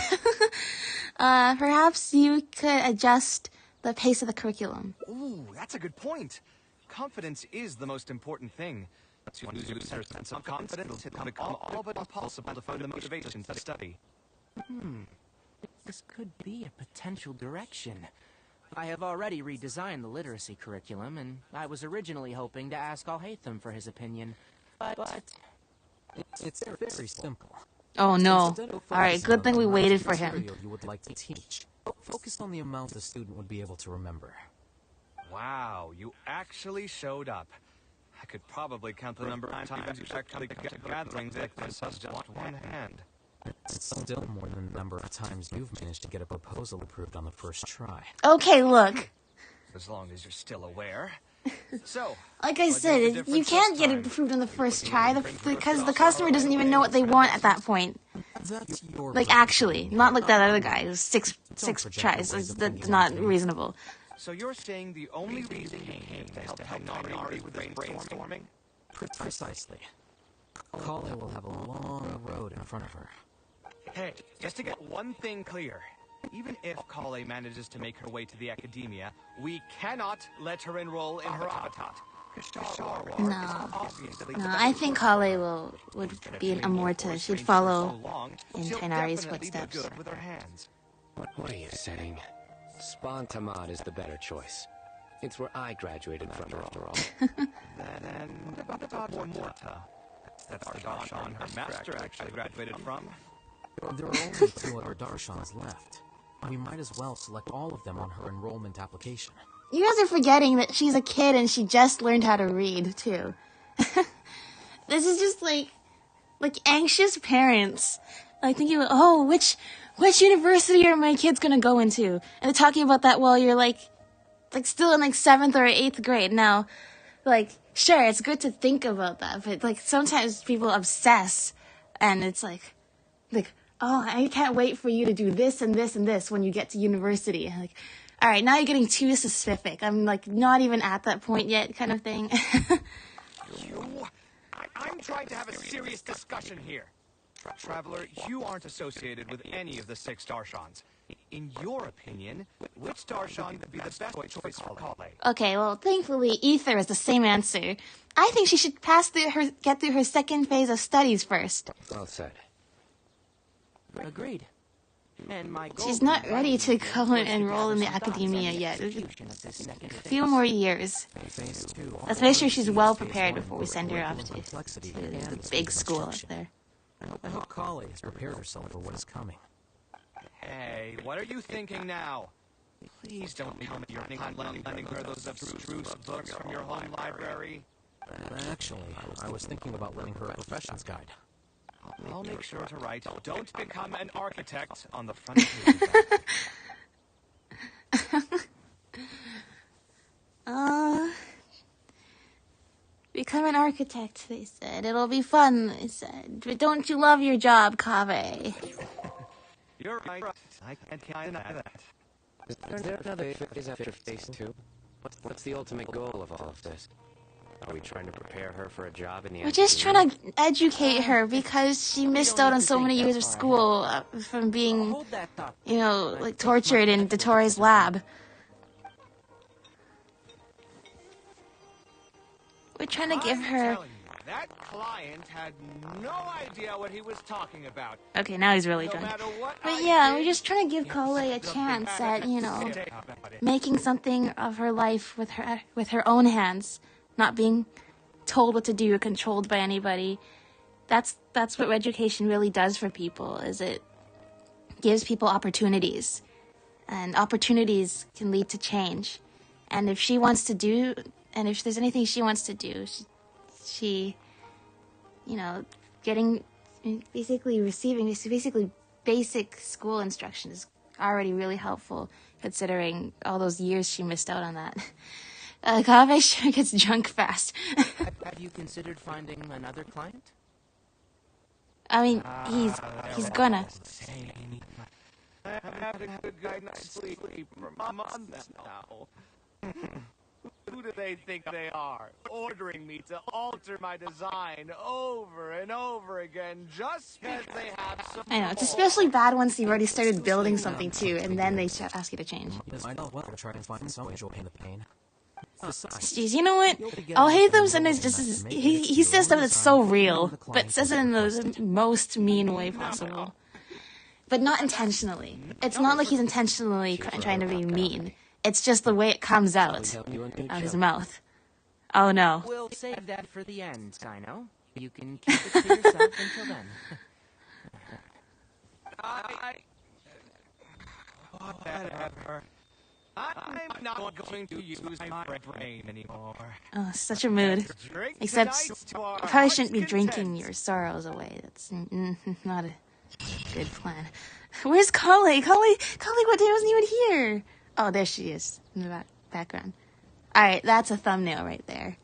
Perhaps you could adjust the pace of the curriculum. Ooh, that's a good point. Confidence is the most important thing. To lose your sense of confidence, it can become all but impossible to find the motivation to study. This could be a potential direction. I have already redesigned the literacy curriculum, and I was originally hoping to ask Alhaitham for his opinion. But it's very simple. Oh no. Alright, good thing we waited for him. Material you would like to teach. Focus on the amount the student would be able to remember. Wow, you actually showed up. I could probably count the number of times you actually got to gatherings like this on just one hand. It's still more than the number of times you've managed to get a proposal approved on the first try. Okay, look. As long as you're still aware. So, Like I said, you can't get it approved on the first try because the customer doesn't even know what they want at that point. That's your Like, actually, not like that other guy who's six tries. That's not reasonable. So you're saying the only reason you came to help Nari with this brainstorming? Precisely. Kale will have a long road in front of her. Hey, just to get one thing clear. Even if Kale manages to make her way to the academia, we cannot let her enroll in her habitat. No, I think Kale would be an Amorta. She'd follow in Tainari's footsteps. What are you saying? Spontamad is the better choice. It's where I graduated from, after all. Then about Morta. That's the darshan her master actually graduated from. There are only 2 other darshans left. We might as well select all of them on her enrollment application. You guys are forgetting that she's a kid and she just learned how to read, too. This is just like anxious parents. Like thinking, oh, which university are my kids gonna go into? And they're talking about that while you're like still in 7th or 8th grade. Now, sure, it's good to think about that, but sometimes people obsess and it's like, oh, I can't wait for you to do this and this and this when you get to university. All right, now you're getting too specific. I'm like not even at that point yet, kind of thing. I'm trying to have a serious discussion here. Traveler, you aren't associated with any of the 6 Darshans. In your opinion, which Darshan would be the best choice for Kaveh? Okay, well, thankfully, Ether is the same answer. I think she should get through her second phase of studies first. Well said. Agreed. And my goal She's not ready to go and enroll in the academia yet. A few more years. Let's make sure she's well prepared before we send her off to the big school up there. I hope Kali has prepared herself for what is coming. Hey, what are you thinking now? Please don't tell me you're lending her those abstruse books from your home library. Actually, I was thinking about lending her a professions guide. I'll make sure to write, "Don't become an architect" on the front of the Become an architect, they said. It'll be fun, they said. But don't you love your job, Kaveh? You're right. I can't deny that. Is there another phase after phase 2? What's the ultimate goal of all of this? Are we trying to prepare her for a job in the We're just trying to educate her because she missed out on so many years of school from being, you know, like tortured in Dottoro's lab. We're trying to give her... That client had no idea what he was talking about. Okay, now he's really drunk. But yeah, we're just trying to give Kaveh a chance at, you know, making something of her life with her own hands, not being told what to do or controlled by anybody. That's what education really does for people, is it gives people opportunities. And opportunities can lead to change. And if she wants to do, and if there's anything she wants to do, she you know, receiving basic school instruction is already really helpful, considering all those years she missed out on that. Kaveh sure gets drunk fast. Have you considered finding another client? I mean, he's gonna. I haven't had a good night's sleep for months now. Who do they think they are, ordering me to alter my design over and over again just because they have some... I know, it's especially bad once you've already started building something too, and then they ask you to change. I know well to try and find some way to obtain the pain. Jeez, you know what? I'll hate them sometimes just as... He says stuff that's so real, but says it in the most mean way possible. But not intentionally. It's not like he's intentionally trying to be mean. It's just the way it comes out of his mouth. Oh no. We'll save that for the end, Sino. You can keep it to yourself until then. Whatever. I'm not going to use my brain anymore. Oh, such a mood. Except, you probably shouldn't be drinking your sorrows away. That's not a good plan. Where's Kali? Kali, what day wasn't even here? Oh, there she is in the background. Alright, that's a thumbnail right there.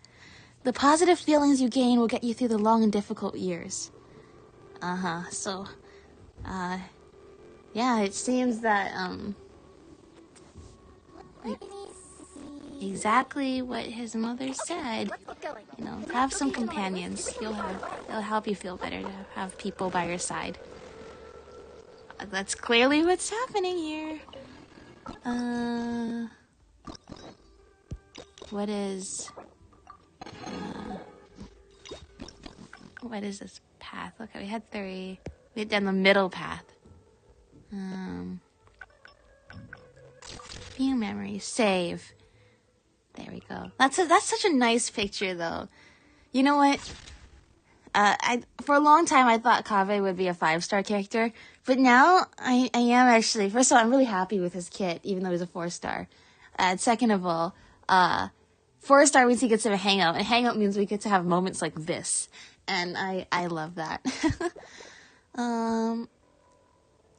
The positive feelings you gain will get you through the long and difficult years. So, yeah, it seems that, like, exactly what his mother said. You know, have some companions. It'll help you feel better to have people by your side. That's clearly what's happening here. What is this path? Look, we had 3. We had done the middle path. View memories. Save. There we go. That's such a nice picture, though. You know what? For a long time, I thought Kaveh would be a 5-star character, but now I am actually. First of all, I'm really happy with his kit, even though he's a 4-star. Second of all, 4-star means he gets to have a hangout, and hangout means we get to have moments like this, and I love that. All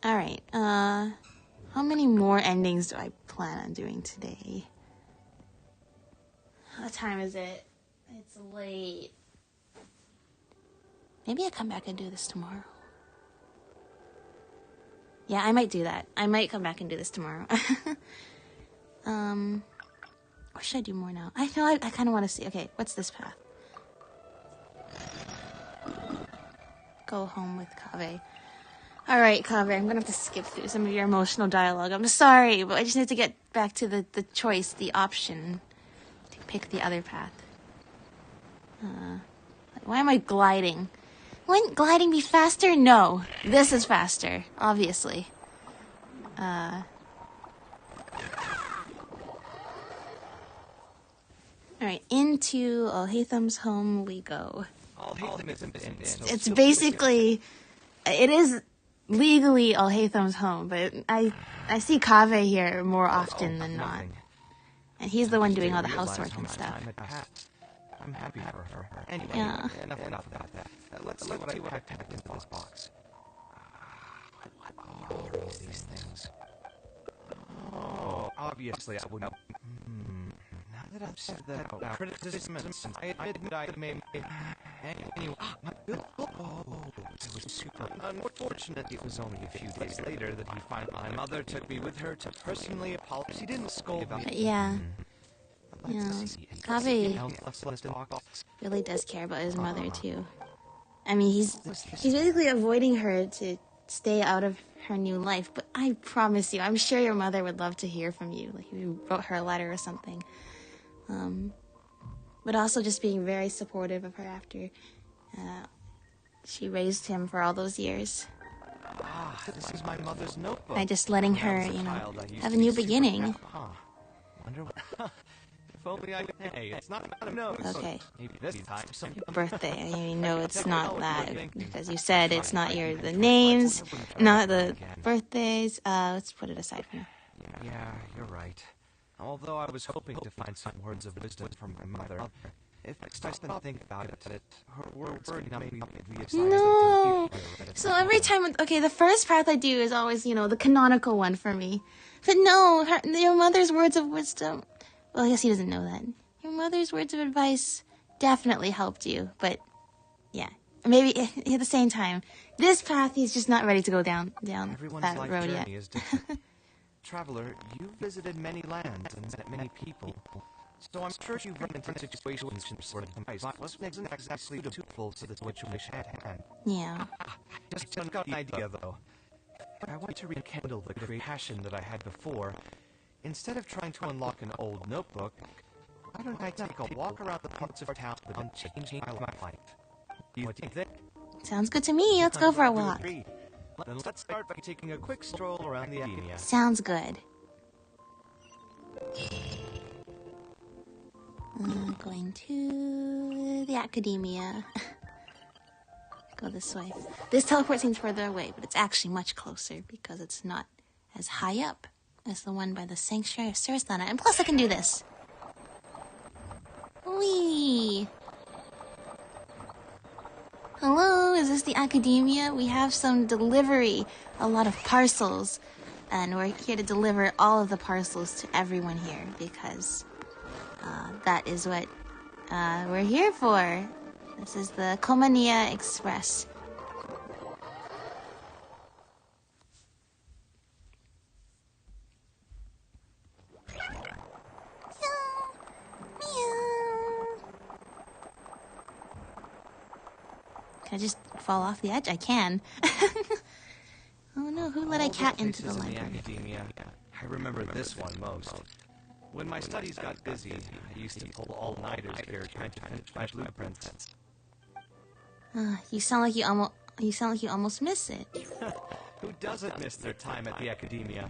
right. How many more endings do I plan on doing today? What time is it? It's late. Maybe I'll come back and do this tomorrow. Yeah, I might do that. I might come back and do this tomorrow. Or should I do more now? I feel like I kind of want to see. Okay, what's this path? Go home with Kaveh. Alright, Kaveh, I'm gonna have to skip through some of your emotional dialogue. I'm sorry, but I just need to get back to the choice, the option to pick the other path. Why am I gliding? Wouldn't gliding be faster? No. This is faster, obviously. Alright, into Alhatham's home we go. It's basically... It is legally Alhatham's home, but I see Kaveh here more often than not. And he's the one doing all the housework and stuff. I'm happy for her. Anyway, Yeah. enough about that. Let's see what I packed into this box. What are these things? Oh, obviously I wouldn't. Now that I've said that out, criticism and I admit I made. Anyway, my bill. Oh, it was super. Unfortunately, it was only a few days later that he finally. My mother took me with her to personally apologize. She didn't scold me. Yeah. Yeah. Kaveh really does care about his mother too. I mean, he's basically avoiding her to stay out of her new life. But I promise you, I'm sure your mother would love to hear from you. Like if you wrote her a letter or something. But also just being very supportive of her after she raised him for all those years. This is my mother's notebook. By just letting her, have a new beginning. Wonder what. If only I could. Hey, it's not a no. Okay. Maybe this time some birthday. I mean, no, it's not that because you said it's not the names, not the birthdays. Let's put it aside for now. Yeah, you're right. Although I was hoping to find some words of wisdom from my mother, if I stop and think about it, her words can maybe be exciting. No. So every time, okay, the first path I do is always, the canonical one for me. But no, your mother's words of wisdom. Well, I guess he doesn't know that. Your mother's words of advice definitely helped you, but yeah, maybe at the same time, this path he's just not ready to go down that road yet. Is different. Traveler, you've visited many lands and met many people, so I'm sure you've run into situations where the advice wasn't exactly suitable to the situation at hand. Yeah. Just got an idea, though. I want to rekindle the great passion that I had before. Instead of trying to unlock an old notebook, why don't I take a walk around the parts of town that have changed my life? Do you think that? Sounds good to me. Let's go for a walk. Then let's start by taking a quick stroll around the academia. Sounds good. Going to the academia. Go this way. This teleport seems further away, but it's actually much closer because it's not as high up as the one by the Sanctuary of Surasthana. And plus I can do this. Whee! Hello, is this the academia? We have some delivery, a lot of parcels. And we're here to deliver all of the parcels to everyone here because that is what we're here for. This is the Komania Express. Can I just fall off the edge? I can. Oh no, who let a cat into the library? Academia, I remember this one most. When my studies got busy, I used to pull all-nighters here trying to finish my blueprints. You sound like you almost miss it. Who doesn't miss their time at the academia?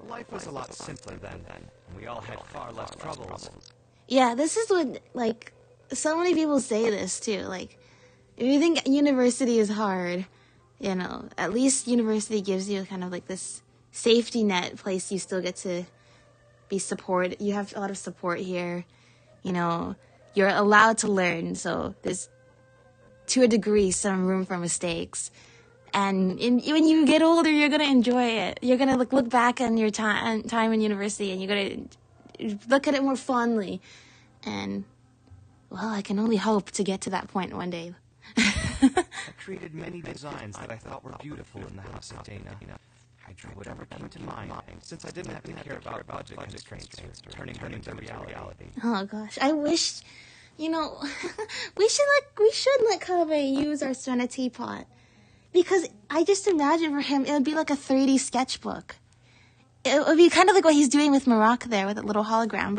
Life was a lot simpler then, and we all had far less troubles. Yeah, this is what, so many people say this too. Like, if you think university is hard, at least university gives you kind of like this safety net place you still get to be supported. You have a lot of support here. You're allowed to learn, so there's, to a degree, some room for mistakes. And when you get older, you're going to enjoy it. You're going to look back on your time in university, and you're going to look at it more fondly. And, well, I can only hope to get to that point one day. I created many designs that I thought were beautiful in the House of Dana. I drew whatever came to mind, since I didn't have to care about budget constraints or turning them into reality. Oh gosh, I wish, you know, we should let Kaveh use our Serenity Pot. Because I just imagine for him, it would be like a 3D sketchbook. It would be kind of like what he's doing with Marak there with that little hologram,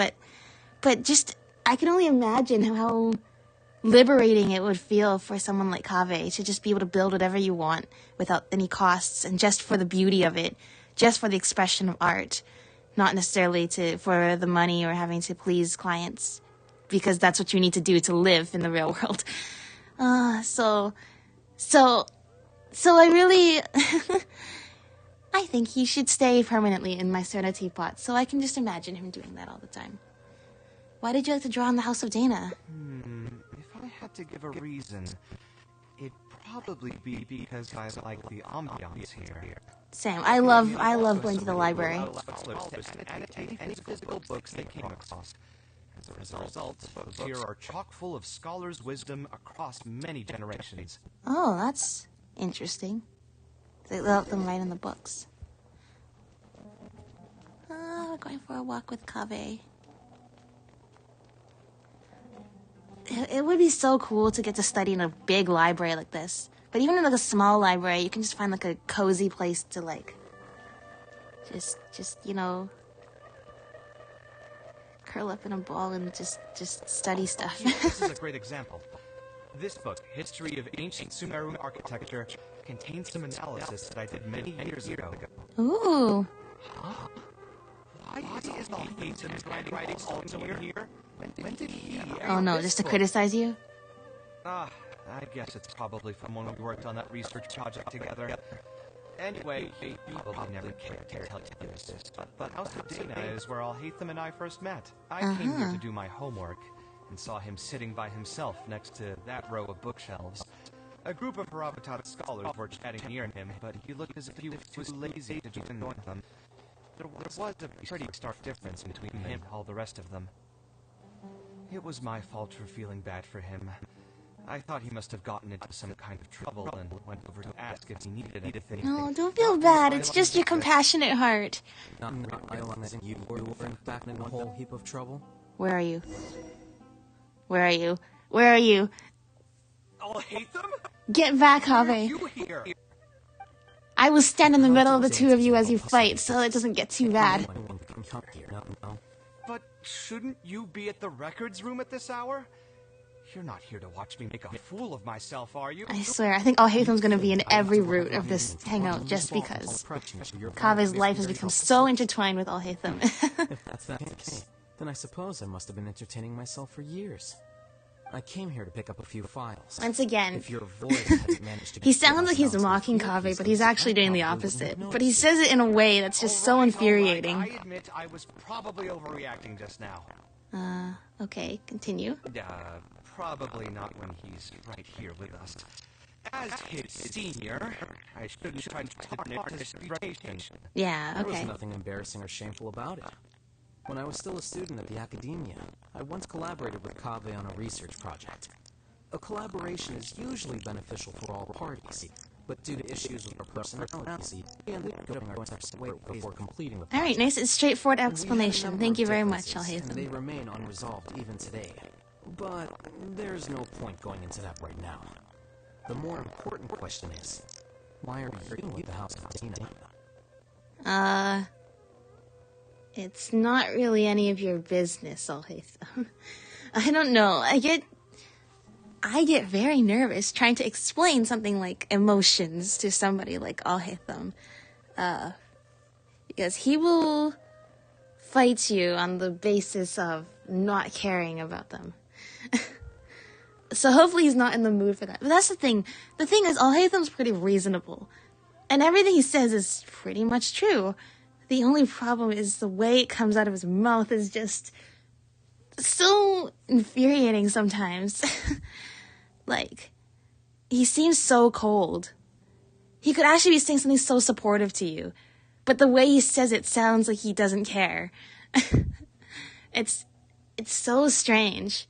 but just, I can only imagine how liberating it would feel for someone like Kaveh to just be able to build whatever you want without any costs and just for the beauty of it, just for the expression of art, not necessarily for the money or having to please clients, because that's what you need to do to live in the real world. So I really, I think he should stay permanently in my Serenity Pot, so I can just imagine him doing that all the time. Why did you like to draw on the House of Dana? If I had to give a reason, it'd probably be because I like the ambiance here. Same. I love going to the library. Annotate any physical books they came across. As a result, books here are chock full of scholars' wisdom across many generations. Oh, that's interesting. They let them write in the books. We're going for a walk with Kaveh. It would be so cool to get to study in a big library like this. But even in like a small library, you can just find like a cozy place to like, just you know, curl up in a ball and just study stuff. This is a great example. This book, History of Ancient Sumeru Architecture, contains some analysis that I did many years ago. Ooh. Huh? Why is Alhazen's writing also here? When did he... Oh no, just to criticize you? I guess it's probably from when we worked on that research project together. Anyway, he probably never cared to tell you this, but House of Dana is where Alhazen and I first met. I came here to do my homework, and saw him sitting by himself next to that row of bookshelves. A group of Harabatata scholars were chatting near him, but he looked as if he was too lazy to join them. There was a pretty stark difference between him and all the rest of them. It was my fault for feeling bad for him. I thought he must have gotten into some kind of trouble and went over to ask if he needed anything. No, don't feel bad. It's just your compassionate heart. Not realizing you were in fact in a whole heap of trouble? Where are you? Where are you? Where are you? Alhazen? Get back, Kaveh. I will stand in the middle of the two of you as you fight, so it doesn't get too bad. But shouldn't you be at the records room at this hour? You're not here to watch me make a fool of myself, are you? I swear, I think Alhazen's gonna be in every route of this hangout just because Kaveh's life has become so intertwined with Alhazen. If that's the case, then I suppose I must have been entertaining myself for years. I came here to pick up a few files. Once again, if your voice hadn't managed to he sounds like he's mocking Kaveh, but he's actually doing the opposite. But he says it in a way that's just so infuriating. I admit I was probably overreacting just now. Okay, continue. Probably not when he's right here with us. As his senior, I shouldn't try to tarnish his reputation. Yeah, okay. There was nothing embarrassing or shameful about it. When I was still a student at the academia, I once collaborated with Kaveh on a research project. A collaboration is usually beneficial for all parties, but due to issues with our personality, we ended up going our steps away before completing the project. Alright, nice and straightforward explanation. Thank you very much, Alhazen. They remain unresolved even today. But there's no point going into that right now. The more important question is, why are you dealing with the House of Dana? It's not really any of your business, Alhazen. I don't know. I get very nervous trying to explain something like emotions to somebody like Alhazen. Because he will fight you on the basis of not caring about them. So hopefully he's not in the mood for that. But that's the thing. The thing is, Alhazen's pretty reasonable. And everything he says is pretty much true. The only problem is the way it comes out of his mouth is just so infuriating sometimes. Like, he seems so cold. He could actually be saying something so supportive to you. But the way he says it sounds like he doesn't care. It's so strange.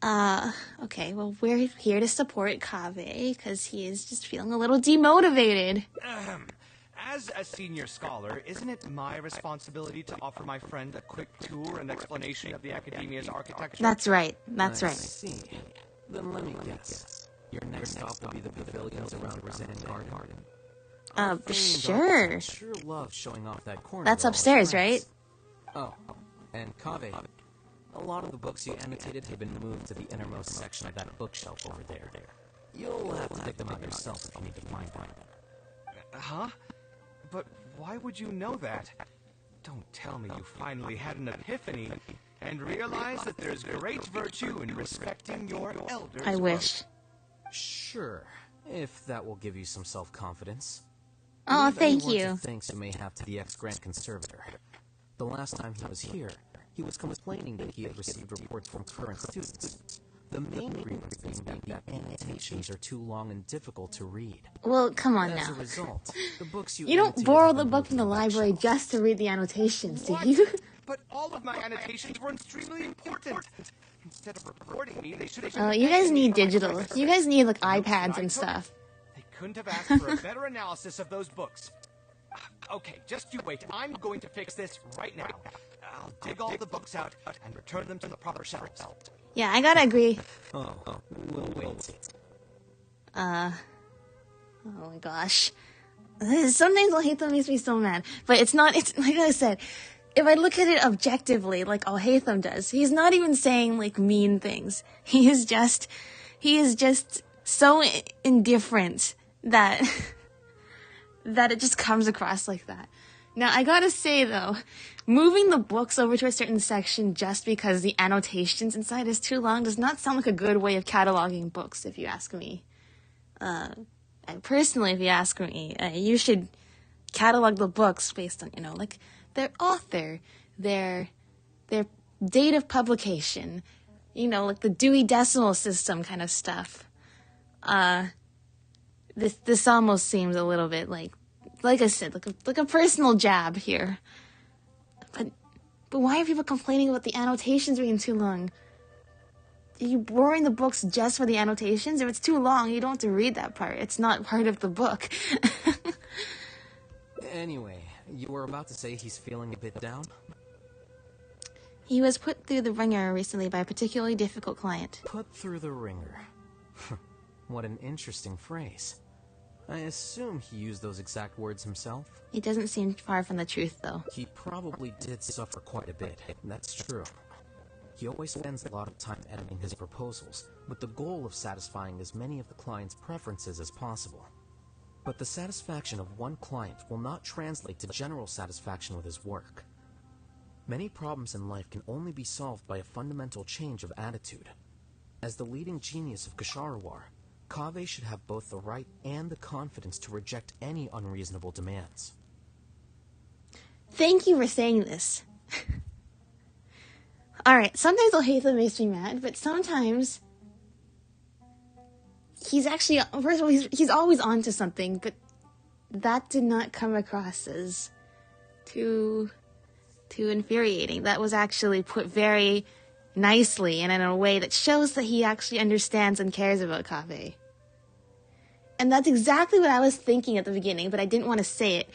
Okay, well, we're here to support Kaveh, because he is just feeling a little demotivated. As a senior scholar, isn't it my responsibility to offer my friend a quick tour and explanation of the Academia's architecture? That's right. That's I right. see. Then let me guess. Your next stop will be the pavilions around Rosette Garden. Sure. Sure love showing off that corner. That's with all his upstairs, friends. right? Oh, and Kaveh. A lot of the books you annotated have been moved to the innermost section of that bookshelf over there. You'll have to pick them up yourself if you need to find them. Huh? But why would you know that? Don't tell me you finally had an epiphany and realized that there's great virtue in respecting your elders. I wish. Sure, if that will give you some self-confidence. Oh, Leave thank anyone you. to thanks you may have to the ex-Grand Conservator. The last time he was here, he was complaining that he had received reports from current students. The main grievance being that the annotations are too long and difficult to read. Well, come on As a now. result, the books You don't annotated borrow have the been book moved from the to library bookshelf. just to read the annotations, do What? you? But all of my annotations were extremely important. Instead of recording me, they should have... Oh, you guys need digital. You guys need, like, iPads and stuff. They couldn't have asked for a better analysis of those books. Okay, just you wait. I'm going to fix this right now. I'll dig all the books out and return them to the proper shelves. Yeah, I gotta agree. Oh, we'll wait. Oh my gosh. Sometimes Al-Haytham makes me so mad. But it's not, it's like I said, if I look at it objectively, like Al-Haytham does, he's not even saying, like, mean things. He is just so indifferent that, that it just comes across like that. Now, I gotta say, though, moving the books over to a certain section just because the annotations inside is too long does not sound like a good way of cataloging books, if you ask me. Personally, if you ask me, you should catalog the books based on, like, their author, their date of publication, like the Dewey Decimal System kind of stuff. This almost seems a little bit like I said, like a personal jab here. But why are people complaining about the annotations being too long? Are you borrowing the books just for the annotations? If it's too long, you don't have to read that part. It's not part of the book. Anyway, you were about to say he's feeling a bit down? He was put through the ringer recently by a particularly difficult client. Put through the ringer. What an interesting phrase. I assume he used those exact words himself? It doesn't seem far from the truth, though. He probably did suffer quite a bit, that's true. He always spends a lot of time editing his proposals, with the goal of satisfying as many of the client's preferences as possible. But the satisfaction of one client will not translate to general satisfaction with his work. Many problems in life can only be solved by a fundamental change of attitude. As the leading genius of Ksharawar, Kaveh should have both the right and the confidence to reject any unreasonable demands. Thank you for saying this. Alright, sometimes Al-Haytham makes me mad, but sometimes he's actually, first of all, he's always onto something, but that did not come across as too infuriating. That was actually put very nicely and in a way that shows that he actually understands and cares about Kaveh. And that's exactly what I was thinking at the beginning, but I didn't want to say it.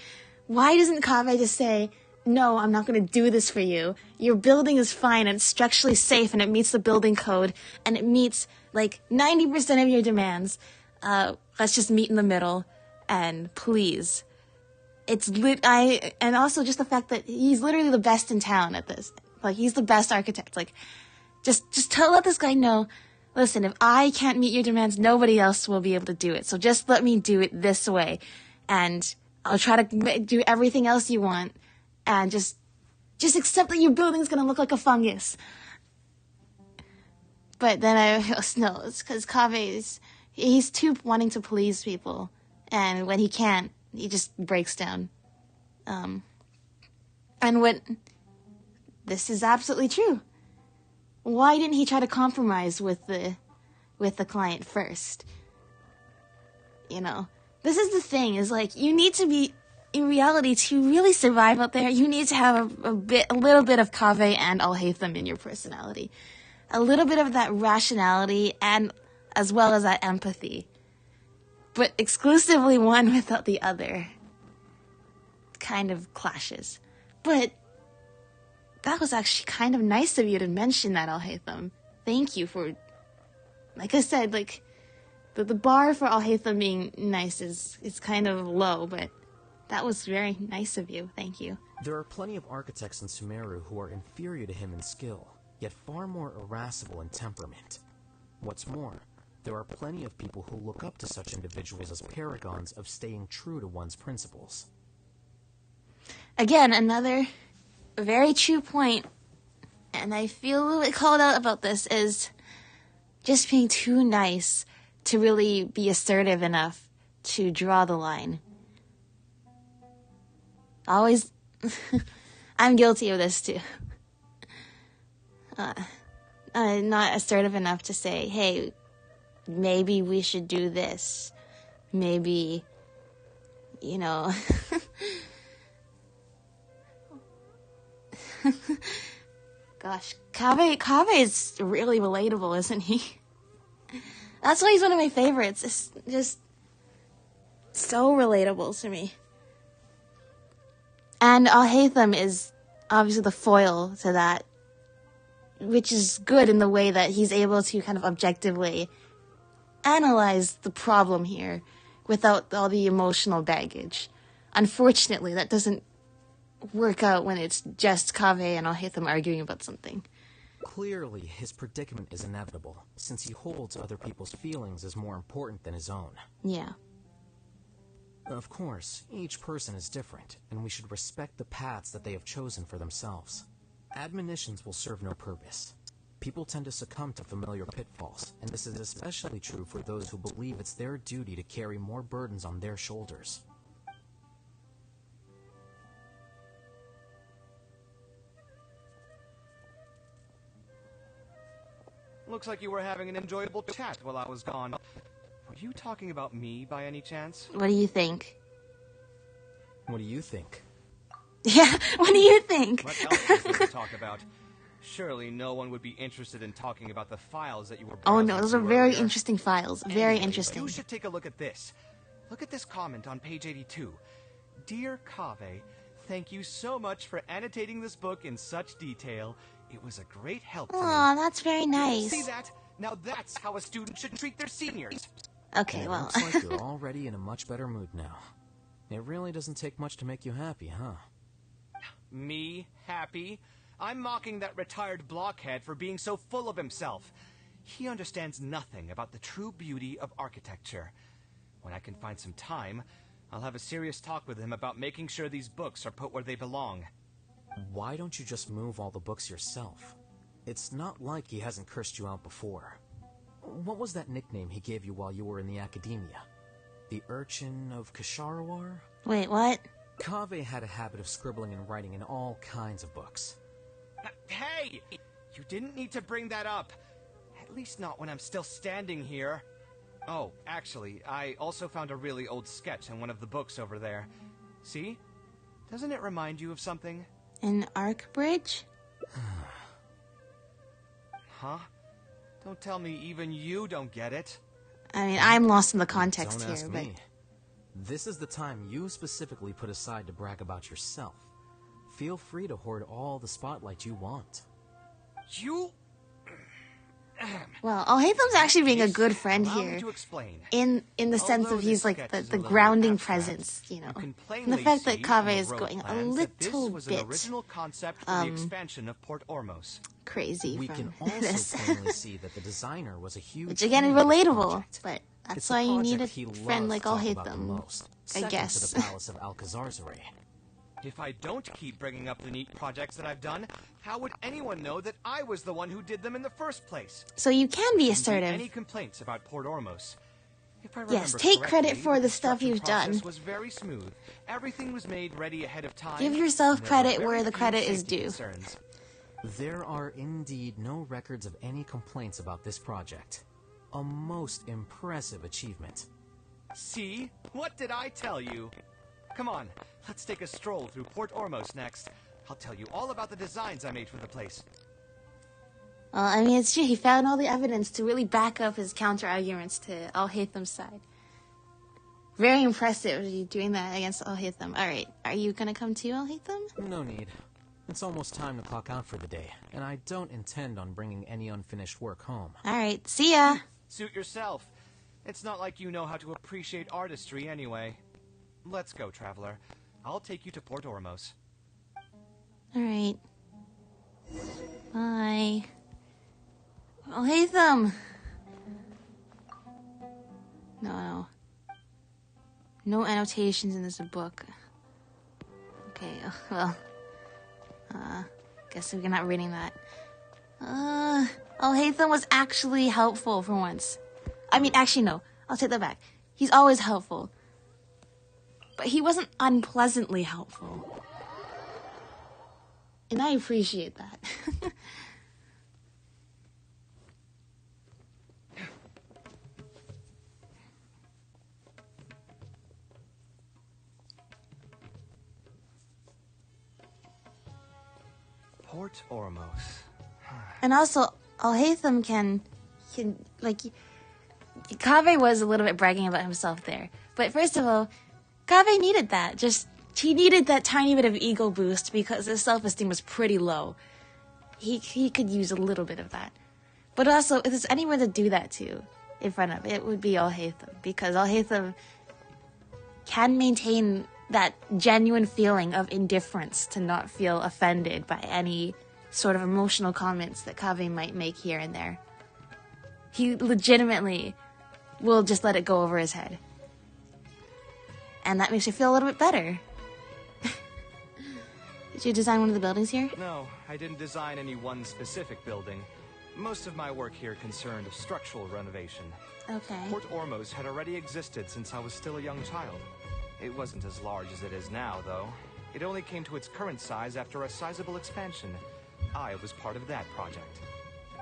Why doesn't Kaveh just say, no, I'm not going to do this for you. Your building is fine and it's structurally safe and it meets the building code and it meets like 90% of your demands. Let's just meet in the middle and please. And also just the fact that he's literally the best in town at this. Like, he's the best architect. Like, just let this guy know, listen, if I can't meet your demands, nobody else will be able to do it. So just let me do it this way. And I'll try to do everything else you want. And just accept that your building's gonna look like a fungus. But then no, it's because Kaveh he's too wanting to please people. And when he can't, he just breaks down. This is absolutely true. Why didn't he try to compromise with the client first? This is the thing, is like, you need to be, in reality, to really survive out there, you need to have a little bit of Kaveh and Al-Haytham in your personality. A little bit of that rationality and as well as that empathy. But exclusively one without the other kind of clashes. But that was actually kind of nice of you to mention that, Al-Haytham. Thank you for, like I said, like, the bar for Al-Haytham being nice is kind of low, but that was very nice of you. Thank you. There are plenty of architects in Sumeru who are inferior to him in skill, yet far more irascible in temperament. What's more, there are plenty of people who look up to such individuals as paragons of staying true to one's principles. Again, another very true point, and I feel a little bit called out about this, is just being too nice to really be assertive enough to draw the line. Always, I'm guilty of this too. Not assertive enough to say, hey, maybe we should do this. Maybe, you know. Gosh, Kaveh is really relatable, isn't he? That's why he's one of my favorites. It's just so relatable to me. And Al-Haytham is obviously the foil to that, which is good in the way that he's able to kind of objectively analyze the problem here without all the emotional baggage. Unfortunately, that doesn't work out when it's just Kaveh and Al-Haytham arguing about something. Clearly, his predicament is inevitable, since he holds other people's feelings as more important than his own. Yeah. Of course, each person is different, and we should respect the paths that they have chosen for themselves. Admonitions will serve no purpose. People tend to succumb to familiar pitfalls, and this is especially true for those who believe it's their duty to carry more burdens on their shoulders. Looks like you were having an enjoyable chat while I was gone. Were you talking about me by any chance? What do you think? What do you think? Yeah, what do you think? What else is there to talk about? Surely no one would be interested in talking about the files that you were browsing. Oh no, those are very earlier. interesting files. Very Anyway, interesting. You should take a look at this. Look at this comment on page 82. Dear Kaveh, thank you so much for annotating this book in such detail. It was a great help to me. Aw, that's very nice. See that? Now that's how a student should treat their seniors. Okay, It well. looks like you're already in a much better mood now. It really doesn't take much to make you happy, huh? Me? Happy? I'm mocking that retired blockhead for being so full of himself. He understands nothing about the true beauty of architecture. When I can find some time, I'll have a serious talk with him about making sure these books are put where they belong. Why don't you just move all the books yourself? It's not like he hasn't cursed you out before. What was that nickname he gave you while you were in the academia? The Urchin of Kisharawar? Wait, what? Kaveh had a habit of scribbling and writing in all kinds of books. Hey! You didn't need to bring that up. At least not when I'm still standing here. Oh, actually, I also found a really old sketch in one of the books over there. See? Doesn't it remind you of something? An arc bridge? Huh? Don't tell me even you don't get it. I mean, I'm lost in the context Don't here, ask but... me. This is the time you specifically put aside to brag about yourself. Feel free to hoard all the spotlight you want. You... Well, Al-Haytham's actually being a good friend Allow me here. to explain. In the sense Although of he's this like sketch the is a little grounding abstract, presence, you know. can And the plainly fact that see Kaveh from the is road going a plans that this little was an bit original concept for the expansion of Port Ormos. crazy We from can this. also plainly see that the designer was a huge Which again is fan of this relatable, project. but that's It's why the you need a project he friend loves like to talk about the Al-Haytham, most, I second guess. to the Palace of Alcazarzaray. If I don't keep bringing up the neat projects that I've done, how would anyone know that I was the one who did them in the first place? So you can be Any assertive. complaints about Port Ormos? If I Yes, remember take credit correctly, for the stuff construction you've done. process was very smooth. Everything was made ready ahead of time. Give yourself and there were credit very where the few credit is safety due. concerns. There are indeed no records of any complaints about this project. A most impressive achievement. See? What did I tell you? Come on, let's take a stroll through Port Ormos next. I'll tell you all about the designs I made for the place. Well, I mean, it's true. He found all the evidence to really back up his counter-arguments to Al-Haytham's side. Very impressive, you doing that against Alhaitham. Alright, are you gonna come too, Alhaitham? No need. It's almost time to clock out for the day, and I don't intend on bringing any unfinished work home. Alright, see ya! Suit yourself. It's not like you know how to appreciate artistry anyway. Let's go, traveler. I'll take you to Port Ormos. Alright. Bye. Alhaitham! No. No annotations in this book. Okay, well. Guess we're not reading that. Alhaitham was actually helpful for once. I mean, actually, no. I'll take that back. He's always helpful. But he wasn't unpleasantly helpful. And I appreciate that. Port Ormos. And also, Alhaitham can like, Kaveh was a little bit bragging about himself there. But first of all, Kaveh needed that. He needed that tiny bit of ego boost because his self-esteem was pretty low. He could use a little bit of that. But also, if there's anyone to do that to in front of, it would be Alhaitham. Because Alhaitham can maintain that genuine feeling of indifference to not feel offended by any sort of emotional comments that Kaveh might make here and there. He legitimately will just let it go over his head. And that makes me feel a little bit better. Did you design one of the buildings here? No, I didn't design any one specific building. Most of my work here concerned structural renovation. Okay. Port Ormos had already existed since I was still a young child. It wasn't as large as it is now, though. It only came to its current size after a sizable expansion. I was part of that project.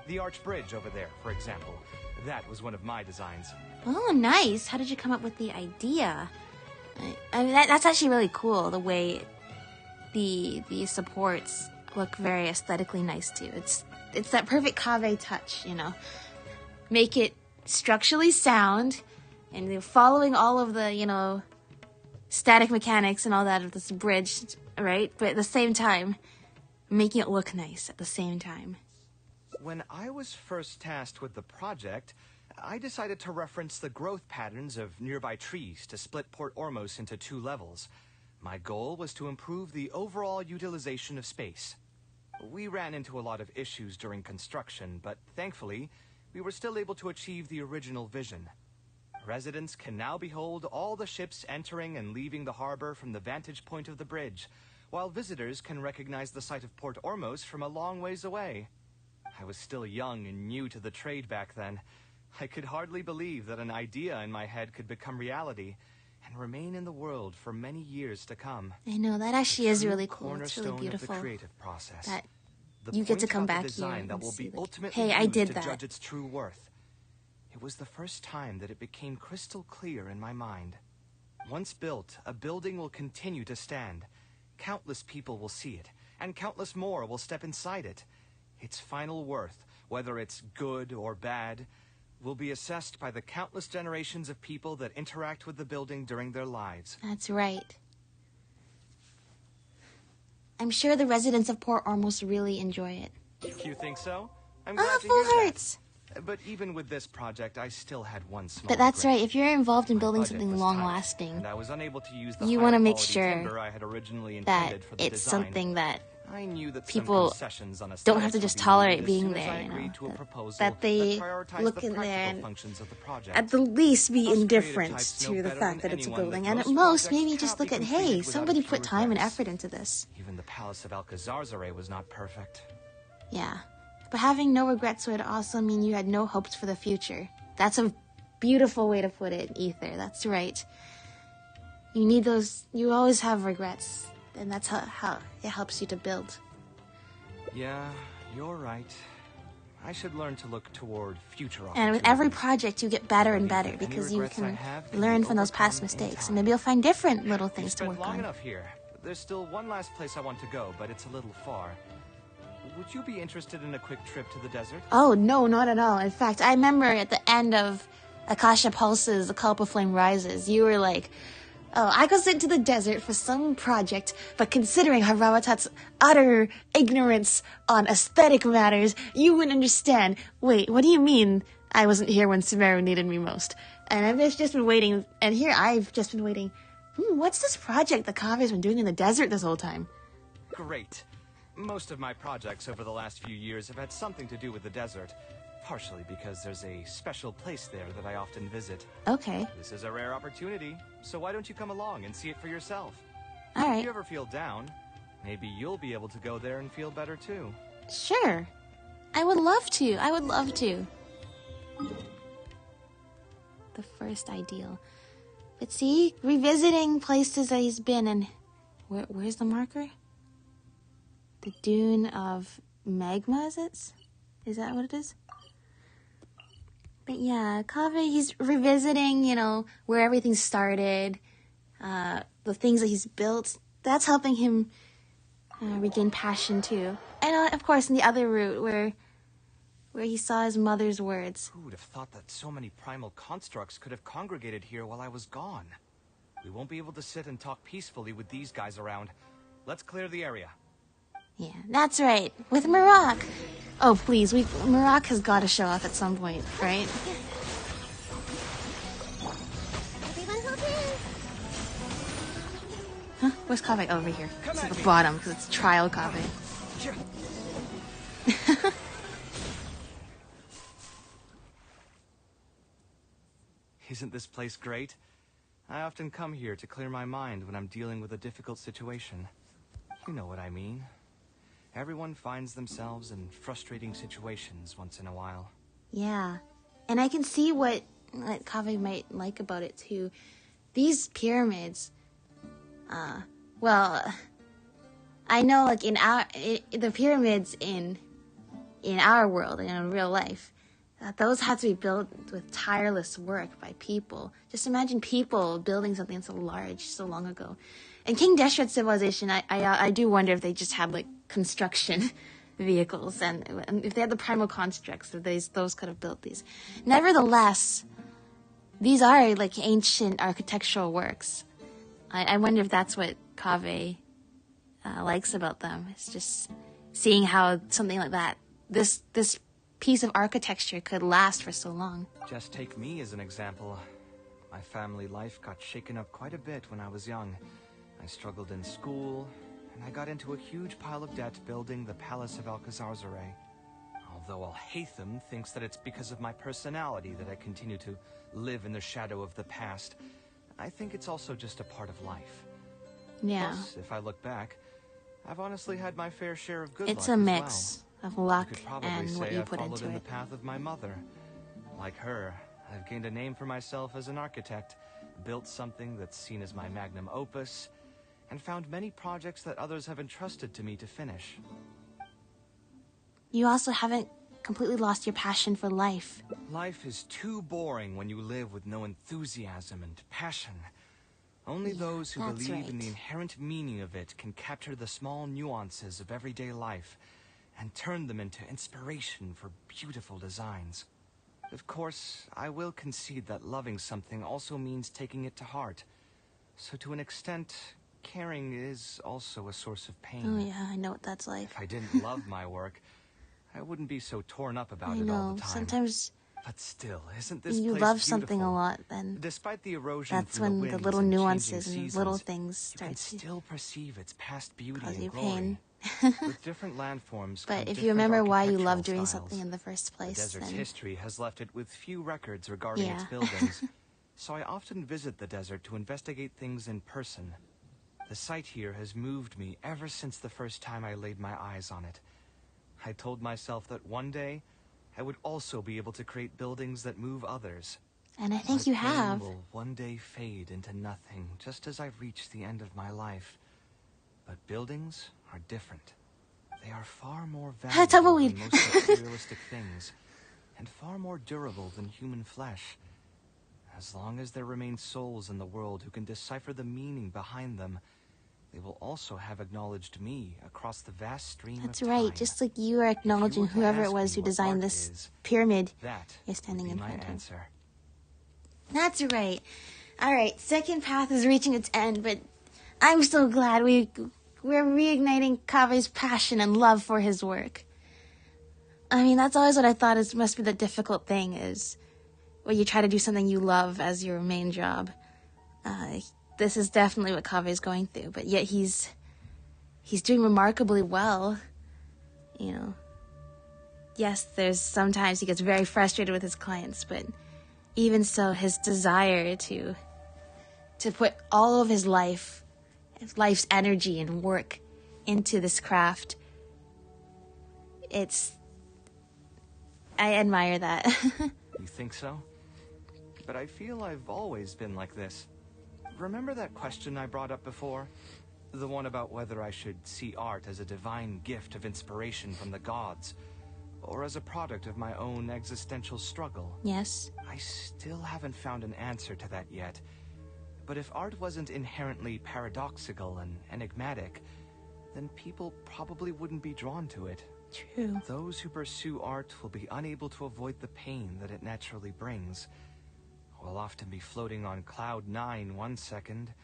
The arch bridge over there, for example. That was one of my designs. Oh, nice. How did you come up with the idea? I mean, that's actually really cool, the way the supports look very aesthetically nice, too. It's that perfect Kaveh touch, you know? Make it structurally sound, and following all of the, you know, static mechanics and all that of this bridge, right? But at the same time, making it look nice at the same time. When I was first tasked with the project, I decided to reference the growth patterns of nearby trees to split Port Ormos into 2 levels. My goal was to improve the overall utilization of space. We ran into a lot of issues during construction, but thankfully, we were still able to achieve the original vision. Residents can now behold all the ships entering and leaving the harbor from the vantage point of the bridge, while visitors can recognize the site of Port Ormos from a long ways away. I was still young and new to the trade back then. I could hardly believe that an idea in my head could become reality and remain in the world for many years to come. I know, that actually is really cool. It's really beautiful. Of the creative process. That you get to come back here and see, like, hey, I did that. To judge its true worth. It was the first time that it became crystal clear in my mind. Once built, a building will continue to stand. Countless people will see it, and countless more will step inside it. Its final worth, whether it's good or bad, will be assessed by the countless generations of people that interact with the building during their lives. That's right. I'm sure the residents of Port Ormos really enjoy it. You think so? I'm glad to full hear hearts! That. But even with this project, I still had one small But that's regret. right, if you're involved in building My budget something was long-lasting, tight, and I was unable to use the you want to make high-quality sure timber I had originally that intended for the it's design. something that I knew that people some concessions on don't have to aesthetics just would be tolerate needed being as soon as there, I you know. agreed to a proposal That they prioritized look the in there practical and functions of the project. at the least be Us creative indifferent types to know the better fact than that it's a anyone building. that And at most most, projects maybe just cannot look be at, completed hey, without somebody a few put time and regrets. effort into this. Even the Palace of Alcazarzaray was not perfect. Yeah. But having no regrets would also mean you had no hopes for the future. That's a beautiful way to put it, Ether. That's right. You need those. You always have regrets. And that's how it helps you to build. Yeah, you're right. I should learn to look toward future opportunities. And with every project, you get better and better because you can learn from those past mistakes. And maybe you'll find different little things to work long on. enough here. There's still one last place I want to go, but it's a little far. Would you be interested in a quick trip to the desert? Oh, no, not at all. In fact, I remember at the end of Akasha pulses, the cult of flame rises. You were like, oh, I go sent to the desert for some project, but considering Harawatat's utter ignorance on aesthetic matters, you wouldn't understand. Wait, what do you mean I wasn't here when Sumeru needed me most? And I've just been waiting, and here I've just been waiting. What's this project that Kave's been doing in the desert this whole time? Great. Most of my projects over the last few years have had something to do with the desert. Partially because there's a special place there that I often visit. Okay. This is a rare opportunity, so why don't you come along and see it for yourself? Alright. If you ever feel down, maybe you'll be able to go there and feel better too. Sure. I would love to. I would love to. The first ideal. But see, revisiting places that he's been and... Where's the marker? The Dune of Magma, is it? Is that what it is? But yeah, Kaveh, he's revisiting, you know, where everything started, the things that he's built. That's helping him regain passion too. And of course, in the other route, where he saw his mother's words. Who would have thought that so many primal constructs could have congregated here while I was gone? We won't be able to sit and talk peacefully with these guys around. Let's clear the area. Yeah, that's right. With Marak. Oh, please, Marak has got to show up at some point, right? Everyone hold hands. Huh? Where's Kaveh? Over here. It's at the bottom, because it's trial Kaveh. Isn't this place great? I often come here to clear my mind when I'm dealing with a difficult situation. You know what I mean. Everyone finds themselves in frustrating situations once in a while. Yeah. And I can see what Kaveh might like about it too. These pyramids, well, I know like the pyramids in our world, in real life, those had to be built with tireless work by people. Just imagine people building something so large so long ago. And King Deshret's civilization, I do wonder if they just had like construction vehicles, and if they had the primal constructs, that those could have built these. Nevertheless, these are like ancient architectural works. I wonder if that's what Kaveh likes about them. It's just seeing how something like that, this piece of architecture could last for so long. Just take me as an example. My family life got shaken up quite a bit when I was young. I struggled in school, and I got into a huge pile of debt building the Palace of Alcazarzaray. Although Alhaitham thinks that it's because of my personality that I continue to live in the shadow of the past, I think it's also just a part of life. Yeah. Plus, if I look back, I've honestly had my fair share of good It's luck a as mix of luck you could probably and say what you I've put followed into in the it. path of my mother. Like her, I've gained a name for myself as an architect, built something that's seen as my magnum opus, and found many projects that others have entrusted to me to finish. You also haven't completely lost your passion for life. Life is too boring when you live with no enthusiasm and passion. Only those who believe in the inherent meaning of it can capture the small nuances of everyday life and turn them into inspiration for beautiful designs. Of course, I will concede that loving something also means taking it to heart. So to an extent, caring is also a source of pain. Oh yeah, I know what that's like. If I didn't love my work, I wouldn't be so torn up about it all the time. Sometimes but still, isn't this you place love beautiful? something a lot, then Despite the erosion that's from when the winds little and nuances changing and little seasons, things you can start still perceive its past beauty to cause and you glory. pain. With different landforms come But if different you remember why you architectural loved doing styles. something in the first place, The desert's then history has left it with few records regarding its Yeah. buildings, so I often visit the desert to investigate things in person. The site here has moved me ever since the first time I laid my eyes on it. I told myself that one day, I would also be able to create buildings that move others. And I think My you pain have. will one day fade into nothing, just as I've reached the end of my life. But buildings are different. They are far more valuable Tumbleweed. than most materialistic things, and far more durable than human flesh. As long as there remain souls in the world who can decipher the meaning behind them, they will also have acknowledged me across the vast stream That's of right, time. just like you are acknowledging were to whoever it ask was me who what designed art this is, pyramid that you're standing would in be my front of. answer. That's right. Alright, second path is reaching its end, but I'm so glad we're reigniting Kaveh's passion and love for his work. I mean, that's always what I thought must be the difficult thing, is when you try to do something you love as your main job. This is definitely what Kaveh's going through, but yet he's doing remarkably well. You know, yes, there's sometimes he gets very frustrated with his clients, but even so, his desire to put all of his life's energy and work into this craft, I admire that. You think so? But I feel I've always been like this. Remember that question I brought up before? The one about whether I should see art as a divine gift of inspiration from the gods, or as a product of my own existential struggle? Yes. I still haven't found an answer to that yet. But if art wasn't inherently paradoxical and enigmatic, then people probably wouldn't be drawn to it. True. Those who pursue art will be unable to avoid the pain that it naturally brings. Will often be floating on cloud 9 one second,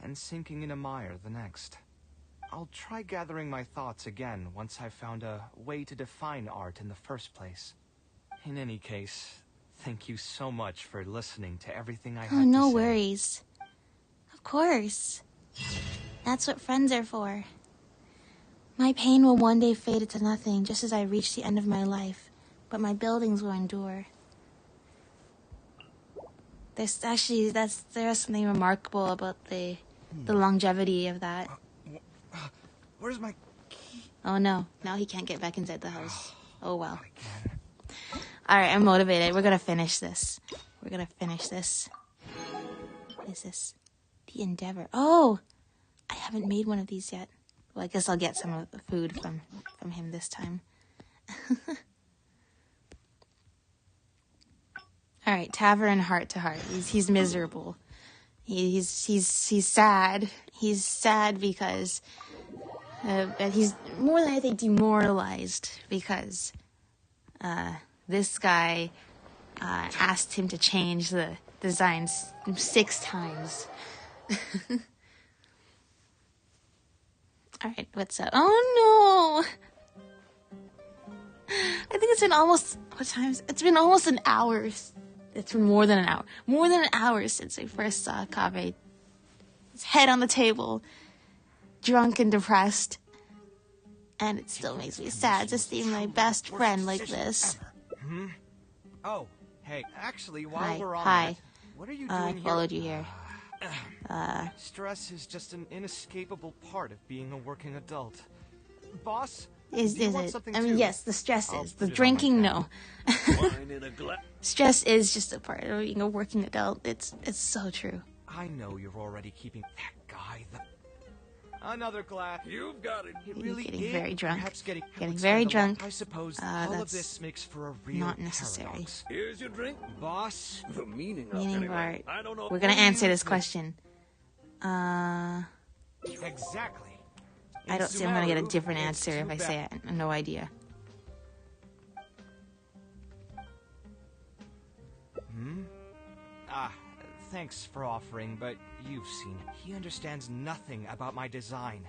and sinking in a mire the next. I'll try gathering my thoughts again once I've found a way to define art in the first place. In any case, thank you so much for listening to everything I had to say. Oh, no worries. Of course. That's what friends are for. My pain will one day fade into nothing, just as I reach the end of my life, but my buildings will endure. There's something remarkable about the longevity of that. Where's my key? Oh no, now he can't get back inside the house. Oh well. Alright, I'm motivated. We're gonna finish this. What is this? The Endeavor. Oh! I haven't made one of these yet. Well, I guess I'll get some of the food from him this time. Alright, Tavern heart to heart. He's miserable. He's sad. He's sad because but he's more than anything demoralized because this guy asked him to change the designs 6 times. Alright, what's up? Oh no! I think it's been almost, what time is it? It's been almost an hour. It's been more than an hour. More than an hour since I first saw Kaveh. His head on the table, drunk and depressed. And it still makes me sad to see my best friend like this. Hmm? Oh, hey, actually, while we're on Hi. that, what are you doing here? I followed you here. Stress is just an inescapable part of being a working adult. Boss? Is it? I mean, too? yes, the stress is. The drinking, no. Stress is just a part of being a working adult. It's so true. I know you're already keeping that guy. Another glass. You've got it. Really getting very drunk. Getting very drunk. I suppose all of this makes for a real not necessary. paradox. Here's your drink, boss. The meaning of Meaning of anyway. art. I don't know. We're gonna answer this question. Exactly. I don't see I'm gonna get a different answer if I say no idea. Thanks for offering, but you've seen. He understands nothing about my design.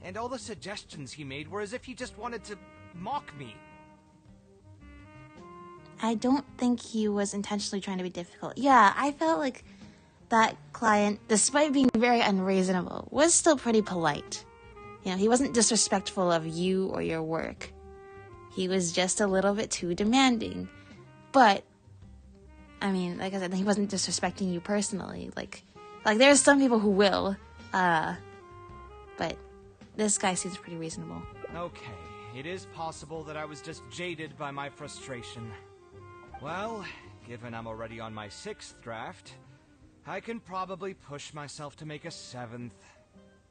And all the suggestions he made were as if he just wanted to mock me. I don't think he was intentionally trying to be difficult. Yeah, I felt like that client, despite being very unreasonable, was still pretty polite. You know, he wasn't disrespectful of you or your work. He was just a little bit too demanding. But, I mean, like I said, he wasn't disrespecting you personally. Like there's some people who will, but this guy seems pretty reasonable. Okay, it is possible that I was just jaded by my frustration. Well, given I'm already on my 6th draft, I can probably push myself to make a 7th.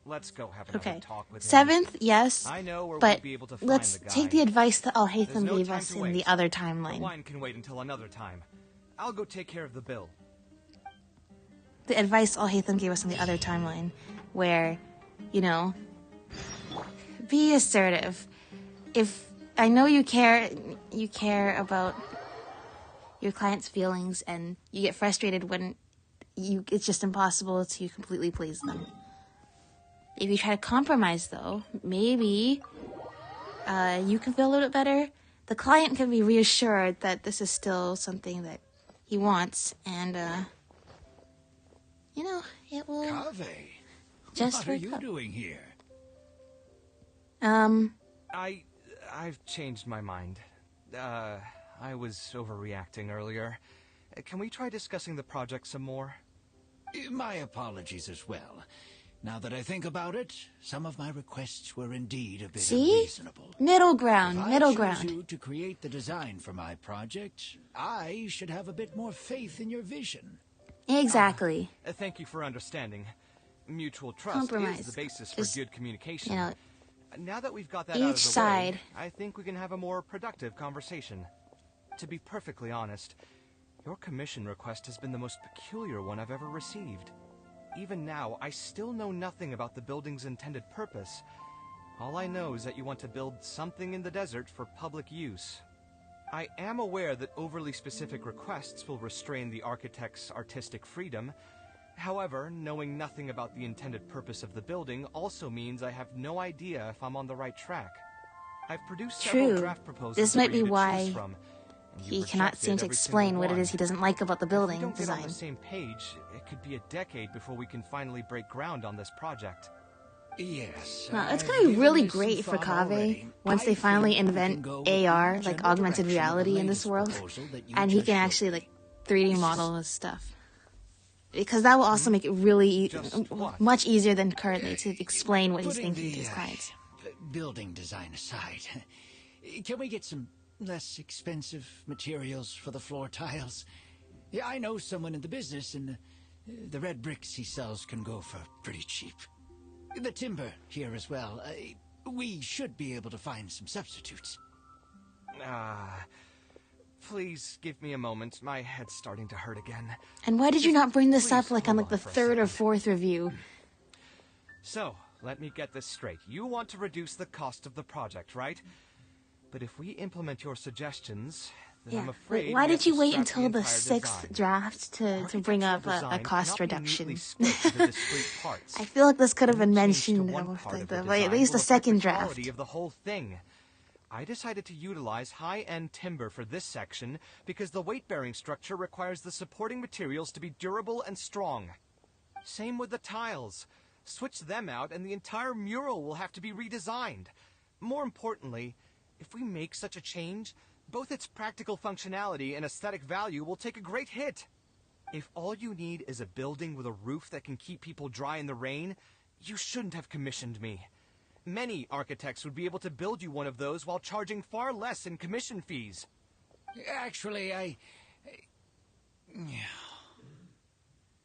Let's go have another talk with him. 7th, yes, I know where but we'll be able to find let's the guy. take the advice that Al-Haytham There's no gave time us to in the waste. other The timeline. wine can wait until another time. I'll go take care of the bill. The advice Al-Haytham gave us in the other timeline, where, you know, be assertive. If I know you care about your client's feelings, and you get frustrated when it's just impossible to completely please them. If you try to compromise, though, maybe you can feel a little bit better. The client can be reassured that this is still something that he wants, and it will Kaveh, just what are work you out. doing here? I've changed my mind. I was overreacting earlier. Can we try discussing the project some more? My apologies as well. Now that I think about it, some of my requests were indeed a bit unreasonable. Middle ground, If middle I choose ground. you to create the design for my project, I should have a bit more faith in your vision. Exactly. Thank you for understanding. Mutual trust Compromise. is the basis for Just, good communication. you know, Now that we've got that each out of the side. way, I think we can have a more productive conversation. To be perfectly honest, your commission request has been the most peculiar one I've ever received. Even now, I still know nothing about the building's intended purpose. All I know is that you want to build something in the desert for public use. I am aware that overly specific requests will restrain the architect's artistic freedom. However, knowing nothing about the intended purpose of the building also means I have no idea if I'm on the right track. I've produced several True. draft proposals This for might you be to why choose from, and you he cannot rejected seem to every explain single what it one. is he doesn't like about the If we building don't get on design. the same page, it could be a decade before we can finally break ground on this project. Yes. Well, it's I've going to be given really this some great for thought Kaveh already. once they I finally think we can invent go with the AR, like general augmented direction of the reality in this latest world, proposal that you and he just can showed actually me. like 3D model his stuff. Because that will also make it really much easier than currently to explain what he's Putting thinking to his the, clients. building design aside, can we get some less expensive materials for the floor tiles? Yeah, I know someone in the business, and the red bricks he sells can go for pretty cheap. The timber here as well. We should be able to find some substitutes. Please give me a moment. My head's starting to hurt again. And why did you not bring this Please up like on hold like the for a third or second. fourth review? So, let me get this straight. You want to reduce the cost of the project, right? But if we implement your suggestions, then I'm afraid Why we have did you to wait scrap until the entire sixth design. draft to bring up a Architectural cost design cannot be neatly reduction? split into discrete parts. I feel like this could have been Any change to mentioned one part of the at design least the will affect second the draft. quality of the whole thing. I decided to utilize high-end timber for this section because the weight-bearing structure requires the supporting materials to be durable and strong. Same with the tiles. Switch them out and the entire mural will have to be redesigned. More importantly, if we make such a change, both its practical functionality and aesthetic value will take a great hit. If all you need is a building with a roof that can keep people dry in the rain, you shouldn't have commissioned me. Many architects would be able to build you one of those while charging far less in commission fees. Actually,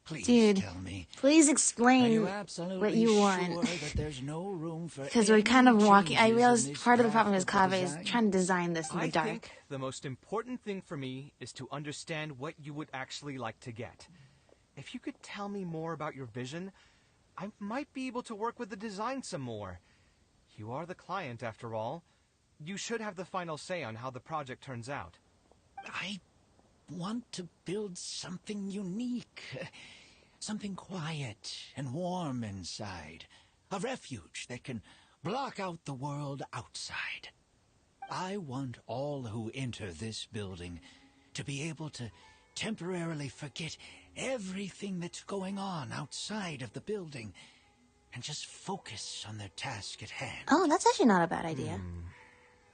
please Dude, tell me. please Are explain you absolutely what you sure want. that there's no room for Because we're any kind of walking. I changes in realize this part of the problem is draft of the Kaveh is design? trying to design this in the I dark. think the most important thing for me is to understand what you would actually like to get. If you could tell me more about your vision, I might be able to work with the design some more. You are the client, after all. You should have the final say on how the project turns out. I want to build something unique. Something quiet and warm inside. A refuge that can block out the world outside. I want all who enter this building to be able to temporarily forget everything that's going on outside of the building and just focus on their task at hand. Oh, that's actually not a bad idea.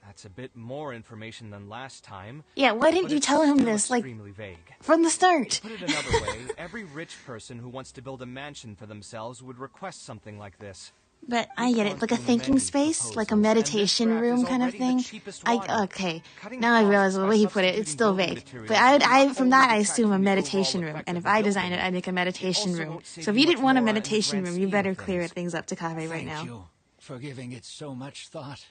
That's a bit more information than last time. Yeah, why didn't but you it's tell him still this, like, extremely vague. from the start? To put it another way, every rich person who wants to build a mansion for themselves would request something like this. But I get it, like a thinking space, like a meditation room kind of thing. Okay, now I realize the way he put it, it's still vague. But I from that I assume a meditation room, and if I design it, I'd make a meditation room. So if you didn't want a meditation room, you better clear things up to Kaveh right now. Thank you for giving it so much thought.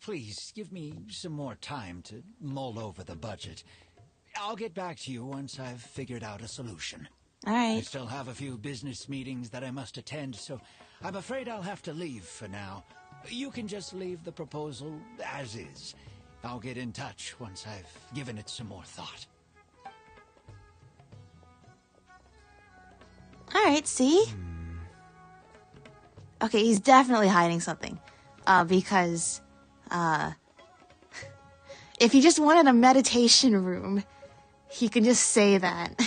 Please, give me some more time to mull over the budget. I'll get back to you once I've figured out a solution. All I right. still have a few business meetings that I must attend, so I'm afraid I'll have to leave for now. You can just leave the proposal as is. I'll get in touch once I've given it some more thought. Alright, see? Okay, he's definitely hiding something. Because, if he just wanted a meditation room, he could just say that.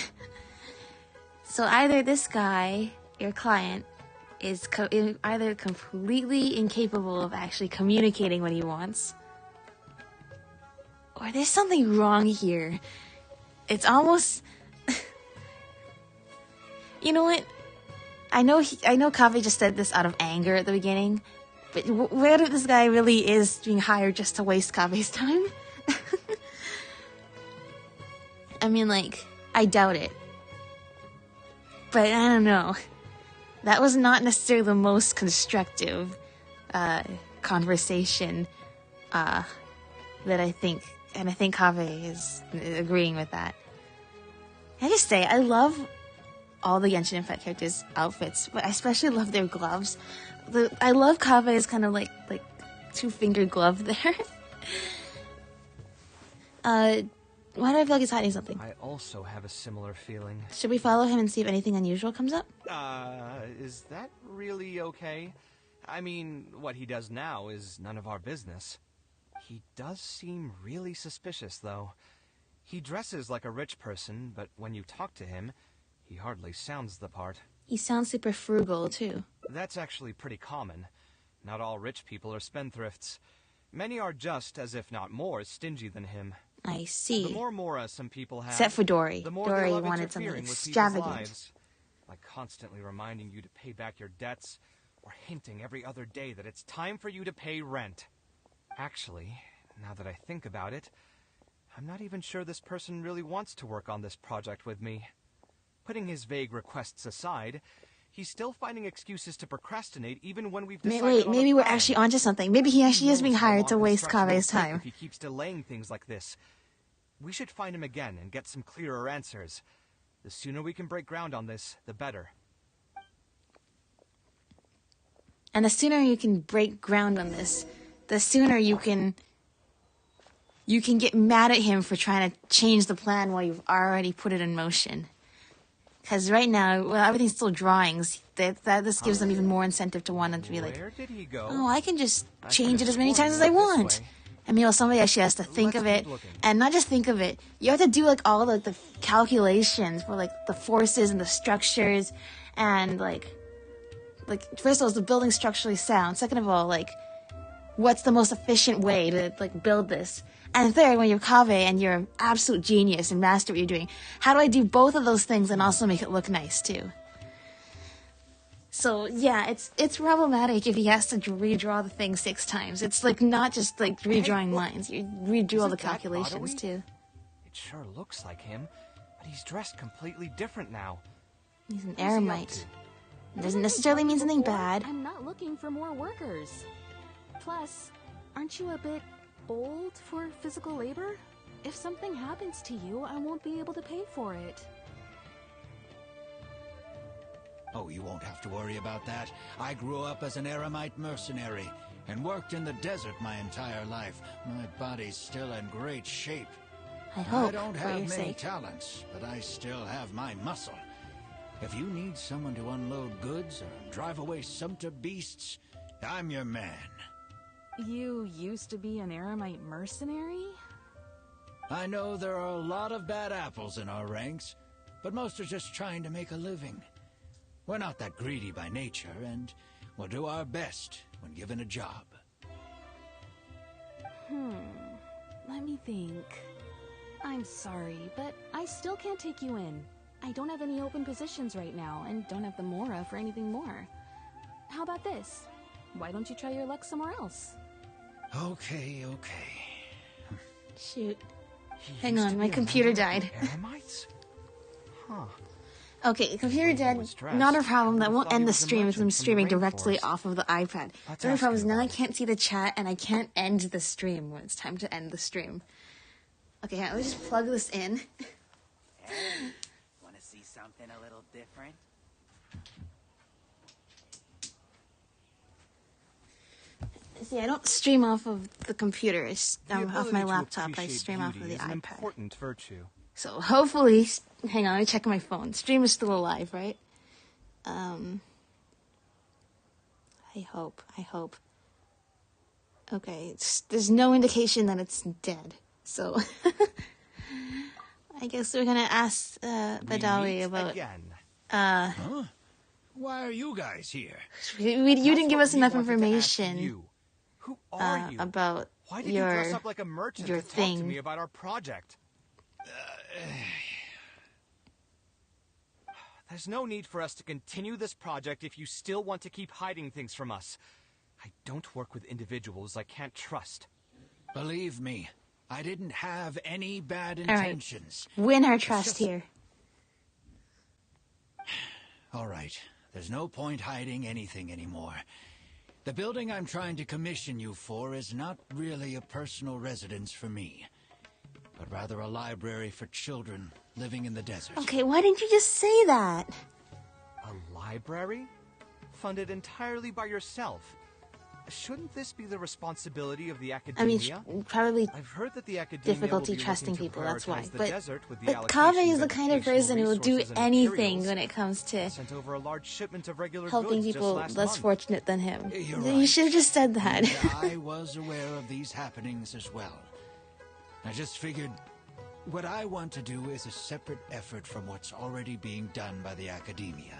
So either this guy, your client, is either completely incapable of actually communicating what he wants, or there's something wrong here. It's almost... You know what? I know Kaveh just said this out of anger at the beginning, but where if this guy really is being hired just to waste Kaveh's time? I mean, like, I doubt it. But I don't know. That was not necessarily the most constructive conversation that I think, and I think Kaveh is agreeing with that. I just say, I love all the Genshin Impact characters' outfits, but I especially love their gloves. I love Kaveh's kind of like two-finger glove there. Why do I feel like he's hiding something? I also have a similar feeling. Should we follow him and see if anything unusual comes up? Is that really okay? I mean, what he does now is none of our business. He does seem really suspicious, though. He dresses like a rich person, but when you talk to him, he hardly sounds the part. He sounds super frugal, too. That's actually pretty common. Not all rich people are spendthrifts. Many are just, as if not more, stingy than him. I see. The more mora some people have, except for Dory. the more Dory they love wanted something interfering with people's extravagant. lives, like constantly reminding you to pay back your debts, or hinting every other day that it's time for you to pay rent. Actually, now that I think about it, I'm not even sure this person really wants to work on this project with me. Putting his vague requests aside, he's still finding excuses to procrastinate even when we've decided Wait, on maybe a we're plan. actually onto something. Maybe he actually is being Knows how hired long to waste construction will Kaveh's take time. If he keeps delaying things like this. We should find him again and get some clearer answers. The sooner we can break ground on this, the better. And the sooner you can break ground on this, the sooner you can get mad at him for trying to change the plan while you've already put it in motion. Because right now, well, everything's still drawings. This gives them even more incentive to want them to be like, Where did he go? oh, I can just I change it could've as many sworn times he as I went this want. way. I mean, well, somebody actually has to think Let's of it, keep looking. and not just think of it. You have to do like all the calculations for like the forces and the structures, and like first of all, is the building structurally sound? Second of all, like what's the most efficient way to like build this? And third, when you're Kaveh and you're an absolute genius and master what you're doing, how do I do both of those things and also make it look nice too? So yeah, it's problematic if he has to redraw the thing 6 times. It's like not just like redrawing lines. You redo all the Isn't that calculations Ottawi? too. It sure looks like him, but he's dressed completely different now. He's an What's he up eremite. to? It doesn't necessarily mean something bad. I'm not looking for more workers. Plus, aren't you a bit old for physical labor? If something happens to you, I won't be able to pay for it. Oh, you won't have to worry about that. I grew up as an eremite mercenary and worked in the desert my entire life. My body's still in great shape. I hope, I don't for have your many sake. talents, but I still have my muscle. If you need someone to unload goods or drive away sumpter beasts, I'm your man. You used to be an eremite mercenary? I know there are a lot of bad apples in our ranks, but most are just trying to make a living. We're not that greedy by nature, and we'll do our best when given a job. Let me think. I'm sorry, but I still can't take you in. I don't have any open positions right now, and don't have the mora for anything more. How about this? Why don't you try your luck somewhere else? Okay. Shoot. He Hang used on, to my be a computer member of died. the Eremites? Huh. Okay, computer way he dead. was dressed, Not a problem. I That won't thought he end the was a stream because I'm merchant from the streaming directly rainforest. off of the iPad. Let's The only ask problem is him now I about it. can't see the chat and I can't end the stream when it's time to end the stream. Okay, let me just plug this in. Hey, want to see something a little different? see, I don't stream off of the computer. The Off ability my to laptop. I appreciate stream off of beauty the is an iPad. important virtue. So hopefully, hang on, let me check my phone. Stream is still alive, right? I hope. Okay, there's no indication that it's dead. So I guess we're gonna ask Badawi about. Huh? Why are you guys here? You didn't give us enough wanted to ask information you. Who are you? about Why did you dress up like a merchant your to talk to me thing. about our project? There's no need for us to continue this project if you still want to keep hiding things from us. I don't work with individuals I can't trust. Believe me, I didn't have any bad All right. intentions. Win our It's trust just- here. All right, there's no point hiding anything anymore. The building I'm trying to commission you for is not really a personal residence for me, but rather a library for children living in the desert. Okay, why didn't you just say that? A library? Funded entirely by yourself? Shouldn't this be the responsibility of the I academia? mean, probably I've heard that the academia difficulty will be trusting looking to people, that's why. prioritize the But desert with the Kaveh is allocation the of kind of educational person who will do resources and anything materials. when it comes to Sent over a large shipment of regular helping goods people just last less month. fortunate than him. You're You right. should have just said that. And I was aware of these happenings as well. I just figured what I want to do is a separate effort from what's already being done by the academia.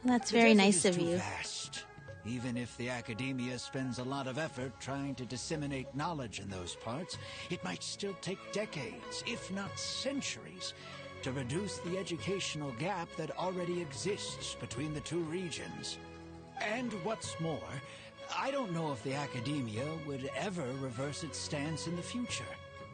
That's The very desert nice is of too you. vast. Even if the academia spends a lot of effort trying to disseminate knowledge in those parts, it might still take decades, if not centuries, to reduce the educational gap that already exists between the two regions. And what's more, I don't know if the academia would ever reverse its stance in the future.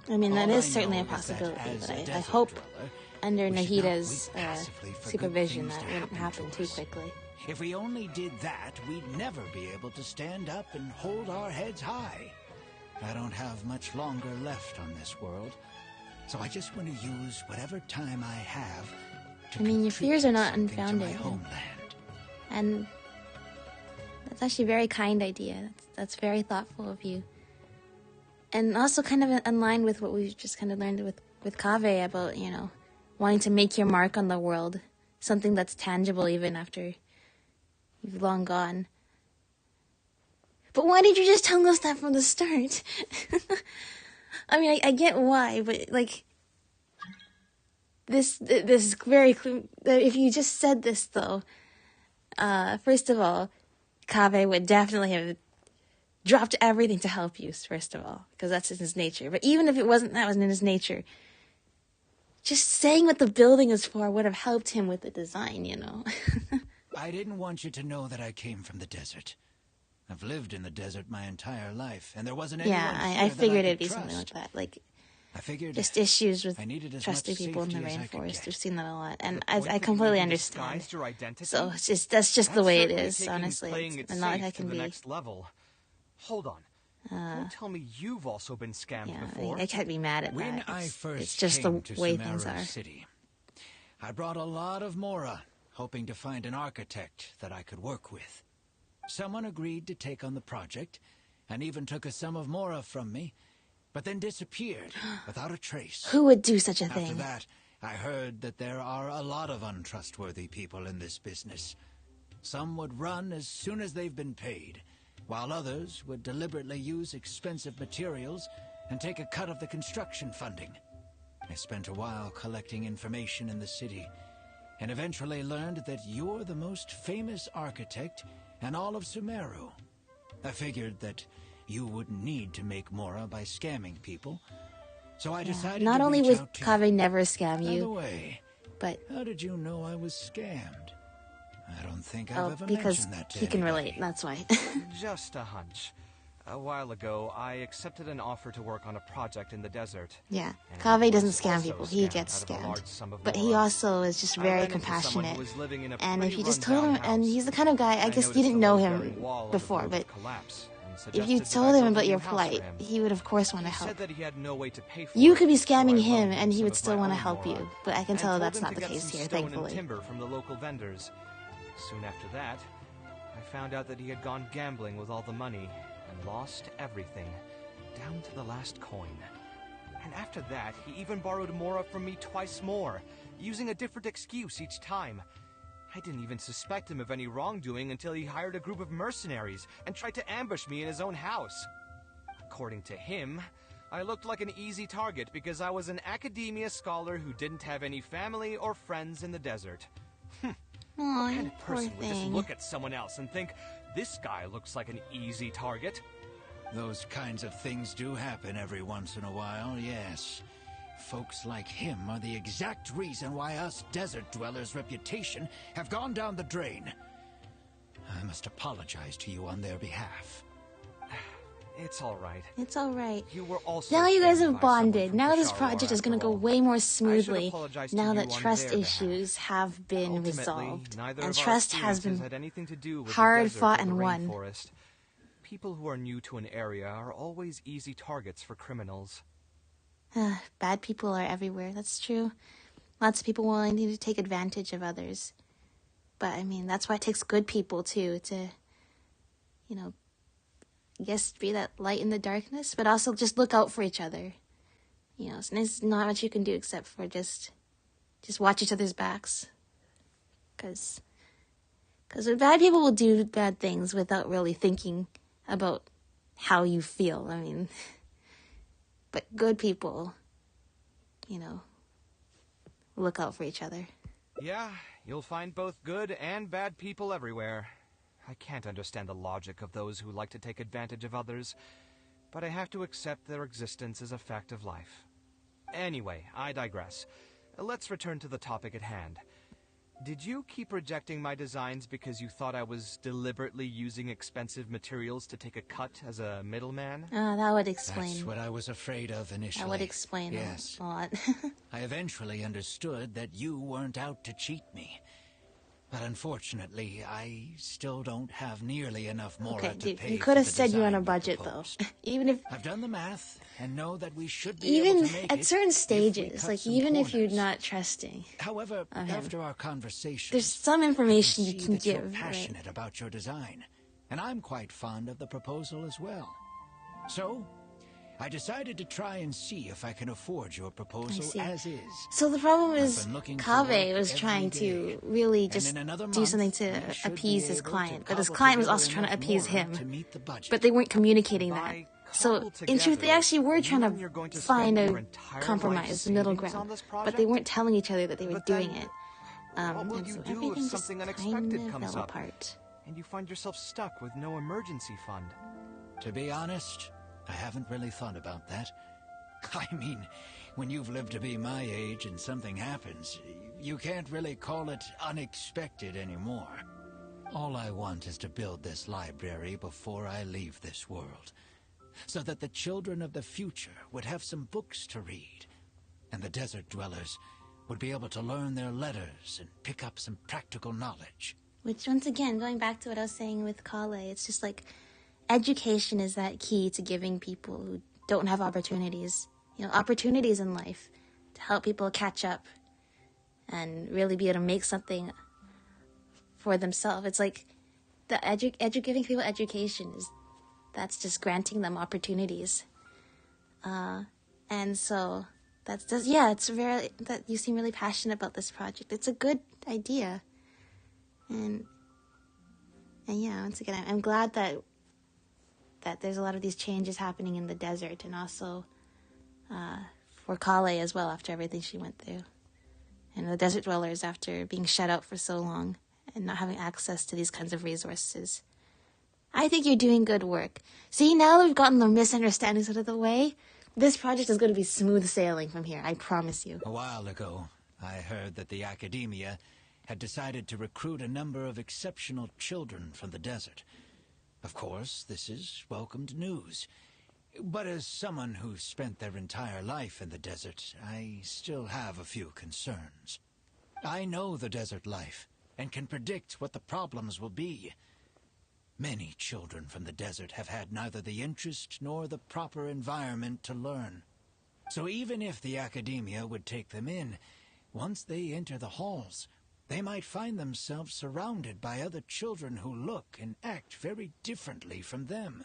I mean, that All is I certainly a know is that possibility, as but a I desert hope dweller, under we should not Nahida's wait passively for good supervision things that to wouldn't happen happen to too us. quickly. If we only did that, we'd never be able to stand up and hold our heads high. I don't have much longer left on this world, so I just want to use whatever time I have to I mean, your fears are not contribute something to my unfounded. homeland. And that's actually a very kind idea. That's very thoughtful of you. And also kind of in line with what we've just kind of learned with Kaveh about, you know, wanting to make your mark on the world. Something that's tangible even after you've long gone. But why did you just tell us that from the start? I mean, I get why, but like, this is very clear. If you just said this though, first of all, Kaveh would definitely have dropped everything to help you, first of all, because that's in his nature. But even if it wasn't in his nature, just saying what the building is for would have helped him with the design, you know. I didn't want you to know that I came from the desert. I've lived in the desert my entire life, and there wasn't anyone Yeah, here I that figured could it'd be trust. something like that. Like, I figured just issues with I needed as trusting much people in the safety as I could rainforest. get. We've seen that a lot, and The point I that you completely even understand. disguised your identity? So it's just that's the way it certainly is. taking Honestly, playing it it's not like safe I to can the be. next level. Hold on. Don't tell me you've also been scammed Yeah, before. I can't be mad at When that. I It's first just came the to way things Sumeru are. City, I brought a lot of Mora, hoping to find an architect that I could work with. Someone agreed to take on the project, and even took a sum of Mora from me, but then disappeared without a trace. Who would do such a After thing? that, I heard that there are a lot of untrustworthy people in this business. Some would run as soon as they've been paid, while others would deliberately use expensive materials and take a cut of the construction funding. I spent a while collecting information in the city, and eventually learned that you're the most famous architect in all of Sumeru. I figured that you wouldn't need to make Mora by scamming people, so I decided Not to only reach would out to you. Kaveh never scam By the you, way, but how did you know I was scammed? I don't think I've ever because mentioned that to he can anybody. relate. That's why. Just a hunch. A while ago, I accepted an offer to work on a project in the desert. Yeah, And Kaveh doesn't was scam also people. He scammed gets out of a scammed. large sum of But he Mora. also is just I very ran into someone compassionate. who was living in a And if pretty you just told him, rundown and house. he's the kind of guy, I guess you noticed didn't the know load-bearing him wall on the before, roof but collapse, and if suggested you that told I him build a about new your house for plight, him. he would of course want to He help. said that he had no way to pay for You it, could be so scamming I him, loaned and he some would of still my want to own help Mora, you. But I can and tell told that's him not to the get case some here, stone and thankfully. timber from the local vendors. Soon after that, I found out that he had gone gambling with all the money, and lost everything, down to the last coin. And after that, he even borrowed Mora from me twice more, using a different excuse each time. I didn't even suspect him of any wrongdoing until he hired a group of mercenaries and tried to ambush me in his own house. According to him, I looked like an easy target because I was an academia scholar who didn't have any family or friends in the desert. What kind of person would just look at someone else and think, this guy looks like an easy target? Those kinds of things do happen every once in a while, yes. Folks like him are the exact reason why us desert dwellers' reputation have gone down the drain. I must apologize to you on their behalf. It's all right. It's all right. You were also now you guys have bonded. from Now this Kirara, project is going to go after way more all. smoothly. Now to that you on trust their issues have been Ultimately, resolved, neither and of our trust has experiences been had anything to do with hard the desert fought or the and won. rainforest. People who are new to an area are always easy targets for criminals. Bad people are everywhere. That's true. Lots of people willing to take advantage of others. But, I mean, that's why it takes good people, too, to, you know, I guess be that light in the darkness, but also just look out for each other. You know, there's not much you can do except for just watch each other's backs. Because bad people will do bad things without really thinking about how you feel. I mean, but good people, you know, look out for each other. Yeah, you'll find both good and bad people everywhere. I can't understand the logic of those who like to take advantage of others, but I have to accept their existence as a fact of life. Anyway, I digress. Let's return to the topic at hand. Did you keep rejecting my designs because you thought I was deliberately using expensive materials to take a cut as a middleman? That would explain. That's what I was afraid of initially. That would explain yes. a lot. I eventually understood that you weren't out to cheat me. But unfortunately, I still don't have nearly enough Mora to pay. You could have for the said you're on a design budget, though. Even if I've done the math and know that we should be able to make at it certain if we stages, cut like some even if corners. you're not trusting. However, of him, after our conversation, there's some information you can you're give. passionate Right? about your design, and I'm quite fond of the proposal as well. So, I decided to try and see if I can afford your proposal as is. So the problem is, I've been looking for Kaveh work was every trying day. to really And just in another do month, something to we should appease be his able to client, but his cobble client was together also trying to enough appease Mora him. to meet the budget. But they weren't communicating that. By So, cobbled in truth, they together, actually were trying you mean you're going to to find spend your a entire compromise, life middle savings ground. on this But they project? weren't telling each other that they were But doing then, it. what will And you so do if everything something just unexpected kind of comes fell up, apart. and you find yourself stuck with no emergency fund? To be honest, I haven't really thought about that. I mean, when you've lived to be my age and something happens, you can't really call it unexpected anymore. All I want is to build this library before I leave this world, so that the children of the future would have some books to read, and the desert dwellers would be able to learn their letters and pick up some practical knowledge. Which, once again, going back to what I was saying with Kale, it's just like education is that key to giving people who don't have opportunities, opportunities in life to help people catch up and really be able to make something for themselves. It's like the giving people education that's just granting them opportunities. And so it's very that you seem really passionate about this project. It's a good idea. And yeah, once again, I'm glad that there's a lot of these changes happening in the desert, and also for Kale as well after everything she went through, and the desert dwellers after being shut out for so long and not having access to these kinds of resources. I think you're doing good work. See, now that we've gotten the misunderstandings out of the way, this project is going to be smooth sailing from here, I promise you. A while ago, I heard that the academia had decided to recruit a number of exceptional children from the desert. Of course, this is welcomed news. But as someone who spent their entire life in the desert, I still have a few concerns. I know the desert life, and can predict what the problems will be. Many children from the desert have had neither the interest nor the proper environment to learn. So even if the academia would take them in, once they enter the halls, they might find themselves surrounded by other children who look and act very differently from them.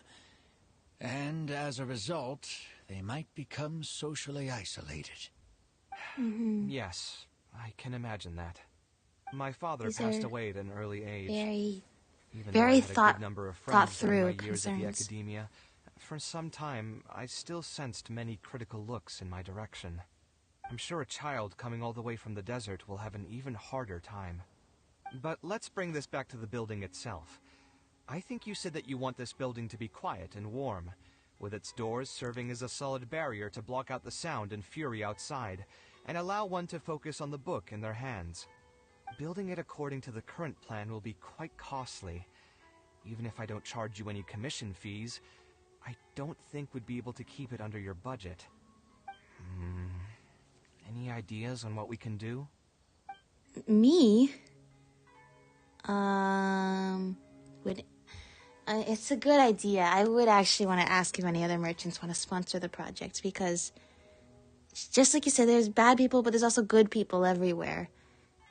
And as a result, they might become socially isolated. Yes, I can imagine that. My father These passed are away at an early age. Very, Even very though I had a good number of friends during my years at the concerns. academia, for some time I still sensed many critical looks in my direction. I'm sure a child coming all the way from the desert will have an even harder time. But let's bring this back to the building itself. I think you said that you want this building to be quiet and warm, with its doors serving as a solid barrier to block out the sound and fury outside, and allow one to focus on the book in their hands. Building it according to the current plan will be quite costly. Even if I don't charge you any commission fees, I don't think we'd be able to keep it under your budget. Any ideas on what we can do? Me? It's a good idea. I would actually want to ask if any other merchants want to sponsor the project, because just like you said, there's bad people, but there's also good people everywhere.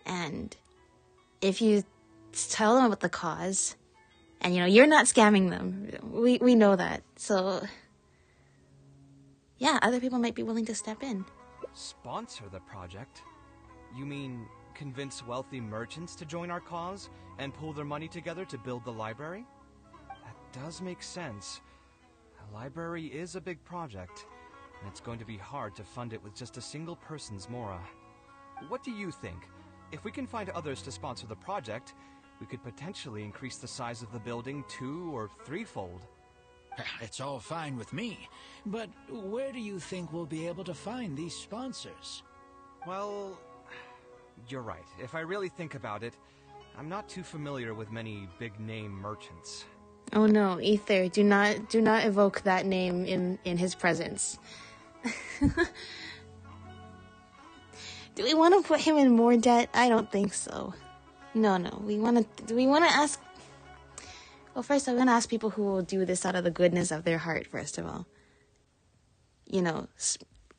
And if you tell them about the cause, and you're not scamming them, we know that. So yeah, other people might be willing to step in. Sponsor the project? You mean convince wealthy merchants to join our cause and pool their money together to build the library? That does make sense. A library is a big project, and it's going to be hard to fund it with just a single person's mora. What do you think? If we can find others to sponsor the project, we could potentially increase the size of the building 2- or 3-fold. It's all fine with me, but where do you think we'll be able to find these sponsors? Well, you're right. If I really think about it, I'm not too familiar with many big-name merchants. Oh no, Ether, do not evoke that name in his presence. Do we want to put him in more debt? I don't think so. No, we want to ask. Well, first I want to ask people who will do this out of the goodness of their heart, first of all. When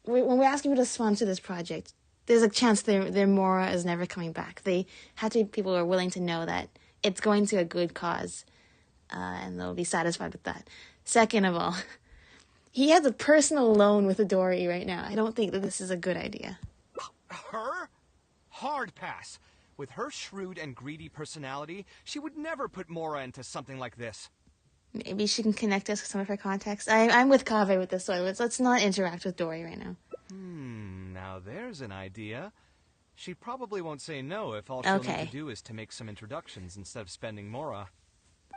we're asking people to sponsor this project, there's a chance their mora is never coming back. They have to be people who are willing to know that it's going to a good cause, and they'll be satisfied with that. Second of all, he has a personal loan with Adori right now. I don't think that this is a good idea. Her? Hard pass. With her shrewd and greedy personality, she would never put Mora into something like this. Maybe she can connect us with some of her contacts. I'm with Kaveh with this, so let's not interact with Dory right now. Now there's an idea. She probably won't say no if all she'll need to do is to make some introductions instead of spending Mora.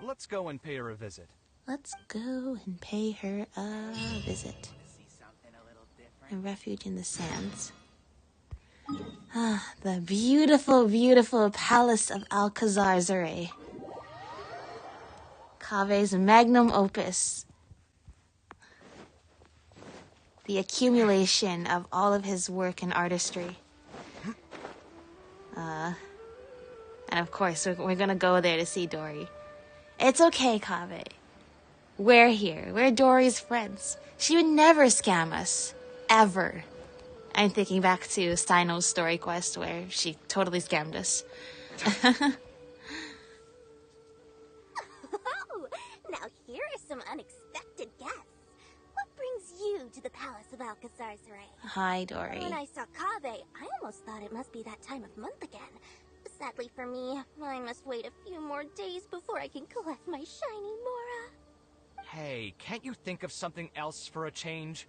Let's go and pay her a visit. Let's go and pay her a visit. A refuge in the sands. The beautiful, beautiful palace of Alcazar Zure. Kaveh's magnum opus. The accumulation of all of his work and artistry. And of course, we're gonna go there to see Dory. It's okay, Kaveh. We're here. We're Dory's friends. She would never scam us. Ever. I'm thinking back to Steino's story quest where she totally scammed us. Oh, now here are some unexpected guests. What brings you to the Palace of Alcazar Zure? Hi, Dory. When I saw Kaveh, I almost thought it must be that time of month again. Sadly for me, I must wait a few more days before I can collect my shiny Mora. Hey, can't you think of something else for a change?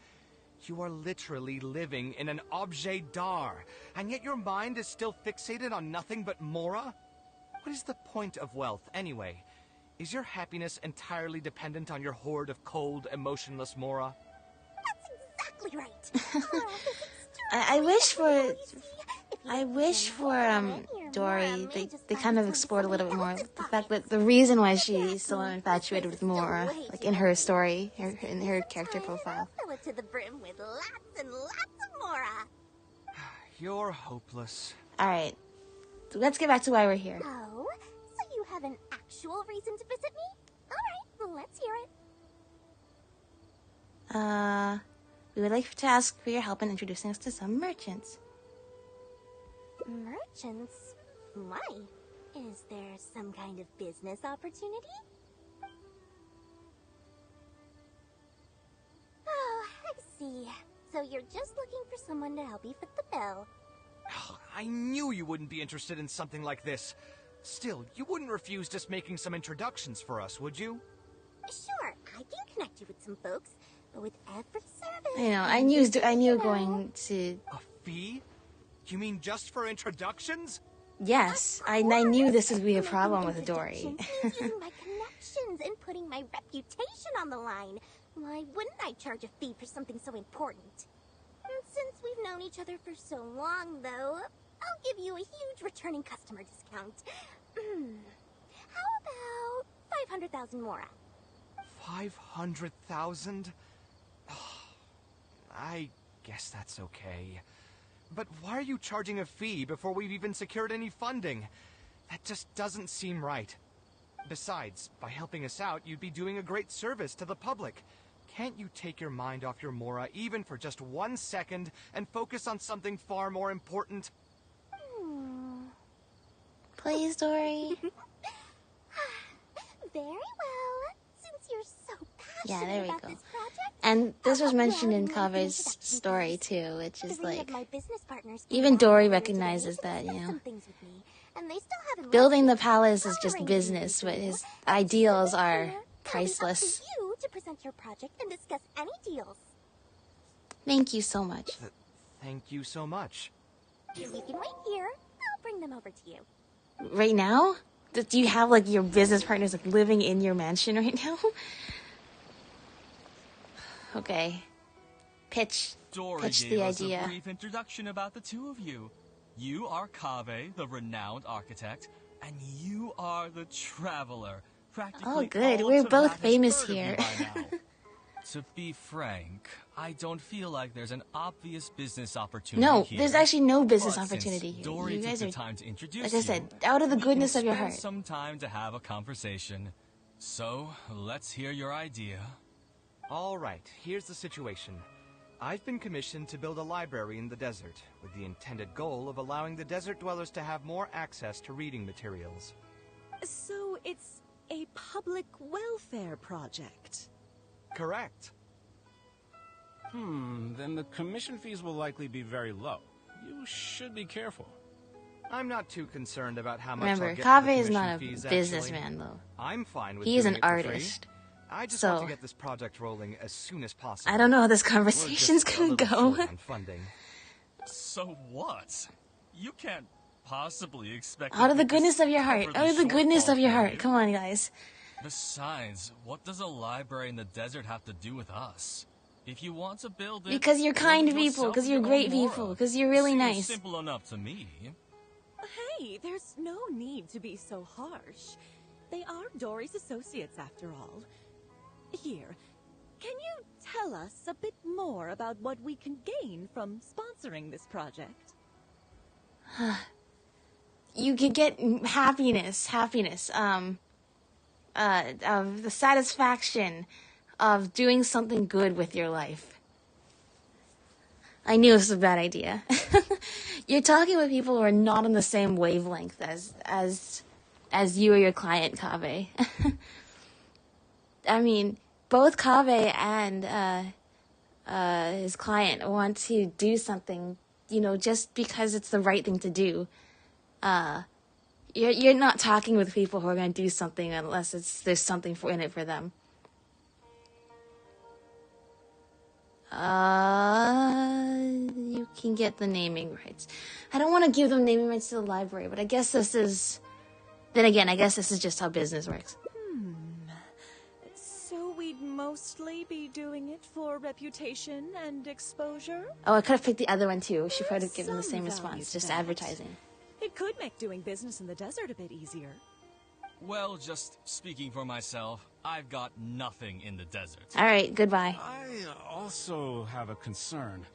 You are literally living in an objet d'art, and yet your mind is still fixated on nothing but Mora? What is the point of wealth, anyway? Is your happiness entirely dependent on your hoard of cold, emotionless Mora? That's exactly right. I wish for Dory, they kind of explored a little bit more the fact that the reason why she's so infatuated with Mora, like in her story, in her character profile. Fill it to the brim with lots and lots of Mora. You're hopeless. Alright, so let's get back to why we're here. Oh, so you have an actual reason to visit me? Alright, well, let's hear it. We would like to ask for your help in introducing us to some merchants. Merchants? Why? Is there some kind of business opportunity? see. So you're just looking for someone to help you foot the bill. I knew you wouldn't be interested in something like this. Still, you wouldn't refuse just making some introductions for us, would you? Sure, I can connect you with some folks, but with every service... I know, I knew going to... A fee? You mean just for introductions? Yes, I knew this would be a problem with Dory. Using my connections and putting my reputation on the line. Why wouldn't I charge a fee for something so important? And since we've known each other for so long, though, I'll give you a huge returning customer discount. How about 500,000 Mora? 500,000? I guess that's okay. But why are you charging a fee before we've even secured any funding? That just doesn't seem right. Besides, by helping us out, you'd be doing a great service to the public. Can't you take your mind off your Mora even for just 1 second and focus on something far more important? Please, Dory. Very well. Since you're so Yeah, passionate there we about go. this project, And this was mentioned in well, Kaveh's story too, which is 3 like, of my business partners came even down Dory earlier recognizes today to that, you discuss know, some things with me, and they still haven't building the left yet. palace is just Hiring business, me but to his do. ideals So are this year, priceless. It'll be up to you to present your project and discuss any deals. Thank you so much. Thank you so much. You can wait here. I'll bring them over to you. Right now? Do you have like your business partners like living in your mansion right now? Okay. Pitch Dory the gave us idea. a brief introduction about the two of you. You are Kaveh, the renowned architect, and you are the traveler. Practically Oh, good. all We're both Tibet has famous heard of you here. by now. To be frank, I don't feel like there's an obvious business opportunity No, here. there's actually no business But opportunity since here. Dory You guys took are, the time to introduce like I said, you, out of the we goodness can of your spend heart. some time to have a conversation. So, let's hear your idea. All right, here's the situation. I've been commissioned to build a library in the desert, with the intended goal of allowing the desert dwellers to have more access to reading materials. So it's a public welfare project. Correct. Then the commission fees will likely be very low. You should be careful. I'm not too concerned about how much Remember, I'll get for the Kaveh is commission not a fees, businessman, actually. though. I'm fine with He is doing an it for free. artist. I just So, want to get this project rolling as soon as possible. I don't know how this We're conversation's just a gonna little go. short on funding. So what? You can't possibly expect Out of me the to goodness of your heart. cover Out of the goodness shortfall of your for heart. you. Come on, guys. Besides, what does a library in the desert have to do with us? If you want to build it, Because you're kind build it people. yourself Because with you're your great own Mora. people. Because you're really Seems nice. simple enough to me. Hey, there's no need to be so harsh. They are Dory's associates after all. Here, can you tell us a bit more about what we can gain from sponsoring this project? You could get happiness, of the satisfaction of doing something good with your life. I knew it was a bad idea. You're talking with people who are not on the same wavelength as you or your client, Kaveh. I mean, both Kaveh and his client want to do something, you know, just because it's the right thing to do. You're not talking with people who are going to do something unless there's something in it for them. You can get the naming rights. I don't want to give them naming rights to the library, but I guess this is... Then again, I guess this is just how business works. So we'd mostly be doing it for reputation and exposure? Oh, I could have picked the other one too. She probably have given the Some same value response, to just that. advertising. It could make doing business in the desert a bit easier. Well, just speaking for myself, I've got nothing in the desert. All right, goodbye. I also have a concern.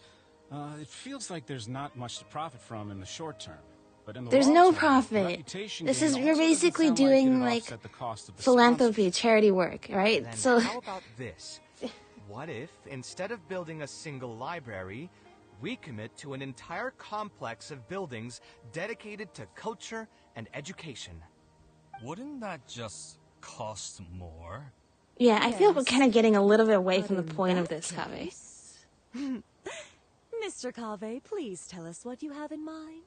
It feels like there's not much to profit from in the short term. But in the There's long no term, profit. reputation This gain is also you're doesn't basically sound doing it'd like offset the cost of the philanthropy, charity work, right? Then So how about this? What if, instead of building a single library, we commit to an entire complex of buildings dedicated to culture and education? Wouldn't that just cost more? yeah, I feel we're Yes. kind of getting a little bit away But from the in point of that this, Kaveh. case, Mr. Kaveh, please tell us what you have in mind.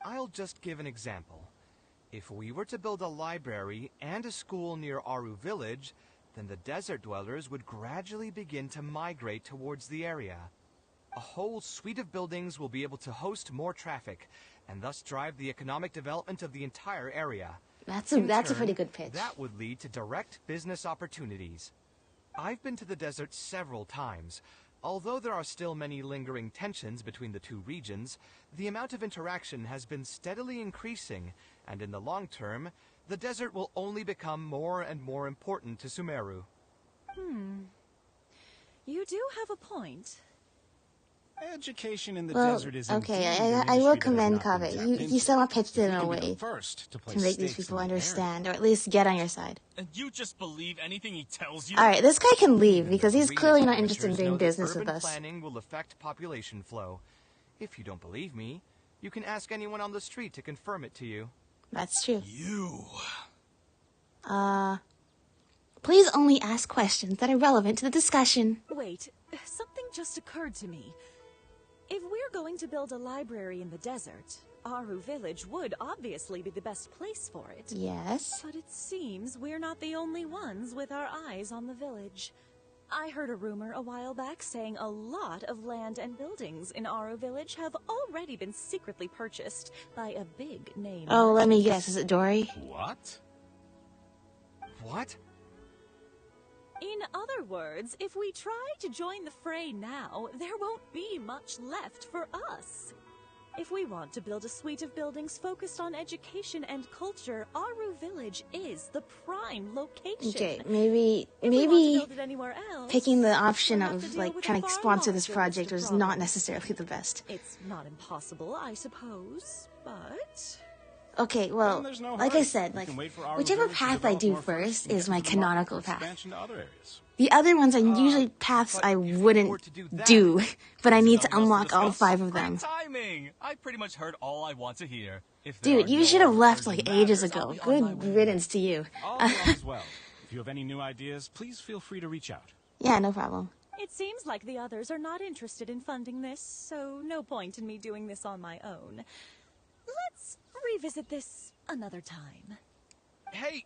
I'll just give an example. If we were to build a library and a school near Aru Village, then the desert dwellers would gradually begin to migrate towards the area. A whole suite of buildings will be able to host more traffic, and thus drive the economic development of the entire area. That's In a turn, pretty good pitch. That would lead to direct business opportunities. I've been to the desert several times. Although there are still many lingering tensions between the two regions, the amount of interaction has been steadily increasing, and in the long term, the desert will only become more and more important to Sumeru. You do have a point. Education in the Well, desert is okay, indeed an I will industry that has commend not been Kaveh. tapped You into. somehow pitched it in We a can be the way first to place make these stakes people in the area. understand, or at least get on your side. And you just believe anything he tells you? Alright, this guy can leave because he's We clearly as not interested in amateurs doing know that business with urban us. planning will affect population flow. If you don't believe me, you can ask anyone on the street to confirm it to you. That's true. You. Please only ask questions that are relevant to the discussion. Wait, something just occurred to me. If we're going to build a library in the desert, Aru Village would obviously be the best place for it. Yes. But it seems we're not the only ones with our eyes on the village. I heard a rumor a while back saying a lot of land and buildings in Aru Village have already been secretly purchased by a big name. Oh, let me guess. Is it Dory? What? What? In other words, if we try to join the fray now, there won't be much left for us. If we want to build a suite of buildings focused on education and culture, Aru Village is the prime location. Okay, maybe build it anywhere else, picking the option we'll have to of deal like with a trying to far sponsor this larger list project of was problems. not necessarily the best. It's not impossible, I suppose, but... Okay, well, There's no like hurry. I said, We like can wait for Aru whichever Village to path I develop do more first and is get my to the market canonical for path. expansion to other areas. The other ones are usually paths I wouldn't do, but I need to unlock all 5 of them. Timing! I pretty much heard all I want to hear. If Dude, you should have left like ages ago. Good riddance to you. All well as well. If you have any new ideas, please feel free to reach out. Yeah, no problem. It seems like the others are not interested in funding this, so no point in me doing this on my own. Let's revisit this another time. Hey,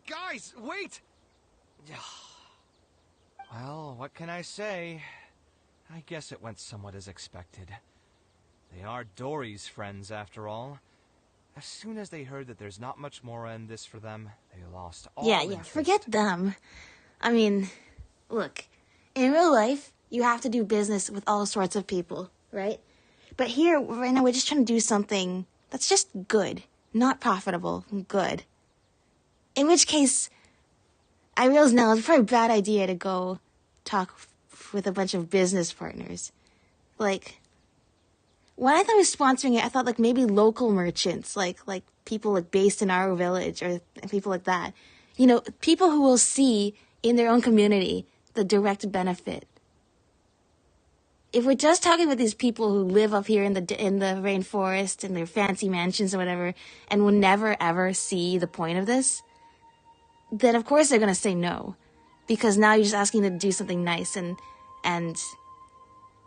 guys, wait! Well, what can I say? I guess it went somewhat as expected. They are Dory's friends, after all. As soon as they heard that there's not much more in this for them, they lost all interest. Forget them. I mean, look, in real life, you have to do business with all sorts of people, right? But here, right now, we're just trying to do something that's just good. Not profitable, good. In which case, I realize now it's probably a bad idea to go talk with a bunch of business partners. Like, when I thought I was sponsoring it, I thought like maybe local merchants, like people like based in our village or people like that. You know, people who will see in their own community the direct benefit. If we're just talking with these people who live up here in the rainforest in their fancy mansions or whatever, and will never ever see the point of this, then of course they're gonna say no, because now you're just asking them to do something nice, and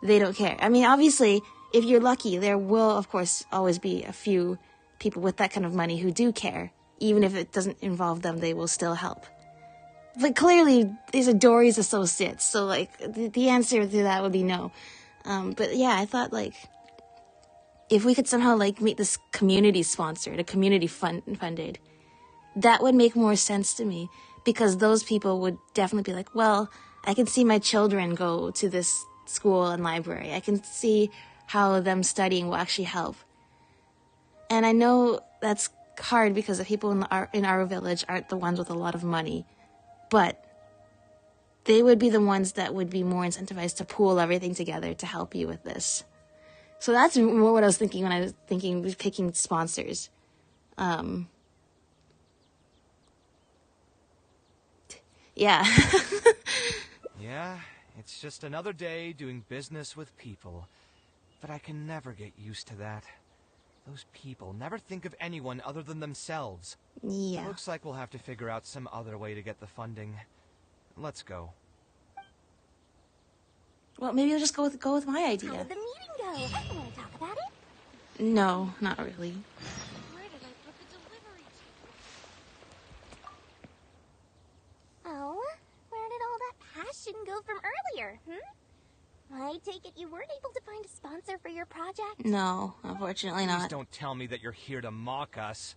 they don't care. I mean, obviously, if you're lucky, there will of course always be a few people with that kind of money who do care, even if it doesn't involve them, they will still help. But clearly, these are Dory's associates, so like the answer to that would be no. But yeah, I thought like if we could somehow like make this community sponsored, a community funded, that would make more sense to me, because those people would definitely be like, well, I can see my children go to this school and library. I can see how them studying will actually help. And I know that's hard because the people in our village aren't the ones with a lot of money, but they would be the ones that would be more incentivized to pool everything together to help you with this. So that's more what I was thinking when I was picking sponsors. Yeah. Yeah, it's just another day doing business with people. But I can never get used to that. Those people never think of anyone other than themselves. Yeah. Looks like we'll have to figure out some other way to get the funding. Let's go. Well, maybe you'll just go with my How idea. did the meeting go? Want to talk about it? No, not really. Where did I put the delivery? Oh, where did all that passion go from earlier, I take it you weren't able to find a sponsor for your project? No, unfortunately Please not. don't tell me that you're here to mock us.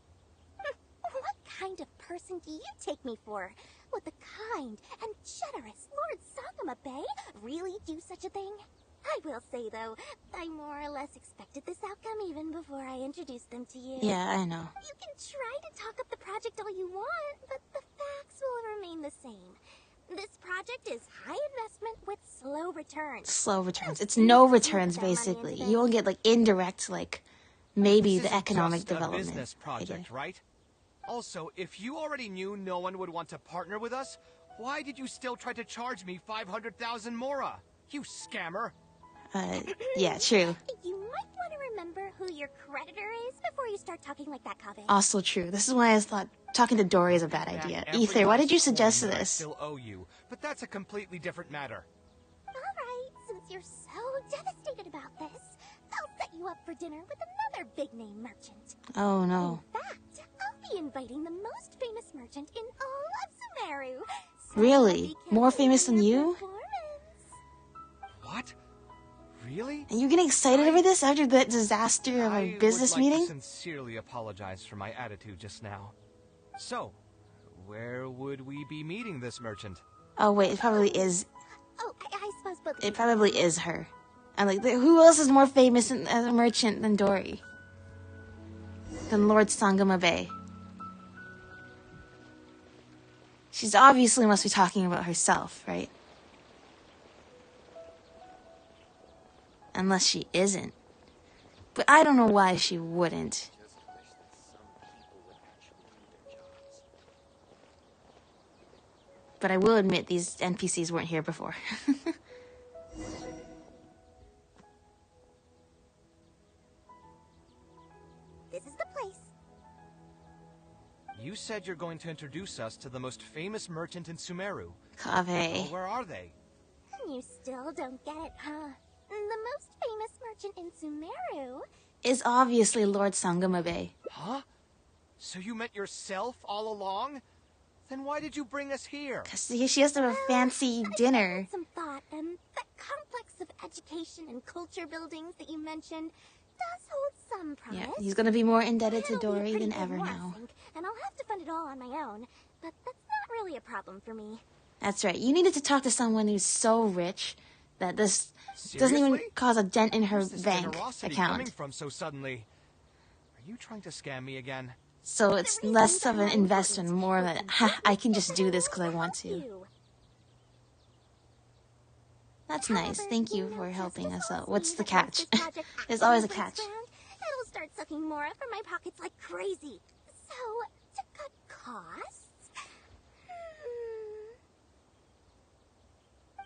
What kind of person do you take me for? Would the kind and generous Lord Sakuma Bay really do such a thing? I will say, though, I more or less expected this outcome even before I introduced them to you. Yeah, I know. You can try to talk up the project all you want, but the facts will remain the same. This project is high investment with slow returns. Slow returns. It's no returns, basically. You will get, like, indirect, like, maybe the economic development. This is a business project, right? Also, if you already knew no one would want to partner with us, why did you still try to charge me 500,000 mora? You scammer! Yeah, true. You might want to remember who your creditor is before you start talking like that, Kaveh. Also true. This is why I thought talking to Dory is a bad idea. Ether, why did you suggest I this? still owe you, but that's a completely different matter. Alright, since you're so devastated about this, I'll set you up for dinner with another big-name merchant. Oh, no. In fact, I'll be inviting the most famous merchant in all of Sumeru. Really? More famous than you? What? Really? And you're getting excited over this after that disaster of a business I would like meeting? to sincerely apologize for my attitude just now. So, where would we be meeting this merchant? Oh, wait, it probably is. Oh, I suppose both. It probably is her. And, like, who else is more famous as a merchant than Dory? Than Lord Sangama Bay? She's obviously must be talking about herself, right? Unless she isn't. But I don't know why she wouldn't. But I will admit these NPCs weren't here before. This is the place. You said you're going to introduce us to the most famous merchant in Sumeru. Kaveh. Well, where are they? You still don't get it, huh? The most famous merchant in Sumeru Is obviously Lord Sangama Bay. Huh? So you meant yourself all along? Then why did you bring us here? Because she has to have a fancy dinner. some thought, that complex of education and culture buildings that you mentioned does hold some promise. Yeah, he's gonna be more indebted to It'll be a Dory pretty than big ever war now. sink, and I'll have to fund it all on my own, but that's not really a problem for me. That's right. You needed to talk to someone who's so rich that this doesn't even Seriously? cause a dent in her Where's this bank generosity account. coming from so suddenly? Are you trying to scam me again? So it's less of an investment, more of a, ha, I can just do this because I want to. That's nice. Thank you for helping us out. What's the catch? There's always a catch. It'll start sucking mora from my pockets like crazy. So, to cut costs...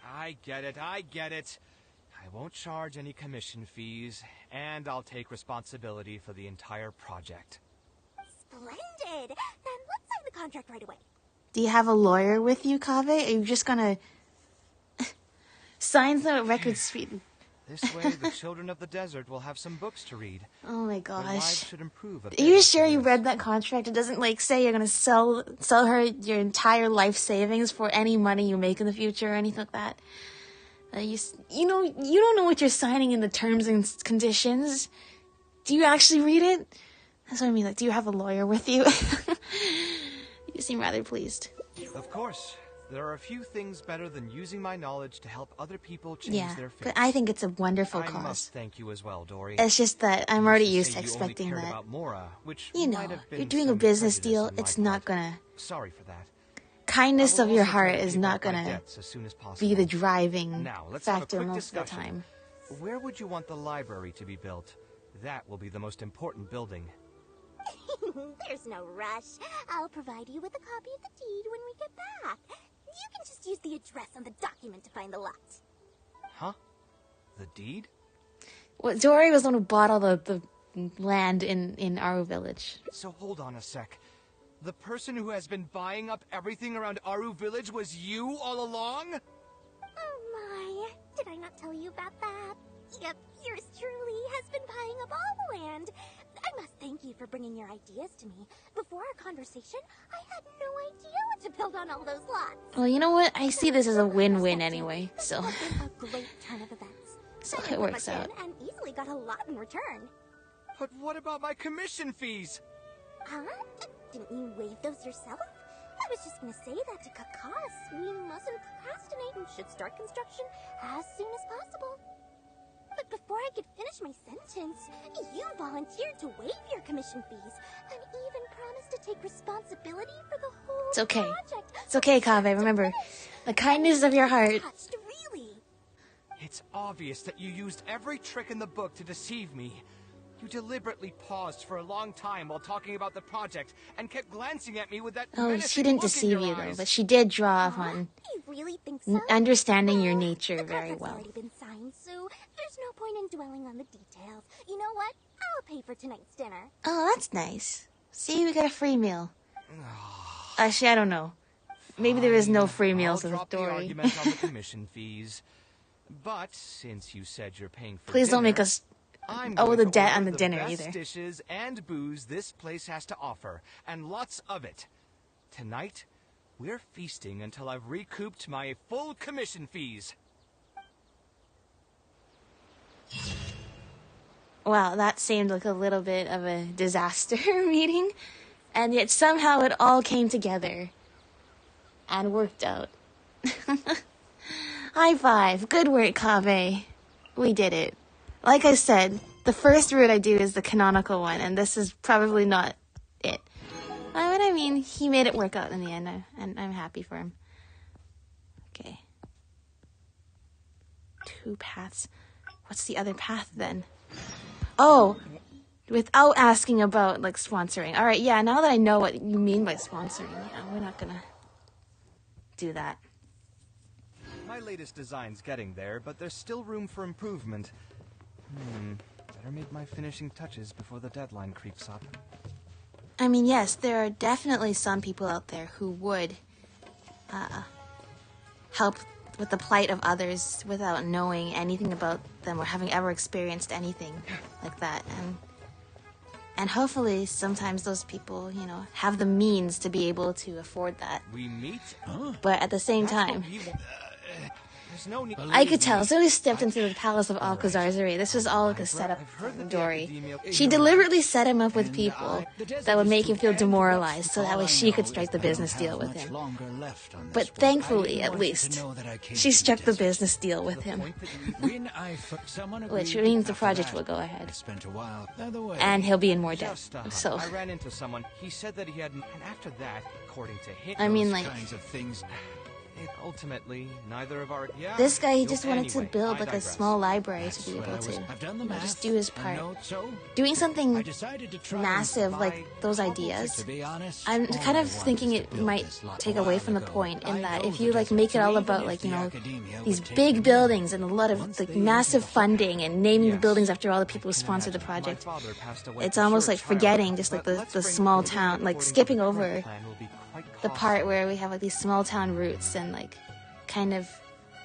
I get it, I get it. I won't charge any commission fees, and I'll take responsibility for the entire project. Splendid! Then let's sign the contract right away. Do you have a lawyer with you, Kaveh? Are you just gonna sign the record speed? This way, the children of the desert will have some books to read. Oh my Their lives gosh. should improve a Are bit you after sure you this. read that contract? It doesn't like say you're gonna sell her your entire life savings for any money you make in the future or anything like that. You don't know what you're signing in the terms and conditions. Do you actually read it? That's what I mean. Like, do you have a lawyer with you? You seem rather pleased. Of course. There are a few things better than using my knowledge to help other people change Yeah, their fate. but I think it's a wonderful I cause. must thank you as well, Dory. It's just that I'm You already used used say to you only expecting cared that. about Mora, which You know, might have been you're doing a some business prejudice deal. on my It's not part. gonna. Sorry for that. Kindness I will of your also try heart to is pay not back my gonna debts as soon as possible. be the driving Now, let's have a factor quick most of the discussion. time. Where would you want the library to be built? That will be the most important building. There's no rush. I'll provide you with a copy of the deed when we get back. You can just use the address on the document to find the lot. Huh? The deed? Well, Dory was the one who bought all the land in Aru Village. So hold on a sec. The person who has been buying up everything around Aru Village was you all along? Oh my. Did I not tell you about that? Yep, yours truly has been buying up all the land. I must thank you for bringing your ideas to me. Before our conversation, I had no idea what to build on all those lots. Well, you know what? I see this as a win-win anyway, so It's been a great turn of events. so I it put works much out. in and easily got a lot in return. But what about my commission fees? Huh? Didn't you waive those yourself? I was just gonna say that to Kakas. We mustn't procrastinate and should start construction as soon as possible. But before I could finish my sentence, you volunteered to waive your commission fees and even promised to take responsibility for the whole It's okay. project. It's okay, Kaveh. Remember, the kindness of your heart. Touched, really. It's obvious that you used every trick in the book to deceive me. You deliberately paused for a long time while talking about the project and kept glancing at me with that Oh, she menacing didn't look in deceive your you, though, eyes. but she did draw upon You really think so? understanding your nature very Contract's well. already been signed, so there's no point in dwelling on the details. You know what? I'll pay for tonight's dinner. Oh, that's nice. See, we got a free meal. Actually, I don't know. Maybe there is no free meals I'll with drop the Dory. argument on the commission fees. But since you said you're paying for Please don't make dinner, us I'm owe going the to debt order on the the dinner best either. dishes and booze this place has to offer, and lots of it. Tonight, we're feasting until I've recouped my full commission fees. Wow, that seemed like a little bit of a disaster meeting, and yet somehow it all came together and worked out. High five. Good work, Kaveh. We did it. Like I said, the first route I do is the canonical one, and this is probably not it. But I mean, he made it work out in the end, and I'm happy for him. Okay. 2 paths. What's the other path then? Oh, without asking about, like, sponsoring. Alright, yeah, now that I know what you mean by sponsoring, yeah, we're not gonna do that. My latest design's getting there, but there's still room for improvement. Better make my finishing touches before the deadline creeps up. I mean, yes, there are definitely some people out there who would help with the plight of others without knowing anything about them or having ever experienced anything like that. And hopefully sometimes those people, you know, have the means to be able to afford that. We meet? But at the same time, There's no need. I could tell. As soon as we stepped into the palace of Alcazar's, this was all like a setup for Dory. She deliberately set him up with people that would make him feel demoralized, so that way she could strike the business deal with him. But thankfully, at least, she struck the business deal with him. Which means the project will go ahead. And he'll be in more debt. So, I ran into someone. He said that he had, and after that, according to him, I mean, like, kinds of things. Ultimately, neither of our... Yeah, this guy, he just wanted to anyway, build I like a digress. small library to be able to, you know, just do his part. Doing something massive like those ideas, I'm kind of thinking it might take away from the point in that if you like make it all about like, you know, these big buildings and a lot of like massive funding and naming the buildings after all the people who sponsored the project, it's almost like forgetting just like the small town, like skipping over the part where we have like these small town roots and like kind of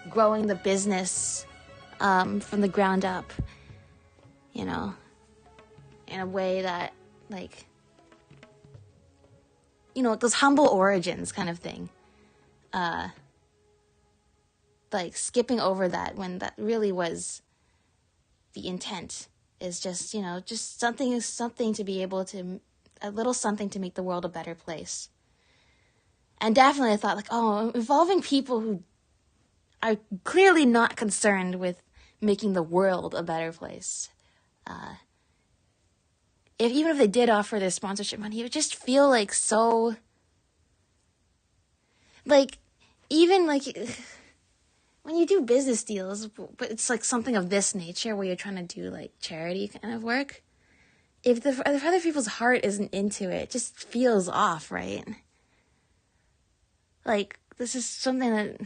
growing the business from the ground up, you know, in a way that like, you know, those humble origins kind of thing. Like skipping over that when that really was the intent, is just, you know, just something to be able to, a little something to make the world a better place. And definitely I thought, like, oh, involving people who are clearly not concerned with making the world a better place. Even if they did offer their sponsorship money, it would just feel like so... Like, even like... When you do business deals, but it's like something of this nature where you're trying to do like charity kind of work, if other people's heart isn't into it, it just feels off, right? Like, this is something that...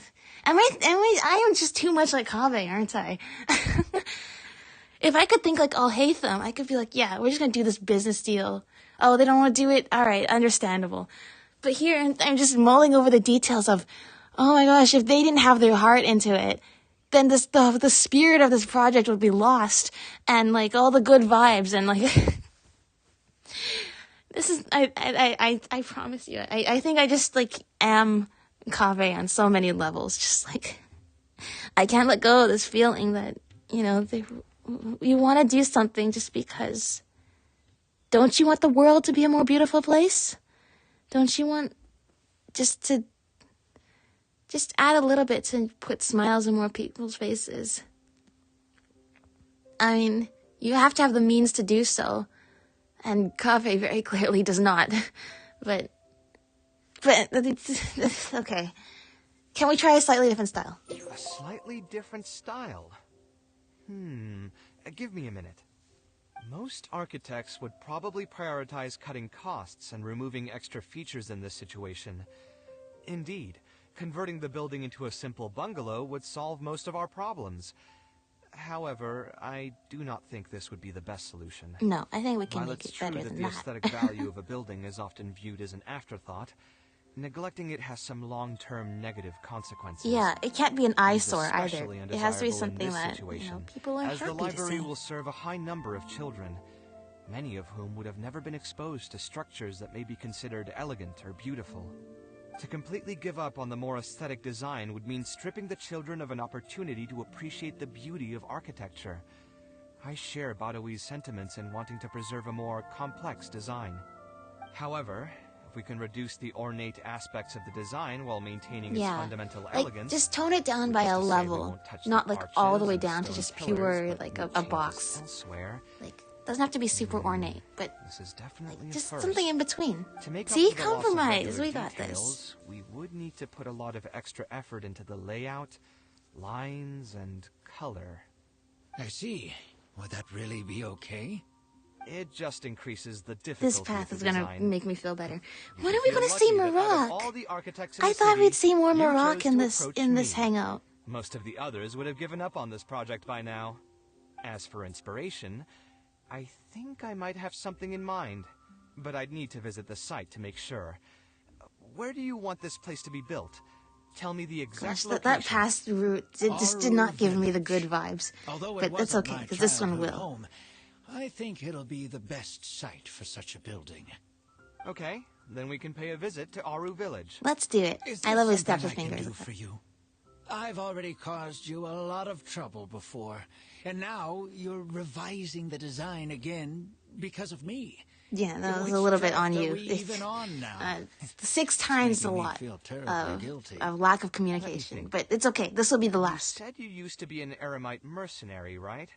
I am just too much like Kaveh, aren't I? If I could think like I'll hate them, I could be like, yeah, we're just gonna do this business deal. Oh, they don't want to do it? Alright, understandable. But here, I'm just mulling over the details of, oh my gosh, if they didn't have their heart into it, then the spirit of this project would be lost, and like all the good vibes, and like this is I promise you, I think I just like am Kaveh on so many levels. Just like I can't let go of this feeling that, you know, you want to do something just because. Don't you want the world to be a more beautiful place? Don't you want just add a little bit to put smiles on more people's faces? I mean, you have to have the means to do so, and Kaveh very clearly does not. But okay. Can we try a slightly different style? A slightly different style? Give me a minute. Most architects would probably prioritize cutting costs and removing extra features in this situation. Indeed, converting the building into a simple bungalow would solve most of our problems. However, I do not think this would be the best solution. No, I think we can While make it's it better true than the that. aesthetic value of a building is often viewed as an afterthought, neglecting it has some long-term negative consequences. Yeah, it can't be an eyesore either. Especially It has to be undesirable in something this that, situation, you know, people are as happy the library to see. will serve a high number of children, many of whom would have never been exposed to structures that may be considered elegant or beautiful. To completely give up on the more aesthetic design would mean stripping the children of an opportunity to appreciate the beauty of architecture. I share Badawie's sentiments in wanting to preserve a more complex design. However, if we can reduce the ornate aspects of the design while maintaining its fundamental elegance... Just tone it down by a level, not like all the way down to just pure, like a box. Elsewhere. Like, doesn't have to be super ornate, but this is definitely just first. something in between. To make See, up for the loss of compromise. regular We got details, this. we would need to put a lot of extra effort into the layout, lines, and color. I see. Would that really be okay? It just increases the difficulty. This path of is the gonna design. make me feel better. You When should are we feel gonna see lucky that out of Maroc? all the architects in I the thought city, we'd see more you Maroc chose in to this approach me. hangout. Most of the others would have given up on this project by now. As for inspiration, I think I might have something in mind, but I'd need to visit the site to make sure. Where do you want this place to be built? Tell me the exact location. That past route just did not give me the good vibes. Although but it's okay, because this one will. Home, I think it'll be the best site for such a building. Okay, then we can pay a visit to Aru Village. Let's do it. I love his snap his fingers. For you. I've already caused you a lot of trouble before, and now you're revising the design again because of me. Yeah, that was a little bit on you. Even on now? 6 times a lot of lack of communication. But it's okay. This will be the last. You said you used to be an Eremite mercenary, right?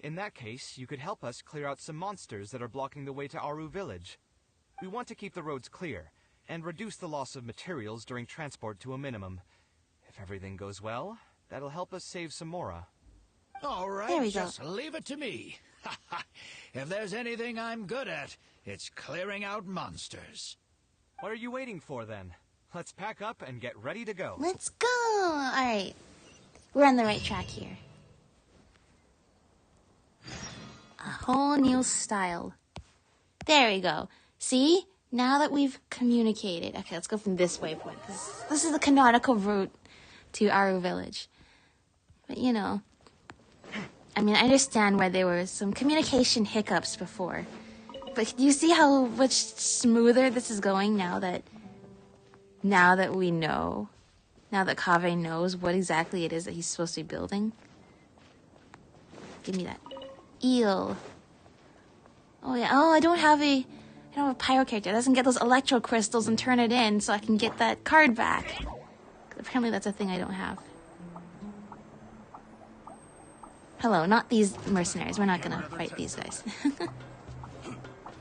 In that case, you could help us clear out some monsters that are blocking the way to Aru Village. We want to keep the roads clear, and reduce the loss of materials during transport to a minimum. If everything goes well, that'll help us save some Mora. All right, just leave it to me. If there's anything I'm good at, it's clearing out monsters. What are you waiting for, then? Let's pack up and get ready to go. Let's go! Alright. We're on the right track here. A whole new style. There we go. See? Now that we've communicated. Okay, let's go from this waypoint. This is the canonical route to Aru Village. But, you know, I mean, I understand why there were some communication hiccups before. But do you see how much smoother this is going now that we know? Now that Kaveh knows what exactly it is that he's supposed to be building? Give me that. Eel. Oh, yeah. Oh, I don't have a pyro character. It doesn't get those electro crystals and turn it in so I can get that card back. Apparently that's a thing I don't have. Hello, not these mercenaries. We're not gonna fight these guys.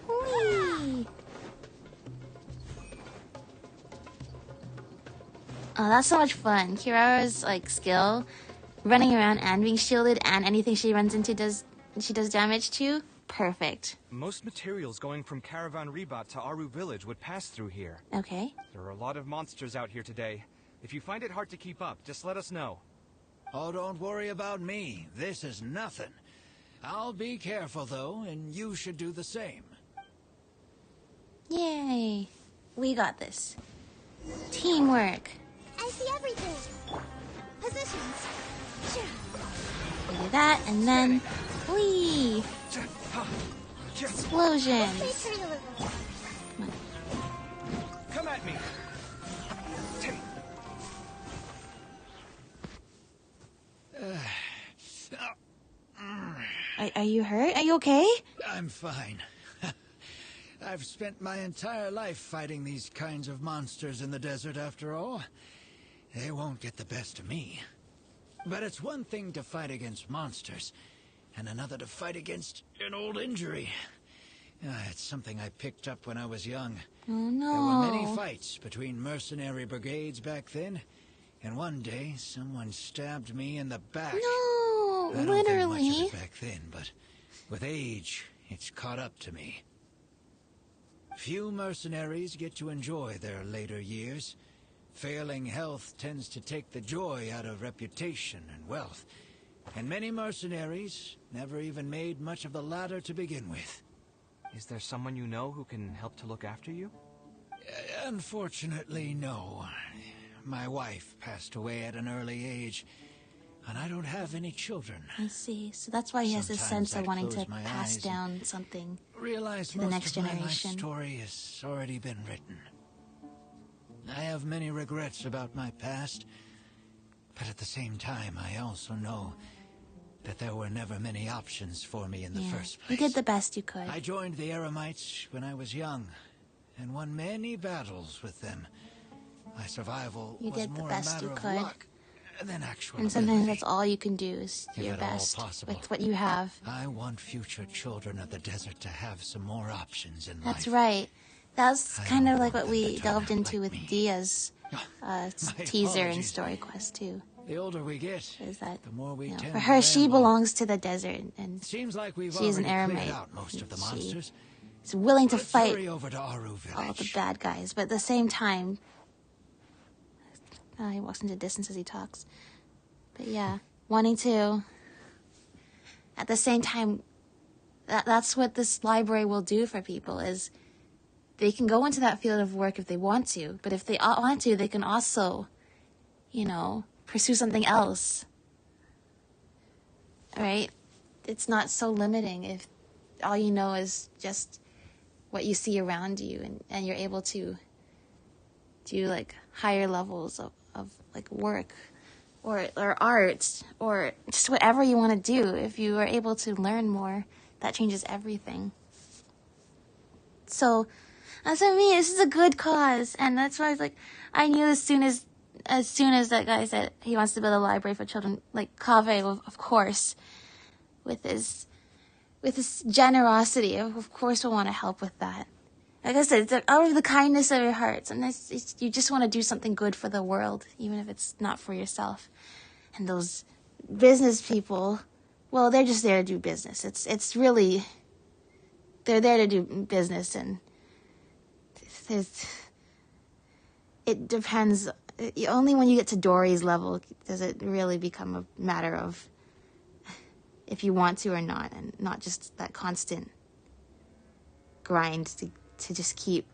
Whee! Oh, that's so much fun. Kirara's like skill, running around and being shielded, and anything she runs into she does damage to. Perfect. Most materials going from Caravan Ribat to Aru Village would pass through here. Okay. There are a lot of monsters out here today. If you find it hard to keep up, just let us know. Oh, don't worry about me. This is nothing. I'll be careful, though, and you should do the same. Yay. We got this. Teamwork. I see everything. Positions. We do that, and then... Whee! Explosions! Come on. Come at me! Are you hurt? Are you okay? I'm fine. I've spent my entire life fighting these kinds of monsters in the desert, after all. They won't get the best of me. But it's one thing to fight against monsters, and another to fight against an old injury. It's something I picked up when I was young. Oh, no. There were many fights between mercenary brigades back then, and one day someone stabbed me in the back. No, I don't literally. think much of it back then, but with age, it's caught up to me. Few mercenaries get to enjoy their later years. Failing health tends to take the joy out of reputation and wealth. And many mercenaries never even made much of the latter to begin with. Is there someone you know who can help to look after you? Unfortunately, no. My wife passed away at an early age, and I don't have any children. I see. So that's why he has this Sometimes sense of I'd wanting close to my pass eyes down something Realize to the most next of my life generation. story has already been written. I have many regrets about my past, but at the same time, I also know that there were never many options for me in the first place. You did the best you could. I joined the Eremites when I was young, and won many battles with them. My survival You was did the more best a matter you of could. luck than actual And sometimes ability. that's all you can do is If your at all best possible. with what you have. I want future children of the desert to have some more options in life. That's right. That's kind of like what we delved into with Dia's teaser and apologies. story quest too. The older we get, is that the more we tend for to her, she ramble. belongs to the desert, and Seems like we've she's an already cleared Eremite. out most of the She monsters. is willing to Let's fight hurry over to Aru Village. all the bad guys, but at the same time, he walks into distance as he talks. But yeah, wanting to. At the same time, that's what this library will do for people is they can go into that field of work if they want to, but if they want to, they can also, pursue something else. Right? It's not so limiting if all you know is just what you see around you, and you're able to do like higher levels of like work or art or just whatever you want to do. If you are able to learn more, that changes everything. So that's what I mean. This is a good cause, and that's why I was like, I knew as soon as that guy said he wants to build a library for children, like Kaveh, of course, with his generosity, of course, will want to help with that. Like I said, it's like out of the kindness of your hearts, and you just want to do something good for the world, even if it's not for yourself. And those business people, well, they're just there to do business. It's really, they're there to do business, and it depends. Only when you get to Dory's level does it really become a matter of if you want to or not, and not just that constant grind to just keep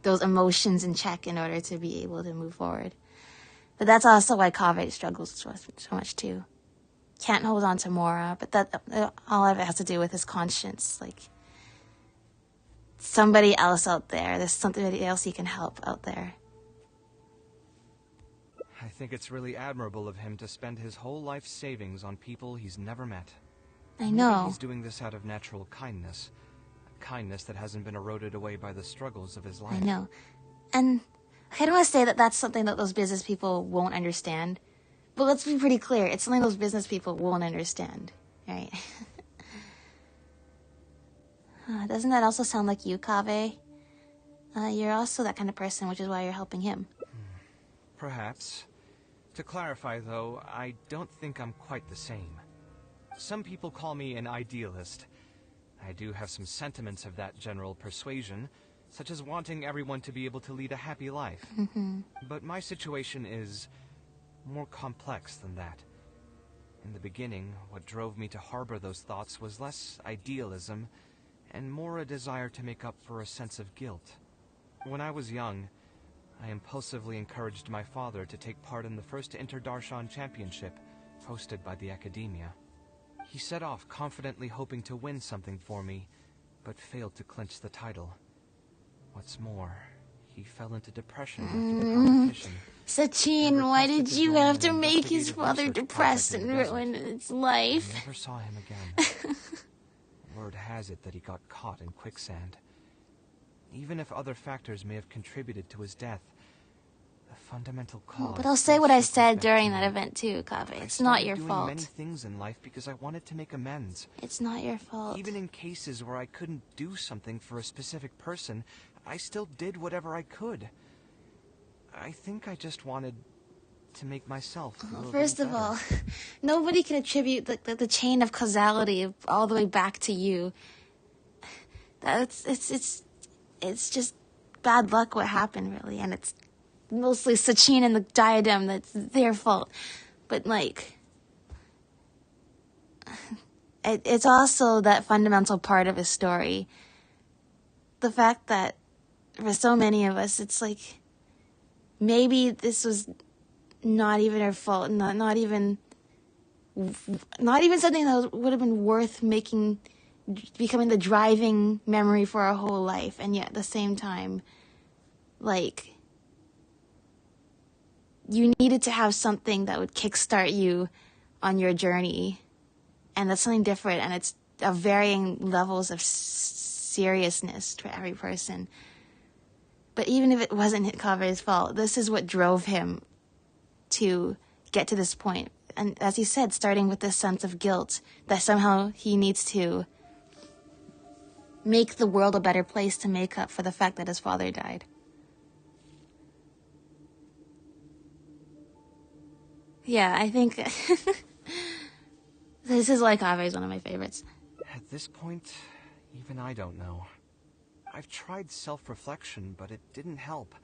those emotions in check in order to be able to move forward. But that's also why Kaveh struggles so much too. Can't hold on to Mora, but that all of it has to do with his conscience. Like, somebody else out there, there's somebody else he can help out there. I think it's really admirable of him to spend his whole life savings on people he's never met. I know. Maybe he's doing this out of natural kindness. A kindness that hasn't been eroded away by the struggles of his life. I know. And I don't want to say that that's something that those business people won't understand. But let's be pretty clear. It's something those business people won't understand. Right? Doesn't that also sound like you, Kaveh? You're also that kind of person, which is why you're helping him. Perhaps. To clarify, though, I don't think I'm quite the same. Some people call me an idealist. I do have some sentiments of that general persuasion, such as wanting everyone to be able to lead a happy life. Mm-hmm. But my situation is more complex than that. In the beginning, what drove me to harbor those thoughts was less idealism and more a desire to make up for a sense of guilt. When I was young, I impulsively encouraged my father to take part in the first Inter-Darshan Championship, hosted by the Academia. He set off confidently hoping to win something for me, but failed to clinch the title. What's more, he fell into depression after the competition. Sachin, why did you have to make his father depressed and ruin his life? I never saw him again. Word has it that he got caught in quicksand. Even if other factors may have contributed to his death, the fundamental cause... But I'll say what I said during that event too, Kaveh. It's not your doing fault. many things in life because I wanted to make amends. It's not your fault. Even in cases where I couldn't do something for a specific person, I still did whatever I could. I think I just wanted to make myself feel a little First of better. all, nobody can attribute the chain of causality all the way back to you. It's just bad luck what happened, really, and it's mostly Sachin and the diadem that's their fault. But like, it's also that fundamental part of his story. The fact that for so many of us, it's like maybe this was not even our fault, not even something that would have been worth becoming the driving memory for our whole life, and yet at the same time, like, you needed to have something that would kickstart you on your journey, and that's something different, and it's of varying levels of seriousness to every person. But even if it wasn't Kaveh's fault, this is what drove him to get to this point. And as he said, starting with this sense of guilt that somehow he needs to make the world a better place to make up for the fact that his father died. Yeah, I think this is like Kaveh's one of my favorites. At this point, even I don't know. I've tried self-reflection, but it didn't help.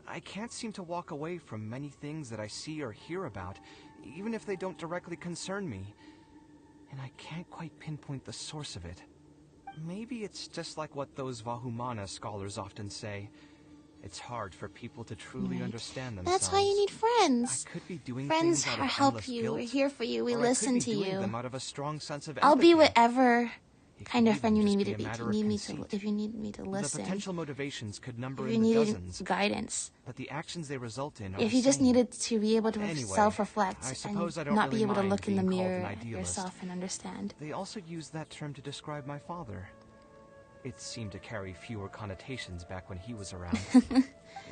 I can't seem to walk away from many things that I see or hear about, even if they don't directly concern me. And I can't quite pinpoint the source of it. Maybe it's just like what those Vahumana scholars often say. It's hard for people to truly understand themselves. That's why you need friends. I could be doing Friends things out of help endless you. guilt, We're here for you. We or listen I could to be doing you. them out of a strong sense of I'll be empathy. whatever kind of friend you need me to just be. be a If matter you of need me conceit. to, if you need me to listen. The potential motivations could number If you in the needed dozens, guidance. but the actions they result in are If the you just same. needed to be able to Anyway, self-reflect I suppose I and don't not really be able to mind look in the being called mirror an idealist. yourself and understand. They also used that term to describe my father. It seemed to carry fewer connotations back when he was around.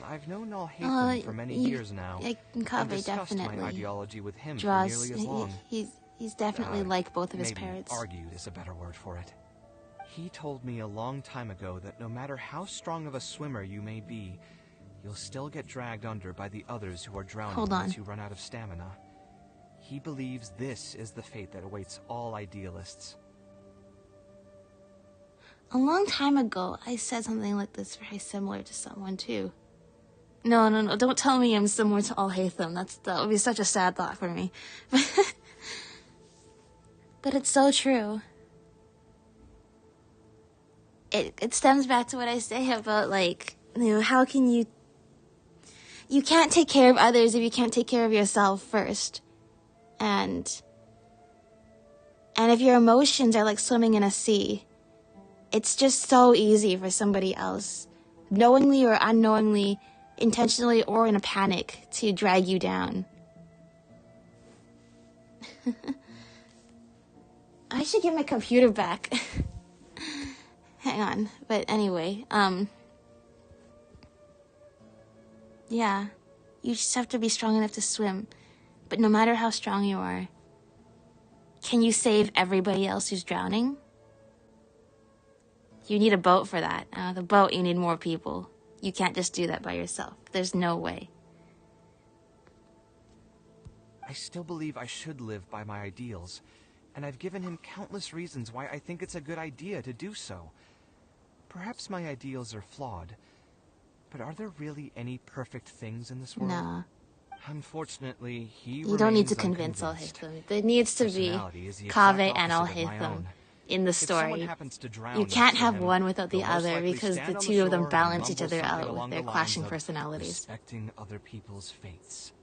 I've known Al-Haytham for many years now. Kaveh and discussed definitely my ideology with him draws. for nearly as long. He's definitely like both of his Maybe parents. argued is a better word for it. He told me a long time ago that no matter how strong of a swimmer you may be, you'll still get dragged under by the others who are drowning Hold on. once you run out of stamina. He believes this is the fate that awaits all idealists. A long time ago, I said something like this very similar to someone too. No, don't tell me I'm similar to Al-Haytham. That would be such a sad thought for me. But it's so true. It stems back to what I say about, like, you know, how can you can't take care of others if you can't take care of yourself first. And if your emotions are like swimming in a sea, it's just so easy for somebody else, knowingly or unknowingly, intentionally or in a panic, to drag you down. I should get my computer back. Hang on. But anyway, yeah, you just have to be strong enough to swim. But no matter how strong you are, can you save everybody else who's drowning? You need a boat for that. The boat, you need more people. You can't just do that by yourself. There's no way. I still believe I should live by my ideals, and I've given him countless reasons why I think it's a good idea to do so. Perhaps my ideals are flawed, but are there really any perfect things in this world? Nah. Unfortunately, he You don't need to remains convince unconvinced. Al-Haytham. There needs to be Personality is the Kaveh exact and opposite of my Al-Haytham own. in the If someone story. happens to drown You can't next to have him, one without the they'll most other likely because stand the on two of them shore and balance each mumble other something out along with their the lines clashing of personalities. respecting other people's fates.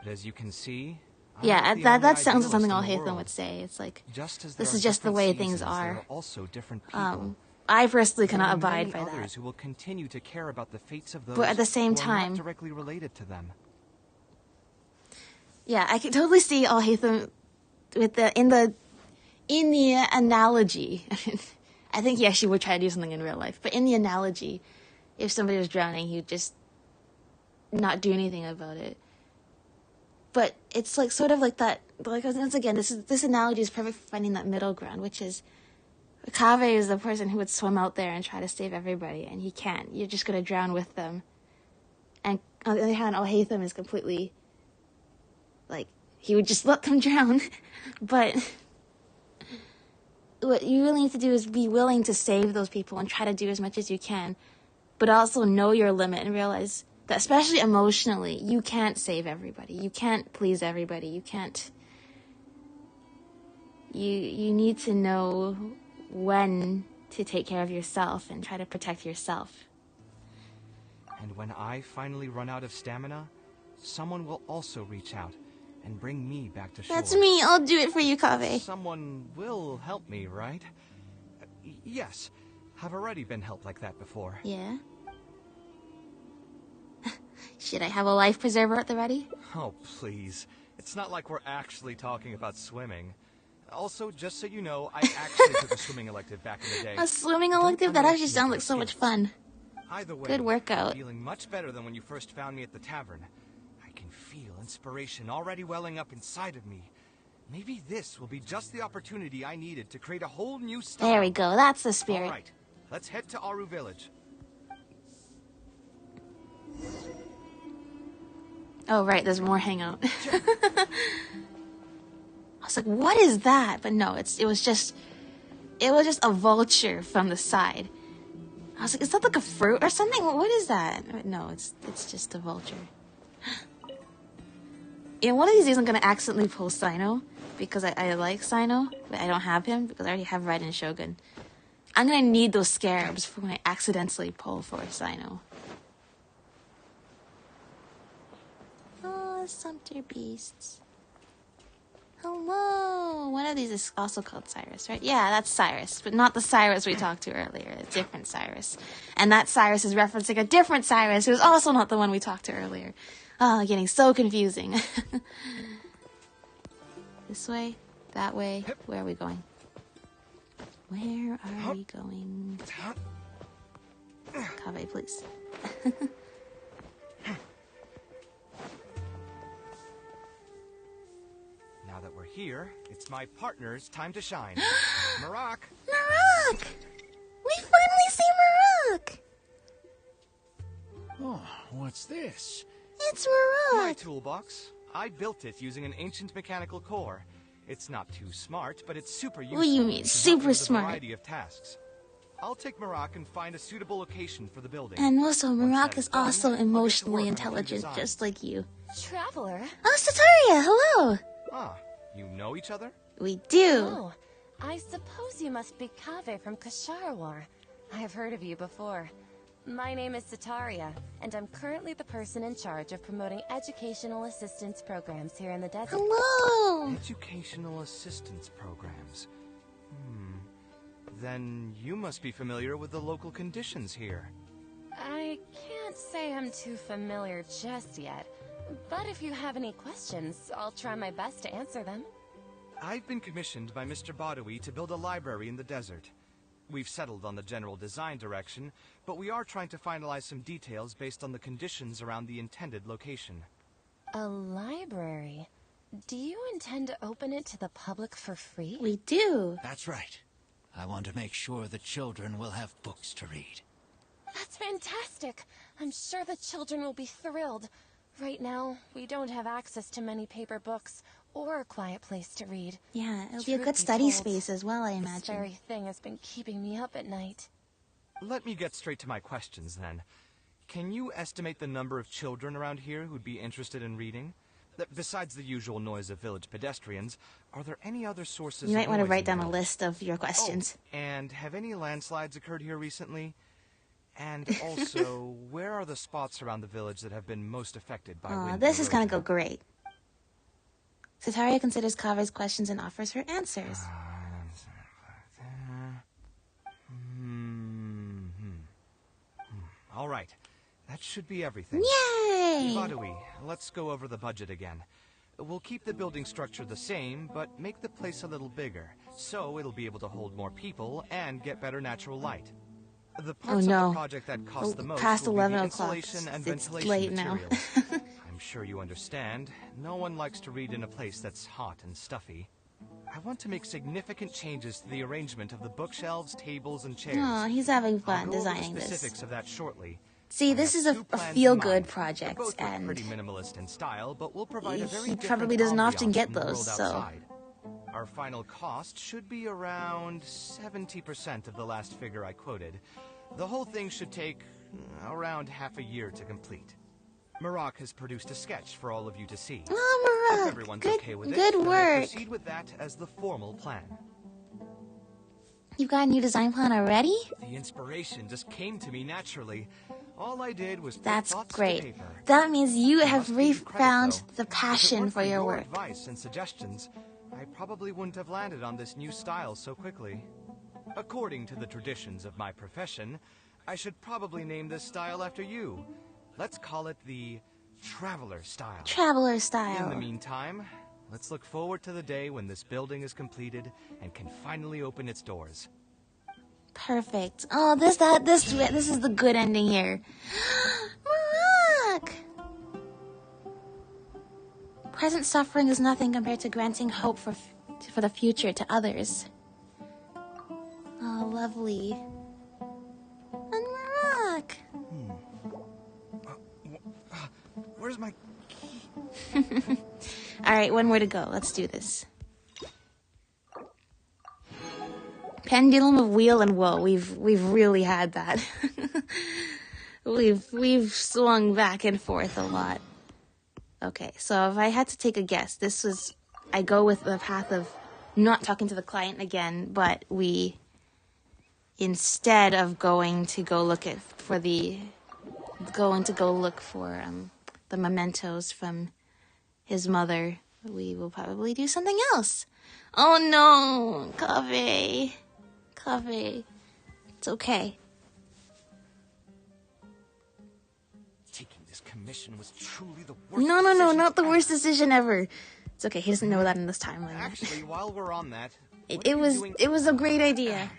But as you can see, Yeah, the that only sounds idealist like something in Al the Hatham world. would say. It's like, Just as this there is are just the different way things seasons, there are. also different people. I personally There cannot are abide many by that. others who will continue to care about the fates of those But at the same who are time, not directly related to them. yeah, I can totally see Al Hatham with in the analogy. I think he actually would try to do something in real life, but in the analogy, if somebody was drowning, he would just not do anything about it. But it's like sort of like that. Like once again, this analogy is perfect for finding that middle ground, which is Kaveh is the person who would swim out there and try to save everybody, and he can't. You're just gonna drown with them. And on the other hand, Al Hatham is completely like he would just let them drown. But what you really need to do is be willing to save those people and try to do as much as you can, but also know your limit and realize that, especially emotionally, you can't save everybody. You can't please everybody. You can't. You need to know when to take care of yourself and try to protect yourself. And when I finally run out of stamina, someone will also reach out and bring me back to shore. That's me. I'll do it for you, Kaveh. Someone will help me, right? Yes. I've already been helped like that before. Yeah? Should I have a life preserver at the ready? Oh, please. It's not like we're actually talking about swimming. Also, just so you know, I actually took a swimming elective back in the day. A swimming elective? That actually sounds like so much fun. Either way, good workout. I'm feeling much better than when you first found me at the tavern. I can feel inspiration already welling up inside of me. Maybe this will be just the opportunity I needed to create a whole new style. There we go. That's the spirit. All right, let's head to Aru Village. Oh, right. There's more Hangout. I was like, what is that? But no, it was just a vulture from the side. I was like, is that like a fruit or something? What is that? No, it's just a vulture. One of these days I'm gonna accidentally pull Sino because I like Sino, but I don't have him because I already have Raiden Shogun. I'm gonna need those scarabs for when I accidentally pull for Sino. Oh, sumpter beasts. Hello! One of these is also called Cyrus, right? Yeah, that's Cyrus, but not the Cyrus we talked to earlier. A different Cyrus. And that Cyrus is referencing a different Cyrus, who's also not the one we talked to earlier. Oh, getting so confusing. This way? That way? Where are we going? Where are we going? Kaveh, please. Now that we're here, it's my partner's time to shine. Marak! Marak! We finally see Marak! Oh, what's this? It's Marak! My toolbox. I built it using an ancient mechanical core. It's not too smart, but it's super useful. What do you mean, super smart? A variety of tasks. I'll take Marak and find a suitable location for the building. And also, Marak is also emotionally intelligent, just like you. Traveler? Oh, Sataria, hello! Ah, you know each other? We do. Oh, I suppose you must be Kaveh from Kasharawar. I have heard of you before. My name is Sataria, and I'm currently the person in charge of promoting educational assistance programs here in the desert. Hello! Educational assistance programs. Then you must be familiar with the local conditions here. I can't say I'm too familiar just yet, but if you have any questions, I'll try my best to answer them. I've been commissioned by Mr. Badawi to build a library in the desert. We've settled on the general design direction, but we are trying to finalize some details based on the conditions around the intended location. A library? Do you intend to open it to the public for free? We do. That's right. I want to make sure the children will have books to read. That's fantastic! I'm sure the children will be thrilled. Right now, we don't have access to many paper books or a quiet place to read. Yeah, it'll be a good study space as well, I imagine. This very thing has been keeping me up at night. Let me get straight to my questions, then. Can you estimate the number of children around here who'd be interested in reading? Besides the usual noise of village pedestrians, are there any other sources You of might want to noise write in down the a village? list of your questions. Oh, and have any landslides occurred here recently? And also, where are the spots around the village that have been most affected by wind? This is gonna go great. Sataria considers Kave's questions and offers her answers. All right. That should be everything. Yay! Badui, let's go over the budget again. We'll keep the building structure the same, but make the place a little bigger, so it'll be able to hold more people and get better natural light. The parts of the project that cost the most past will be 11 the o'clock. insulation and It's ventilation late now. materials. I'm sure you understand. No one likes to read in a place that's hot and stuffy. I want to make significant changes to the arrangement of the bookshelves, tables, and chairs. Aw, he's having fun I'll go over designing the this. specifics of that shortly. See, this is a feel-good project, Both are and pretty minimalist in style, but we'll provide a very he different probably doesn't often ambiance get from the those, world so... outside. Our final cost should be around 70% of the last figure I quoted. The whole thing should take around half a year to complete. Marak has produced a sketch for all of you to see. Oh, If Marak! everyone's okay with Good it, then we'll work! proceed with that as the formal plan. You've got a new design plan already? The inspiration just came to me naturally. All I did was put That's thoughts to great. paper. That means you I have must give you credit, refound though. the If it passion weren't for your your work. advice and suggestions, I probably wouldn't have landed on this new style so quickly. According to the traditions of my profession, I should probably name this style after you. Let's call it the Traveler style. Traveler style. In the meantime, let's look forward to the day when this building is completed and can finally open its doors. Perfect. Oh, this is the good ending here. Marak! Present suffering is nothing compared to granting hope for the future to others. Oh, lovely. And Marak! Where's my... Alright, one more to go. Let's do this. Pendulum of Weal and Woe. We've really had that. we've swung back and forth a lot. Okay, so if I had to take a guess, I go with the path of not talking to the client again, but instead of going to go look for the mementos from his mother, we will probably do something else. Oh no, Kaveh. It's okay. Taking this commission was truly the worst No, decision not the ever. worst decision ever. It's okay, he doesn't know that in this timeline. Actually, while we're on that, It was a great idea.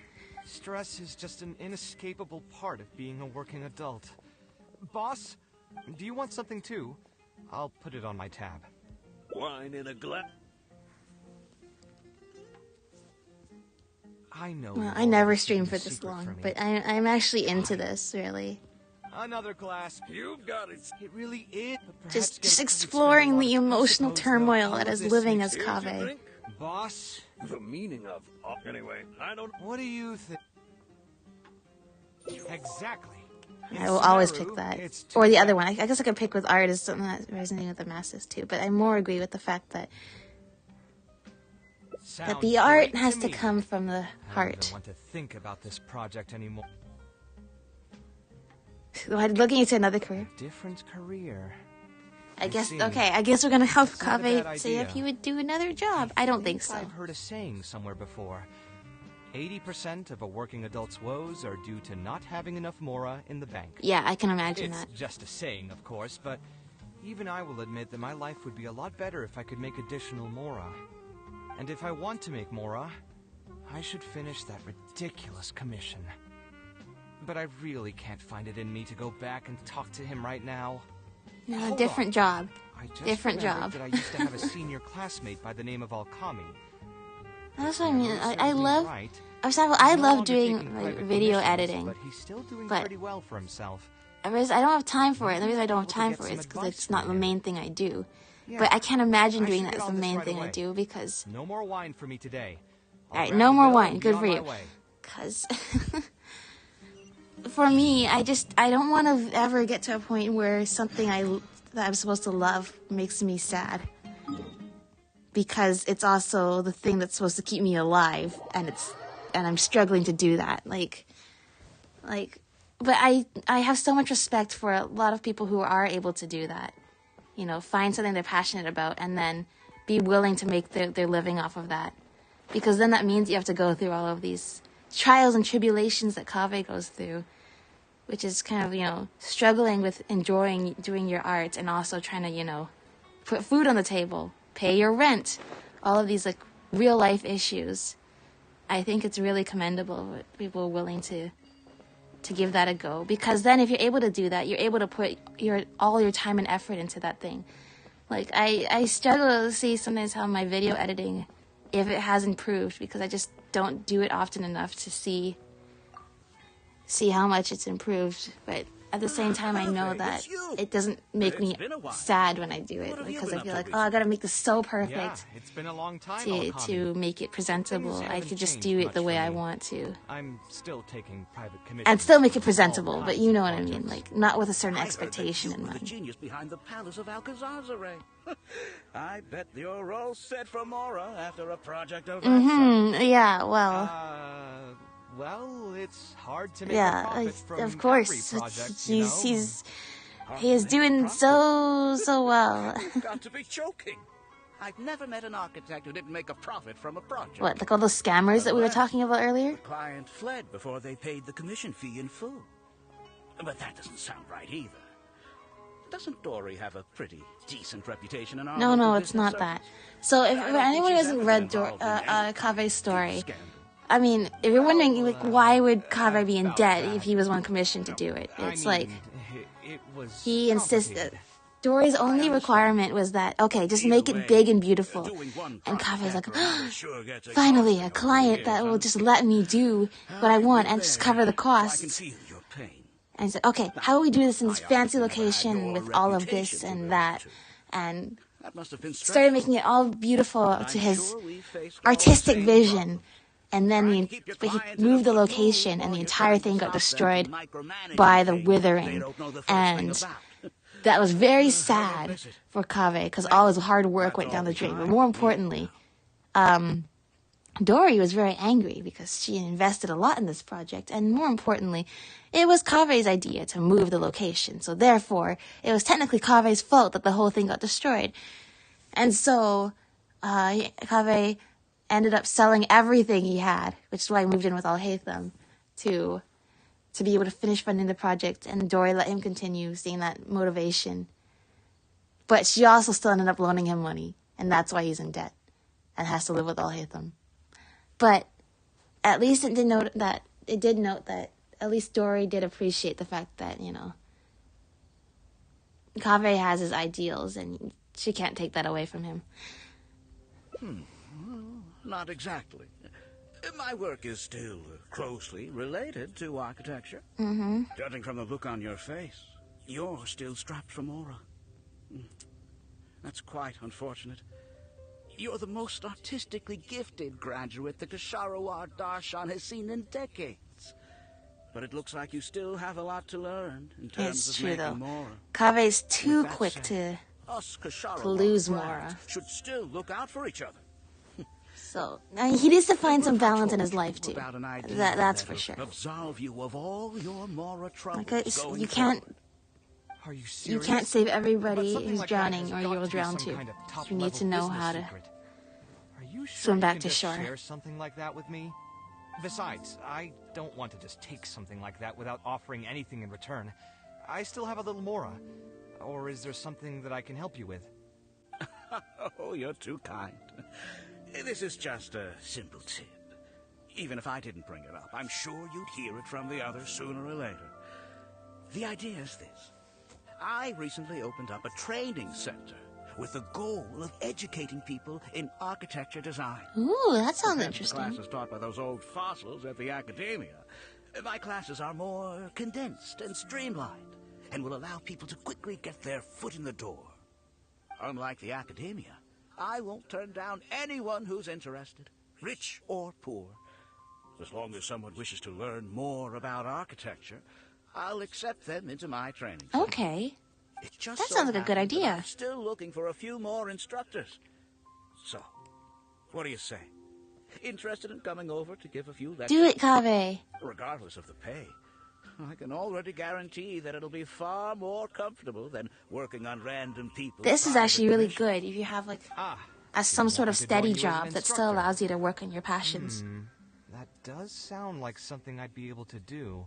Stress is just an inescapable part of being a working adult. Boss, do you want something too? I'll put it on my tab. Wine in a glass. I know. Well, you've I never already streamed kept for a this secret long, from me. but I'm actually into this, really. Another glass. You've got it. It really is. But Just perhaps exploring the emotional suppose, turmoil though, that all is of this living makes- as Here's your Kaveh. drink. Boss, The meaning of... anyway, I don't... what do you think? Exactly. I will always pick that. Or the other one. I guess I could pick with art as something that resonating with the masses too, but I more agree with the fact that the art has to come from the I heart. don't want to think about this project anymore. Looking into another career. Different career. I guess, see. okay, I guess we're gonna help It's not a bad Kaveh say if idea. he would do another job. I don't think so. I've heard a saying somewhere before. 80% of a working adult's woes are due to not having enough mora in the bank. Yeah, I can imagine It's that. just a saying, of course, but even I will admit that my life would be a lot better if I could make additional mora. And if I want to make mora, I should finish that ridiculous commission. But I really can't find it in me to go back and talk to him right now. No, Hold different on. job. I just Different remembered job. that I used to have a senior classmate by the name of Alkami. That's what I mean. I Serves me love. right. For example, He's I no love longer doing taking like private video commissions, editing, but he's still doing but pretty well for himself. I don't have time for it. The reason I don't have time get for it some is because advice it's not from the him. main thing I do. Yeah, But I can't imagine I doing should that get as the on this main right thing I away. do because. No more wine for me today. All right, no more wine. Good for you. Because for me, I don't want to ever get to a point where something that I'm supposed to love makes me sad. Because it's also the thing that's supposed to keep me alive, and I'm struggling to do that. But I have so much respect for a lot of people who are able to do that. You know, find something they're passionate about and then be willing to make their living off of that. Because then that means you have to go through all of these trials and tribulations that Kaveh goes through, which is kind of, you know, struggling with enjoying doing your art and also trying to, you know, put food on the table, pay your rent, all of these like real life issues. I think it's really commendable that people are willing to give that a go, because then if you're able to do that, you're able to put all your time and effort into that thing. Like I struggle to see sometimes how my video editing, if it has improved, because I just don't do it often enough to see how much it's improved. But at the same time, I know that it doesn't make me sad when I do it, because I feel like, oh, I gotta make this so perfect. Yeah, it's been a long time. To make it presentable. I could just do it the way I want to. I'm still taking private commissions. And still make it presentable, but you know what I mean, like not with a certain expectation in mind. The genius behind the palace of Alcazar. I bet you're all set for Mora after a project of that Mm-hmm. Yeah, well. Well, it's hard to make a profit from of course. Every project, He is doing so well. You've got to be joking. I've never met an architect who didn't make a profit from a project. What, like all those scammers that we were talking about earlier? The client fled before they paid the commission fee in full. But that doesn't sound right either. Doesn't Dory have a pretty decent reputation in our No, it's not that. So if anyone who hasn't read Kaveh's story, I mean, if you're wondering, like, why would Kaveh be in debt if he was on commission to do it? It's like, he insisted. Dory's only requirement was that, okay, just make it big and beautiful. And Kaveh's like, finally, a client that will just let me do what I want and just cover the costs. And he said, okay, how do we do this in this fancy location with all of this and that? And started making it all beautiful to his artistic vision. And then he moved the location, and the entire thing got destroyed by the withering. And that was very sad for Kaveh, because all his hard work went down the drain. But more importantly, Dory was very angry because she invested a lot in this project. And more importantly, it was Kaveh's idea to move the location. So therefore, it was technically Kaveh's fault that the whole thing got destroyed. And so Kaveh ended up selling everything he had, which is why he moved in with Al-Haytham to be able to finish funding the project, and Dory let him continue, seeing that motivation. But she also still ended up loaning him money, and that's why he's in debt and has to live with Al-Haytham. But at least it did note that at least Dory did appreciate the fact that, you know, Kaveh has his ideals, and she can't take that away from him. Not exactly. My work is still closely related to architecture. Mm-hmm. Judging from the look on your face, you're still strapped for Mora. That's quite unfortunate. You're the most artistically gifted graduate the Ksharawar Darshan has seen in decades. But it looks like you still have a lot to learn in terms of making Mora. Kaveh's too quick to lose Mora. Should still look out for each other. So he needs to find some balance in his life too. That's for sure. Absolve you of all your Mora troubles. Like, you can't save everybody who's drowning, or you'll drown too. You need to know how to swim back to shore. Share something like that with me? Besides, I don't want to just take something like that without offering anything in return. I still have a little Mora. Or is there something that I can help you with? Oh, you're too kind. This is just a simple tip. Even if I didn't bring it up, I'm sure you'd hear it from the others sooner or later. The idea is this. I recently opened up a training center with the goal of educating people in architecture design. Ooh, that sounds interesting. The classes taught by those old fossils at the academia. My classes are more condensed and streamlined, and will allow people to quickly get their foot in the door. Unlike the academia, I won't turn down anyone who's interested, rich or poor. As long as someone wishes to learn more about architecture, I'll accept them into my training center. Okay. That sounds like a good idea. I'm still looking for a few more instructors. So, what do you say? Interested in coming over to give a few lectures? Do it, Kaveh. Regardless of the pay, I can already guarantee that it'll be far more comfortable than working on random people. This is actually really good if you have, like, as some sort of Wanted to steady join you as an job that still instructor. allows you to work on your passions. That does sound like something I'd be able to do.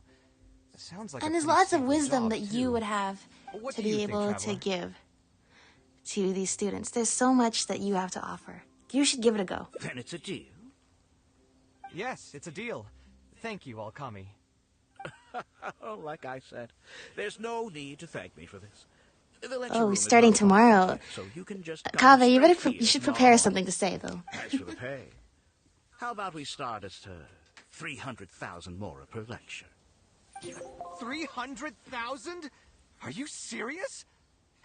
It sounds like And a there's pretty lots of stable wisdom job, that you too. would have What to do you be think, able to Traveler? give to these students. There's so much that you have to offer. You should give it a go. Then it's a deal. Yes, it's a deal. Thank you, Alkami. Oh, like I said, there's no need to thank me for this. The lecture Oh, room he's is starting not far from tomorrow. here, so you can just Kaveh, you straight here you should tomorrow prepare morning. something to say, though. As for the pay, how about we start at 300,000 mora per lecture? 300,000? Are you serious?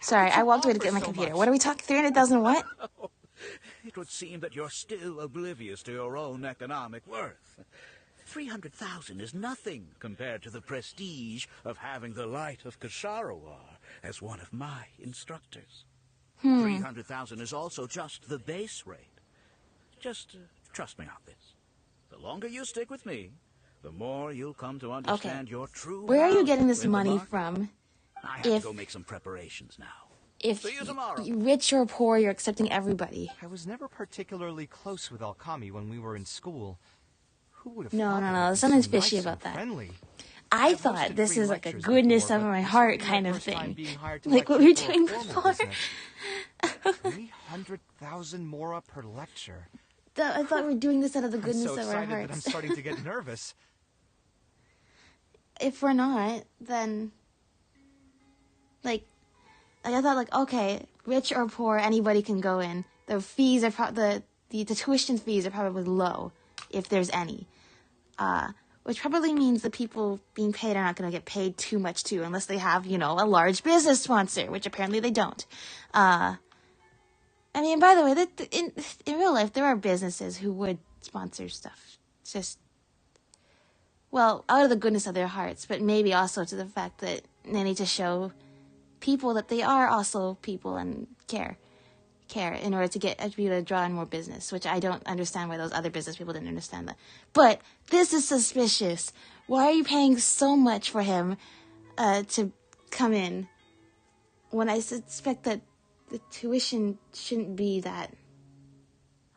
Sorry, How could I you walked away to offer get my so computer. much? What are we talking? 300,000 what? It would seem that you're still oblivious to your own economic worth. 300,000 is nothing compared to the prestige of having the light of Kasharawar as one of my instructors. 300,000 is also just the base rate. Just trust me on this. The longer you stick with me, the more you'll come to understand your true Where are you value getting this in the money market. from? I have to go make some preparations now. If See you tomorrow. rich or poor, you're accepting everybody. I was never particularly close with Alkami when we were in school. Who would have No, thought no, that no. he'd There's be something so fishy nice about and that. friendly? I thought this is like a goodness of my heart kind of thing. Like what we were doing before. 300,000 mora per lecture. I thought we were doing this out of the I'm goodness so of our excited that I'm hearts. starting to get nervous. If we're not, then I thought okay, rich or poor, anybody can go in. The fees are the tuition fees are probably low, if there's any. Which probably means the people being paid are not going to get paid too much too, unless they have, a large business sponsor, which apparently they don't. I mean, by the way, in real life, there are businesses who would sponsor stuff. It's just, well, out of the goodness of their hearts, but maybe also to the fact that they need to show people that they are also people and care in order to be able to draw in more business, which I don't understand why those other business people didn't understand that. But this is suspicious. Why are you paying so much for him to come in when I suspect that the tuition shouldn't be that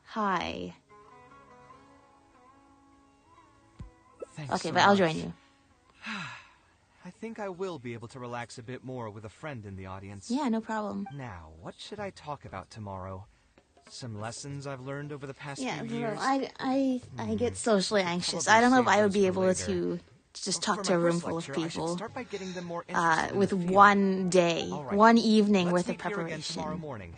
high? Thanks Okay, so but I'll much. join you. I think I will be able to relax a bit more with a friend in the audience. Yeah, no problem. Now, what should I talk about tomorrow? Some lessons I've learned over the past Yeah, few years? I get socially anxious. I don't know if I would be able to just talk to a room full of people with one day, one evening worth of preparation. Tomorrow morning.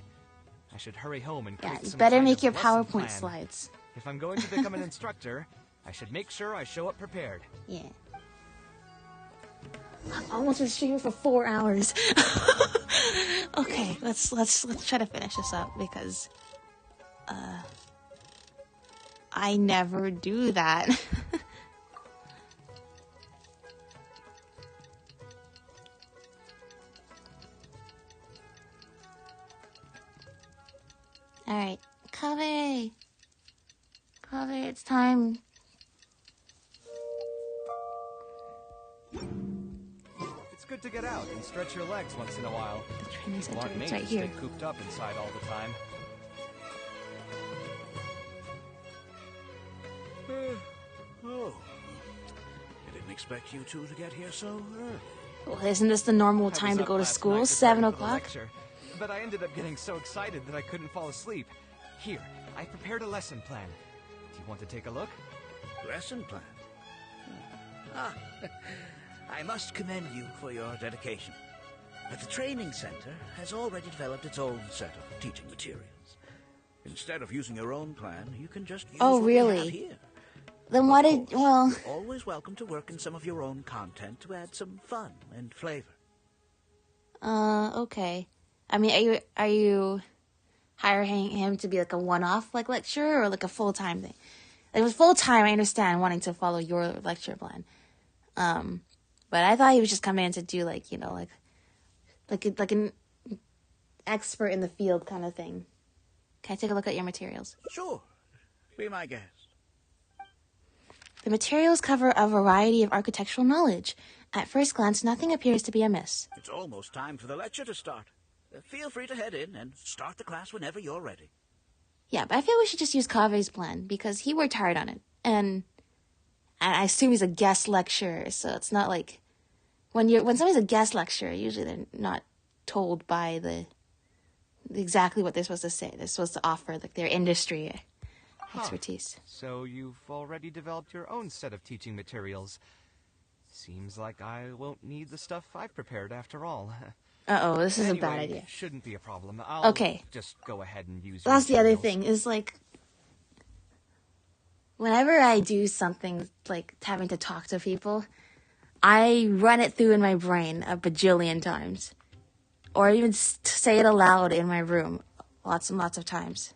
I should hurry home and Yeah, create you some better kind make of your lesson PowerPoint plan. slides. If I'm going to become an instructor, I should make sure I show up prepared. Yeah. I almost was streaming for 4 hours. Okay, let's try to finish this up because I never do that. All right, Kaveh, it's time. It's good to get out and stretch your legs once in a while. The training People center, aren't it's made right to stay here. cooped up inside all the time. Oh. I didn't expect you two to get here so early. Well, isn't this the normal I time was to up go to last school? night 7 preparing for the o'clock? lecture, but I ended up getting so excited that I couldn't fall asleep. Here, I prepared a lesson plan. Do you want to take a look? Lesson plan? Ah, I must commend you for your dedication. But the training center has already developed its own set of teaching materials. Instead of using your own plan, you can just use Oh, what we have really? here. Then why did, well... You're always welcome to work in some of your own content to add some fun and flavor. Okay. I mean, are you hiring him to be like a one-off lecturer or like a full-time thing? Like, with full-time, I understand wanting to follow your lecture plan. But I thought he was just coming in to do like an expert in the field kind of thing. Can I take a look at your materials? Sure. Be my guest. The materials cover a variety of architectural knowledge. At first glance, nothing appears to be amiss. It's almost time for the lecture to start. Feel free to head in and start the class whenever you're ready. Yeah, but I feel we should just use Kave's plan because he worked hard on it. And I assume he's a guest lecturer, so it's not like when somebody's a guest lecturer, usually they're not told by exactly what they're supposed to say. They're supposed to offer like their industry expertise. So you've already developed your own set of teaching materials. Seems like I won't need the stuff I've prepared after all. Uh-oh, this is Anyway, a bad idea. Shouldn't be a problem. I'll Okay. just go ahead and use That's the your other materials. thing, is like, whenever I do something like having to talk to people, I run it through in my brain a bajillion times. Or even say it aloud in my room lots and lots of times.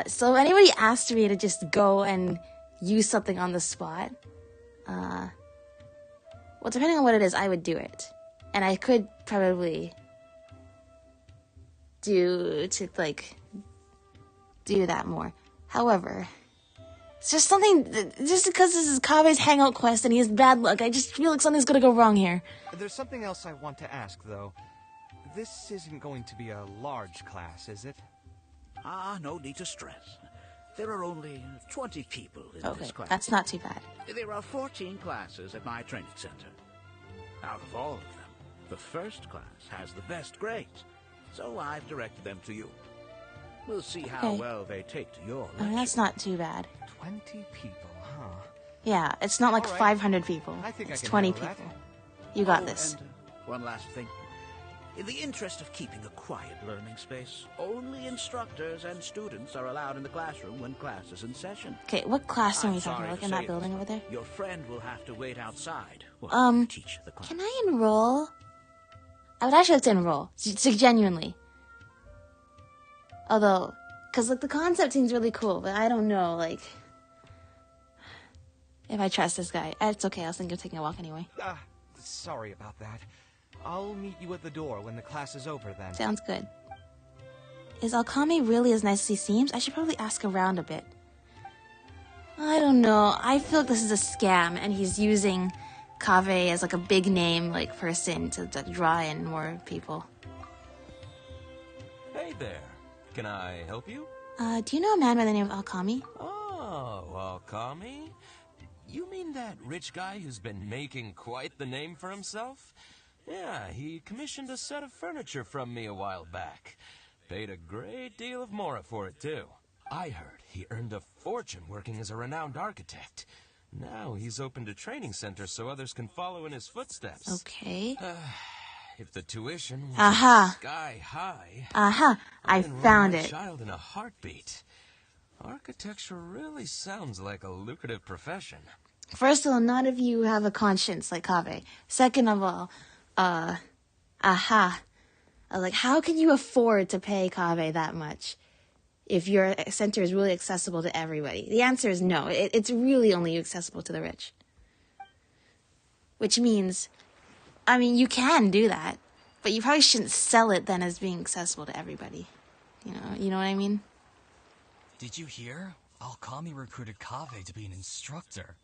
So if anybody asked me to just go and use something on the spot, well, depending on what it is, I would do it. And I could probably do that more. However, it's just something, just because this is Kave's Hangout quest and he has bad luck, I just feel like something's gonna go wrong here. There's something else I want to ask, though. This isn't going to be a large class, is it? No need to stress. There are only 20 people in Okay, this class. that's not too bad. There are 14 classes at my training center. Out of all of them, the first class has the best grades, so I've directed them to you. We'll see how Okay. well they take to your I mean, that's not too bad. 20 people, huh? Yeah, it's not like All right. 500 people. I think I It's can 20 handle that. people. You got Oh, this. And, one last thing. In the interest of keeping a quiet learning space, only instructors and students are allowed in the classroom when class is in session. Okay, what classroom are I'm you talking sorry about? Like to in say that building over there? Your friend will have to wait outside while you teach the class. Can I enroll? I would actually like to enroll. Genuinely. Although, because like the concept seems really cool, but I don't know, like, if I trust this guy. It's okay, I was thinking of taking a walk anyway. Sorry about that. I'll meet you at the door when the class is over then. Sounds good. Is Alkami really as nice as he seems? I should probably ask around a bit. I don't know. I feel like this is a scam, and he's using Kaveh as like a big name like person to draw in more people. Hey there. Can I help you? Do you know a man by the name of Alkami? Oh, Alkami? You mean that rich guy who's been making quite the name for himself? Yeah, he commissioned a set of furniture from me a while back. Paid a great deal of mora for it, too. I heard he earned a fortune working as a renowned architect. Now he's opened a training center so others can follow in his footsteps. Okay. If the tuition was Aha. sky high... Aha, I I'd enroll found my it. child in a heartbeat. Architecture really sounds like a lucrative profession. First of all, none of you have a conscience like Kaveh. Second of all, like, how can you afford to pay Kaveh that much if your center is really accessible to everybody? The answer is no. It's really only accessible to the rich. Which means, I mean, you can do that, but you probably shouldn't sell it then as being accessible to everybody. You know what I mean? Did you hear? Alkami recruited Kaveh to be an instructor.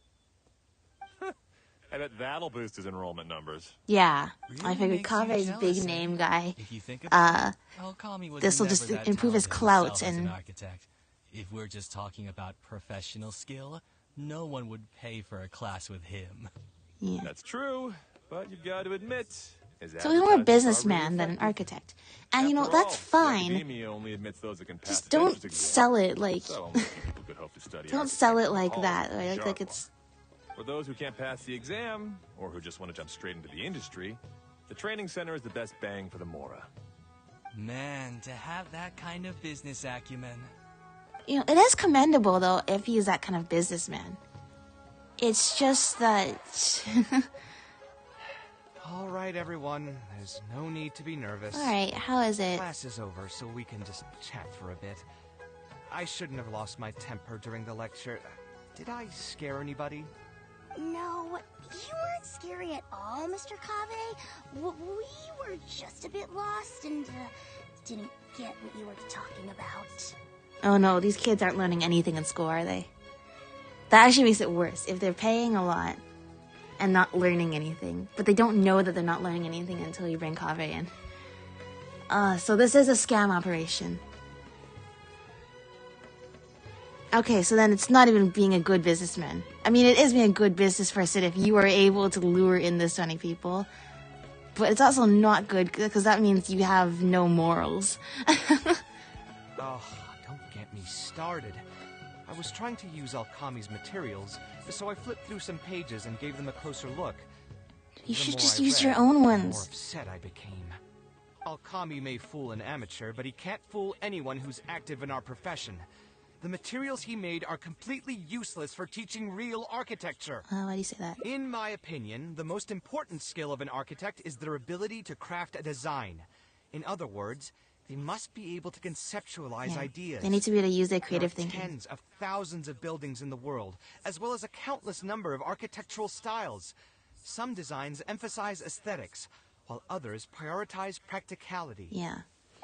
I bet that'll boost his enrollment numbers. Yeah, Really I figured makes you Kaveh's jealous, big eh? name guy. If you think about it, Alkami was This will never just that improve his talented clout himself as an and architect. If we're just talking about professional skill, no one would pay for a class with him. Yeah. That's true, but you've got to admit, his So he's more a advertisements are businessman really than an effective. architect. And After that's all, fine. Academia only admits those that can pass Just the don't entrance exam. sell it like So only people could hope to study don't sell it architecture like in that. college Like it's For those who can't pass the exam, or who just want to jump straight into the industry, the training center is the best bang for the mora. Man, to have that kind of business acumen. it is commendable though if he's that kind of businessman. It's just that All right, everyone. There's no need to be nervous. All right, how is it? Class is over, so we can just chat for a bit. I shouldn't have lost my temper during the lecture. Did I scare anybody? No, you weren't scary at all, Mr. Kaveh. We were just a bit lost and didn't get what you were talking about. Oh no, these kids aren't learning anything in school, are they? That actually makes it worse. If they're paying a lot and not learning anything, but they don't know that they're not learning anything until you bring Kaveh in. So this is a scam operation. Okay, so then it's not even being a good businessman. I mean, it is being a good business person if you are able to lure in this many people. But it's also not good because that means you have no morals. Oh, don't get me started. I was trying to use Alkami's materials, so I flipped through some pages and gave them a closer look. You should The just more I use read, your own the ones. more upset I became. Alkami may fool an amateur, but he can't fool anyone who's active in our profession. The materials he made are completely useless for teaching real architecture. Why do you say that? In my opinion, the most important skill of an architect is their ability to craft a design. In other words, they must be able to conceptualize ideas. They need to be able to use their creative There are thinking. tens of thousands of buildings in the world, as well as a countless number of architectural styles. Some designs emphasize aesthetics, while others prioritize practicality. Yeah.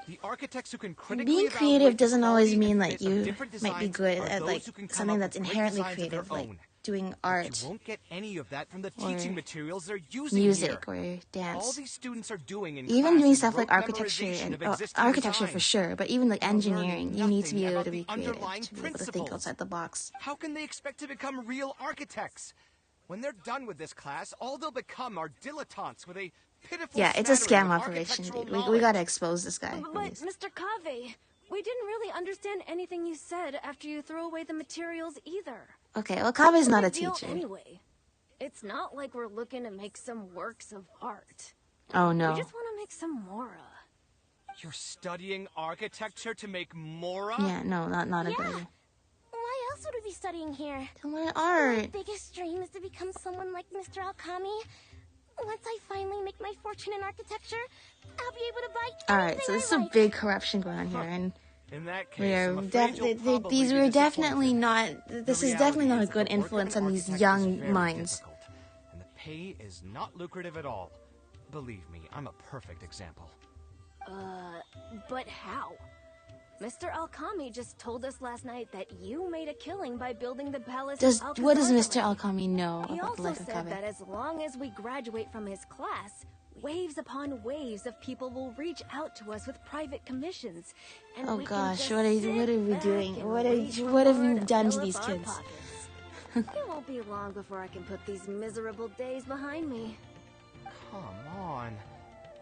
The architects who can critically Being creative evaluate the doesn't always quality mean and like fit of you different might be designs good are at those like who can come something up that's with great inherently designs of their creative, like own. doing But art. you won't get any of that from the Or teaching materials they're using music here. or dance. All these students are doing in Even class doing is stuff like rote architecture memorization and of existing architecture for designs. sure, but even like They're engineering, learning you need to be nothing able about to be the creative, underlying to be able to think principles. outside the box. How can they expect to become real architects? When they're done with this class, all they'll become are dilettantes with a pitiful Yeah, it's a smattering scam of operation, architectural dude. We knowledge. gotta expose this guy. But, Mr. Kaveh, we didn't really understand anything you said after you threw away the materials either. Okay, well, Kave's not a What's the big deal teacher. Anyway, it's not like we're looking to make some works of art. Oh no. We just want to make some Mora. You're studying architecture to make Mora? Yeah, no, not a good idea. Why else would we be studying here? To learn My art. biggest dream is to become someone like Mr. Alkami. Once I finally make my fortune in architecture, I'll be able to buy All right, anything so there's I some like. big corruption going on here, and In that case, we are I'm afraid you'll probably these be were disappointed. definitely not. This The is definitely not a reality is good that the work of influence an on these architect is young very minds. difficult, and the pay is not lucrative at all. Believe me, I'm a perfect example. But how? Mr. Alkami just told us last night that you made a killing by building the palace. What does Mr. Alkami know He about the also life of said Kaveh? that as long as we graduate from his class, waves upon waves of people will reach out to us with private commissions. And Oh we can gosh, just what are we sit doing? back and What wait for have Mora you to done to fill these up our kids? pockets. It won't be long before I can put these miserable days behind me. Come on.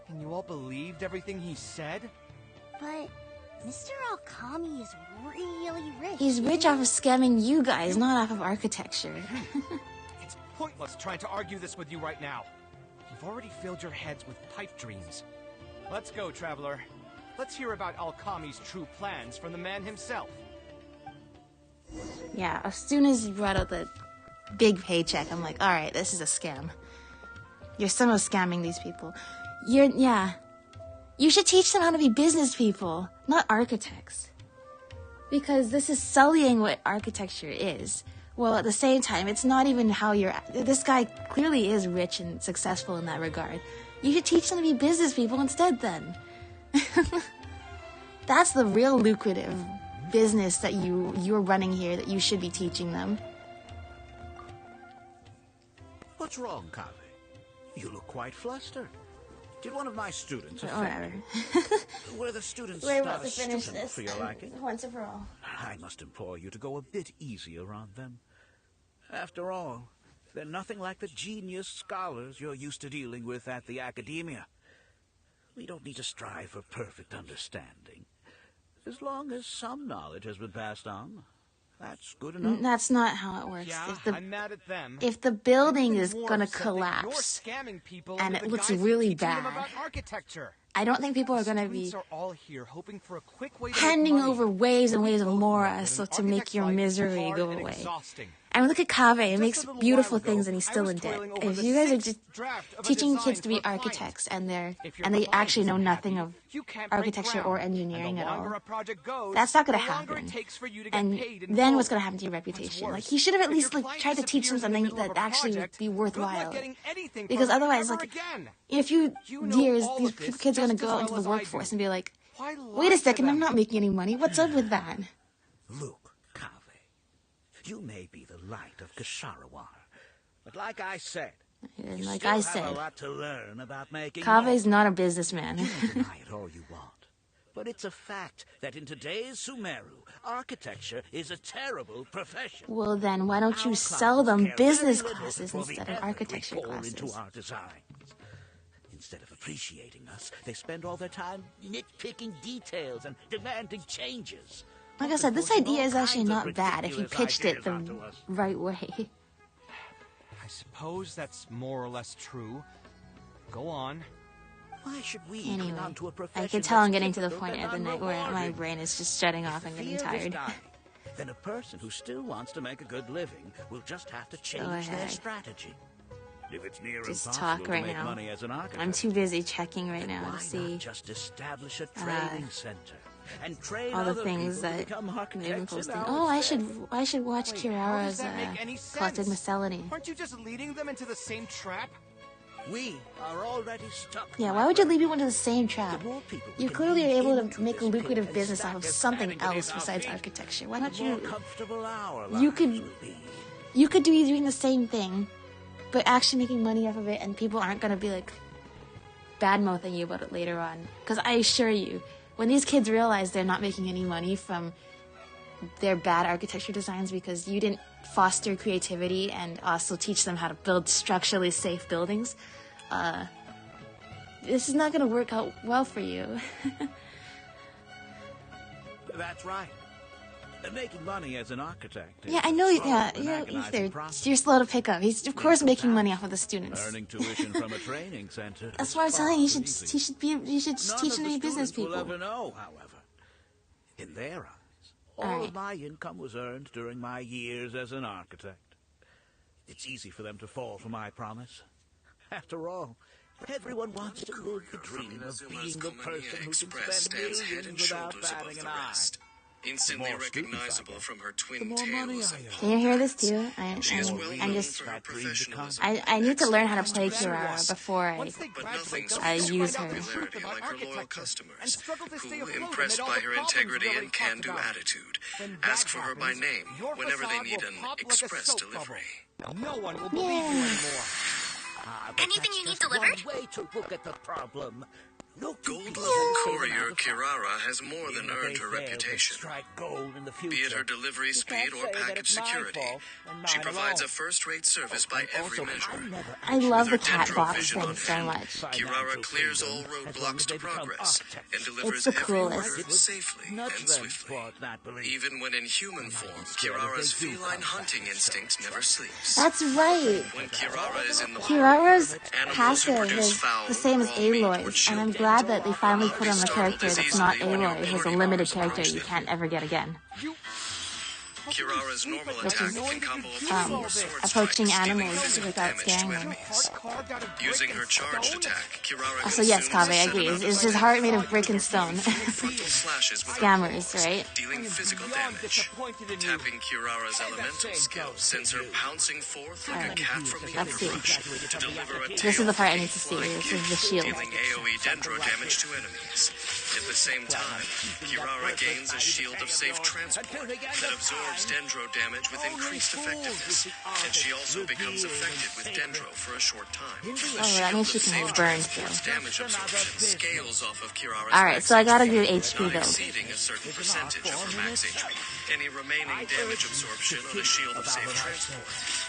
And you all believed everything he said? But Mr. Alkami is really rich. He's rich off of scamming you guys, not off of architecture. It's pointless trying to argue this with you right now. You've already filled your heads with pipe dreams. Let's go, traveler. Let's hear about Alkami's true plans from the man himself. Yeah, as soon as you brought out the big paycheck, I'm like, all right, this is a scam. You're somehow scamming these people. You should teach them how to be business people, not architects. Because this is sullying what architecture is. Well, at the same time, it's not even how you're... This guy clearly is rich and successful in that regard. You should teach them to be business people instead, then. That's the real lucrative business that you're running here, that you should be teaching them. What's wrong, Kaveh? You look quite flustered. Did one of my students Whatever. Were the students We're not about a to finish student this for your liking? once and for all. I must implore you to go a bit easier on them. After all, they're nothing like the genius scholars you're used to dealing with at the academia. We don't need to strive for perfect understanding. As long as some knowledge has been passed on, that's good enough. That's not how it works. Yeah, I'm mad at them. If the building Even is more gonna upset that collapse you're scamming people and under it the looks guise of really teaching them bad, about architecture. I don't think people are gonna be Students are all here hoping for a quick way to handing make money. over waves and But we waves of both know Mora that so an to make architect's your life is misery hard go and away. exhausting. And look at Kaveh, he makes a little beautiful while ago, things and he's I still was in debt. toiling over If the you guys are sixth just draft of a teaching design kids to for be a client. architects and If your they client actually know isn't nothing happy, of you can't break architecture or ground. engineering And the at longer all, a project goes, that's not gonna the longer happen. it takes for you to get And paid in then full. what's gonna happen to your reputation? What's Like worse, he should have at if least your like client tried to teach them disappears in the something middle of that a actually would project, be good worthwhile. luck getting anything Because from it otherwise, ever like again. in a few You know years, all these of this kids are gonna just go as out into well the as I workforce do. and be like, Why "Wait lie a to second, I'm them? not making any money. What's up with that?" Look, Kaveh, you may be the light of Kisharawar, but like I said, And you like still I have said, a lot to learn about making Kaveh's more. not a businessman. You can deny it all you want, But it's a fact that in today's Sumeru, architecture is a terrible profession. Well, then why don't you sell them business classes instead of architecture classes? Into our designs. Instead of appreciating us, they spend all their time nitpicking details and demanding changes. Like I said, this idea is actually not bad if you pitched it the right way. I suppose that's more or less true. Go on. Why should we Anyway, belong to a profession I can tell I'm that's getting to the difficult point and of the night where my unrewarding? brain is just shutting off and getting tired. Then a person who still wants to make a good living will just have to change their ahead. strategy. If it's near Just impossible talk to right make now. money as an architect, I'm too busy checking right now why to see not just establish a training center and train all the other things people to that become they've been architects in posting. our Oh, I stead? should watch Kirara's collected miscellany. Aren't you just leading them into the same trap? We are already stuck. Yeah, why would you lead people into the same trap? The more people You can clearly are lead able into to make a this pit lucrative and business stack off of us something standing beneath else our besides feet, architecture. Why the don't more you? comfortable our You lives could, will be. you could be doing the same thing, but actually making money off of it, and people aren't gonna be like bad mouthing you about it later on. Because I assure you, when these kids realize they're not making any money from their bad architecture designs because you didn't foster creativity and also teach them how to build structurally safe buildings, this is not going to work out well for you. That's right. Making money as an architect. Yeah, I know. Yeah, you're slow to pick up. He's of course making money off of the students. Earning tuition from a training center. That's what I'm saying. He should teach them to be business Will people. ever know, however. In their eyes, all All right. of my income was earned during my years as an architect. It's easy for them to fall for my promise. After all, everyone wants to live the dream of being the person who can spend millions without batting an eye. Instantly recognizable from her twin tails and Can you hear this too? I'm just. I need to learn how to play Kirara before I use her. popularity like her loyal customers, who, impressed by her integrity and can-do attitude, ask for her by name whenever they need an express delivery. No one will believe you anymore. Anything you need delivered? Way to look at the problem. Gold-level courier Kirara has more than earned her reputation. Be it her delivery speed or package security, she provides a first-rate service by every measure. I love the With her cat Dendro box vision thing on so hand, much. Kirara clears all roadblocks to progress and delivers the every coolest. order safely and swiftly. Even when in human form, Kirara's feline hunting instinct never sleeps. That's right. When Kirara is in the Kirara's animals who passive produce is foul, the same as raw meat or Aloy's, and I'm glad that they finally put on a character that's not Aloy, who's a limited character you can't ever get again. Kirara's normal Which attack is can combo up to 4 sword approaching strikes, dealing animals physical without damage to scaring them. enemies. Using her charged attack, Kirara Also, yes, consumes Kaveh, I agree. It's his heart made of brick and stone. frontal slashes with Scammers, right? dealing physical damage. Tapping Kirara's elemental skill sends her pouncing forth like a cat from the Let's see. underbrush to deliver a This is the part I need to see. This is the shield. dealing AoE dendro damage to enemies. At the same time, Kirara gains a shield of safe transport that absorbs dendro damage with increased effectiveness, and she also becomes effective with dendro for a short time. Oh, that means she can hold burns too. Damage absorption scales off of Kirara's Alright, max so I gotta HP, do HP not build. exceeding a certain percentage of her max HP. Any remaining damage absorption on a shield of safe transport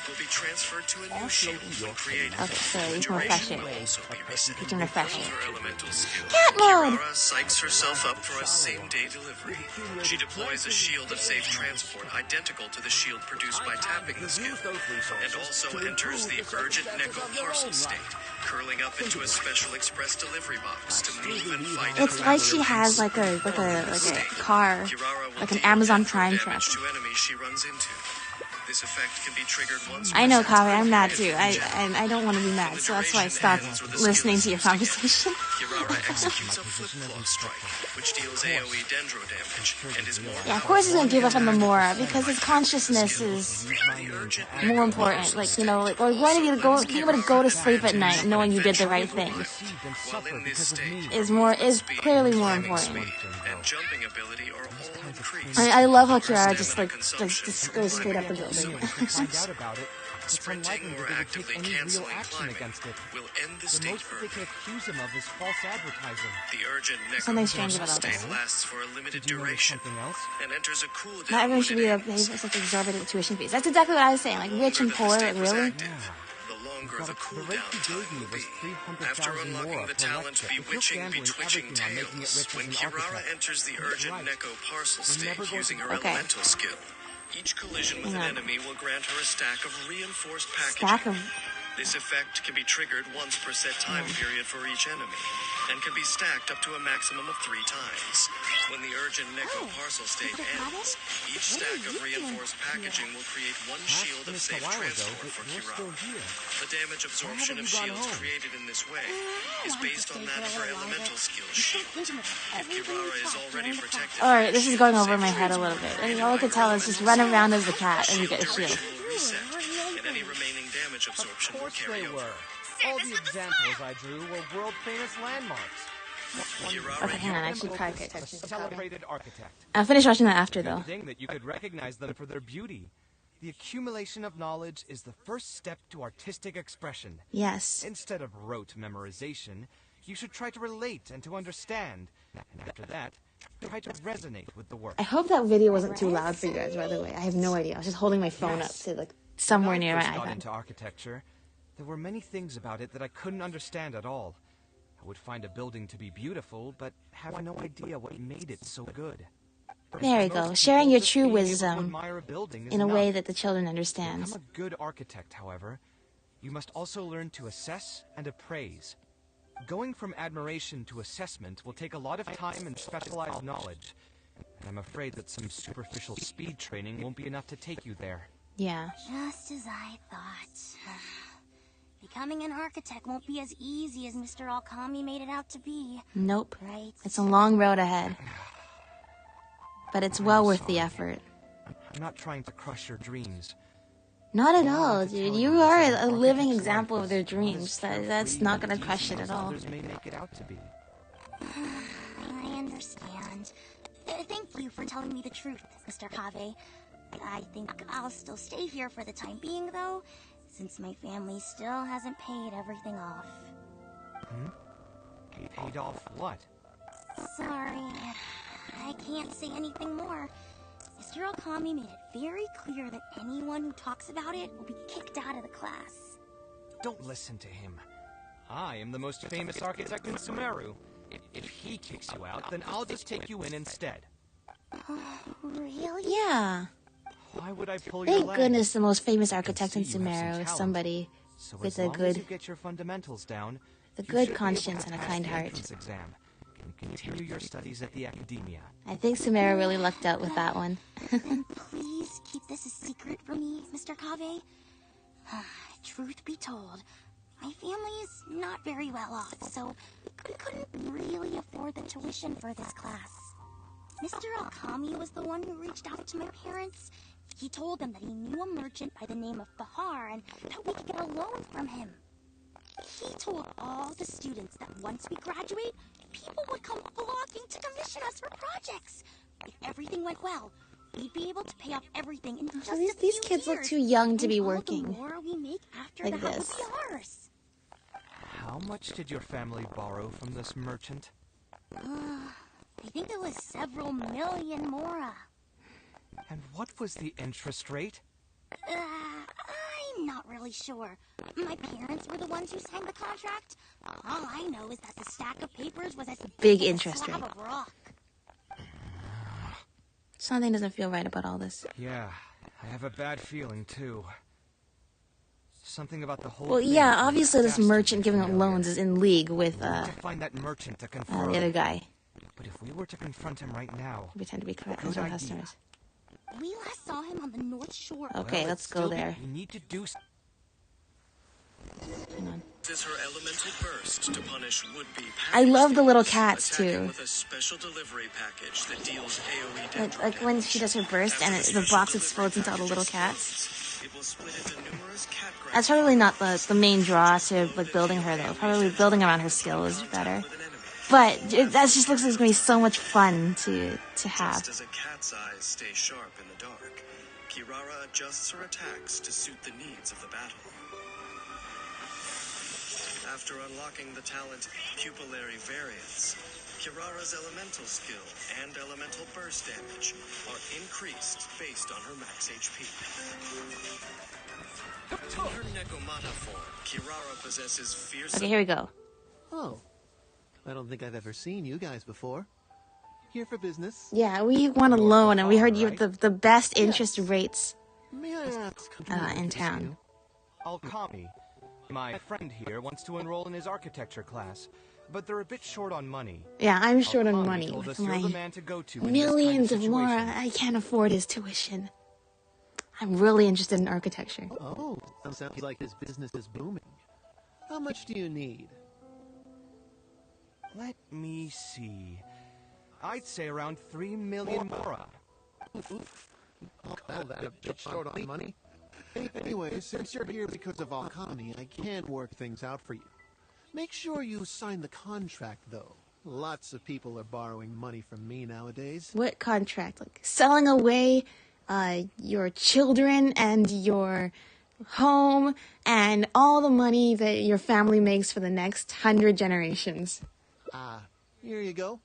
will be transferred to a new shield when created. Okay, so you can Duration refresh it. will also be reset. You can refresh it. Her elemental skill. Cat mode! Kirara psychs herself up for a same-day delivery. She deploys a shield of safe transport identical to the shield produced by tapping the skill, and also enters the urgent Neko parcel state, curling up into a special express delivery box to move and fight. It's like she has like a car, like an Amazon Prime truck. Damage to enemies she runs into. This effect can be triggered once. I know, Kaveh, I'm mad too. I don't want to be mad, so that's why I stopped listening to your conversation. Kirara executes a flip-claw strike, which deals AoE dendro damage and is more. Yeah, of course he's gonna give up on the Mora because his consciousness is more important. Like, you know, like, or wanting you to go, being able to go to sleep at night knowing you did the right thing While in this state, is clearly more important. and jumping ability are all increased. I love how Kirara just goes straight up the building. Sprinting or actively canceling climbing will end the state most that they can accuse him of is false advertising. The urgent Something strange necroparcel about state this. lasts for a limited duration and enters a cooldown. Not everyone should be paying such exorbitant tuition fees. That's exactly what I was saying. Like rich and poor, like really. The longer the cooldown time will be. After unlocking the talent Bewitching Betwitching Tales, when Kirara enters the urgent Neko parcel state using her elemental skill, each collision with an enemy will grant her a stack of reinforced packaging. This effect can be triggered once per set time period for each enemy, and can be stacked up to a maximum of 3 times. When the urgent Neko parcel state ends, each stack of reinforced packaging will create 1 shield of safe transport for Kirara. The damage absorption of shields created in this way is based on that of her elemental skill shield. If Kirara is already protected, Alright, this is going over my head a little bit. And all I could tell is just run around as a cat and you get a shield. and any remaining damage absorption will carry over. All the examples I drew were world-famous landmarks. Okay, hang on, I should probably pay attention to Celebrated architect. I'll finish watching that after, though. Good thing that you could recognize them for their beauty. The accumulation of knowledge is the first step to artistic expression. Yes. Instead of rote memorization, you should try to relate and to understand. And after that, try to resonate with the work. I hope that video wasn't too loud for you guys, by the way. I have no idea. I was just holding my phone up to, like, somewhere near my When I first got iPad. into architecture, there were many things about it that I couldn't understand at all. I would find a building to be beautiful, but have no idea what made it so good. There you go. Sharing your true being able to wisdom admire a building is in a way enough. that the children To understand. become a good architect, however, you must also learn to assess and appraise. Going from admiration to assessment will take a lot of time and specialized knowledge, and I'm afraid that some superficial speed training won't be enough to take you there. Yeah. Just as I thought. Becoming an architect won't be as easy as Mr. Alkami made it out to be. Nope. Right. It's a long road ahead. But it's well worth the effort. I'm not trying to crush your dreams. Not at all, dude. You are a living example of their dreams. That's not gonna crush it at all. Others may make it out to be. I understand. Thank you for telling me the truth, Mr. Kaveh. I think I'll still stay here for the time being, though, since my family still hasn't paid everything off. Paid off what? Sorry, I can't say anything more. Mr. Alkami made it very clear that anyone who talks about it will be kicked out of the class. Don't listen to him. I am the most famous architect in Sumeru. If he kicks you out, then I'll just take you in instead. Really? Yeah. Why would I pull your Thank leg? goodness the most famous architect in see you have some Sumeru is talent. somebody So with as a long as good, you get your fundamentals down, a you good should be able conscience to and a pass kind the heart. entrance exam and continue your studies at the academia. I think Sumeru really lucked out with that one. Then please keep this a secret from me, Mr. Kaveh. Truth be told, my family is not very well off, so we couldn't really afford the tuition for this class. Mr. Alkami was the one who reached out to my parents. He told them that he knew a merchant by the name of Bahar and that we could get a loan from him. He told all the students that once we graduate, people would come flocking to commission us for projects. If everything went well, we'd be able to pay off everything in just So a these few kids look years, too young to and be all working the more we make after like that this. would be ours. How much did your family borrow from this merchant? I think it was several million Mora. And what was the interest rate? I'm not really sure. My parents were the ones who signed the contract. All I know is that the stack of papers was as Big as a interest slab rate. of rock. Something doesn't feel right about all this. Yeah, I have a bad feeling too. Something about the whole Well, thing yeah, was obviously this dastardly merchant giving out familiar. loans is in league with We need to find that merchant to confront the other guy. But if we were to confront him right now, Pretend to be correct good with our idea. customers. We last saw him on the North Shore. Okay, Well, let's it'd go still be- there. We need to do. Hang on. This is her elemental burst to punish would-be I love the little package cats attacking too. with a special delivery package that deals AoE damage. Like when she does her burst and the box explodes into all the little cats. It will split into numerous cat That's probably not the main draw to like building her though. Probably building around her skill is better. But that just looks like it's gonna be so much fun to have. Just as a cat's eyes stay sharp in the dark, Kirara adjusts her attacks to suit the needs of the battle. After unlocking the talent Pupillary Variance, Kirara's elemental skill and elemental burst damage are increased based on her max HP. In her Nekomata form, Kirara possesses fierce... Okay, here we go. Oh, I don't think I've ever seen you guys before. Here for business? Yeah, we want a loan, and we heard you have the best interest rates in town. Alkami. My friend here wants to enroll in his architecture class, but they're a bit short on money. Yeah, I'm short on Alkami money told with us you're the my man to go to in this millions kind of more. situation. I can't afford his tuition. I'm really interested in architecture. Oh, sounds like his business is booming. How much do you need? Let me see. I'd say around 3 million mora. Oof. I'll call that a bit short on money. Anyway, since you're here because of Alkami, I can work things out for you. Make sure you sign the contract, though. Lots of people are borrowing money from me nowadays. What contract? Like selling away your children and your home and all the money that your family makes for the next 100 generations. Here you go.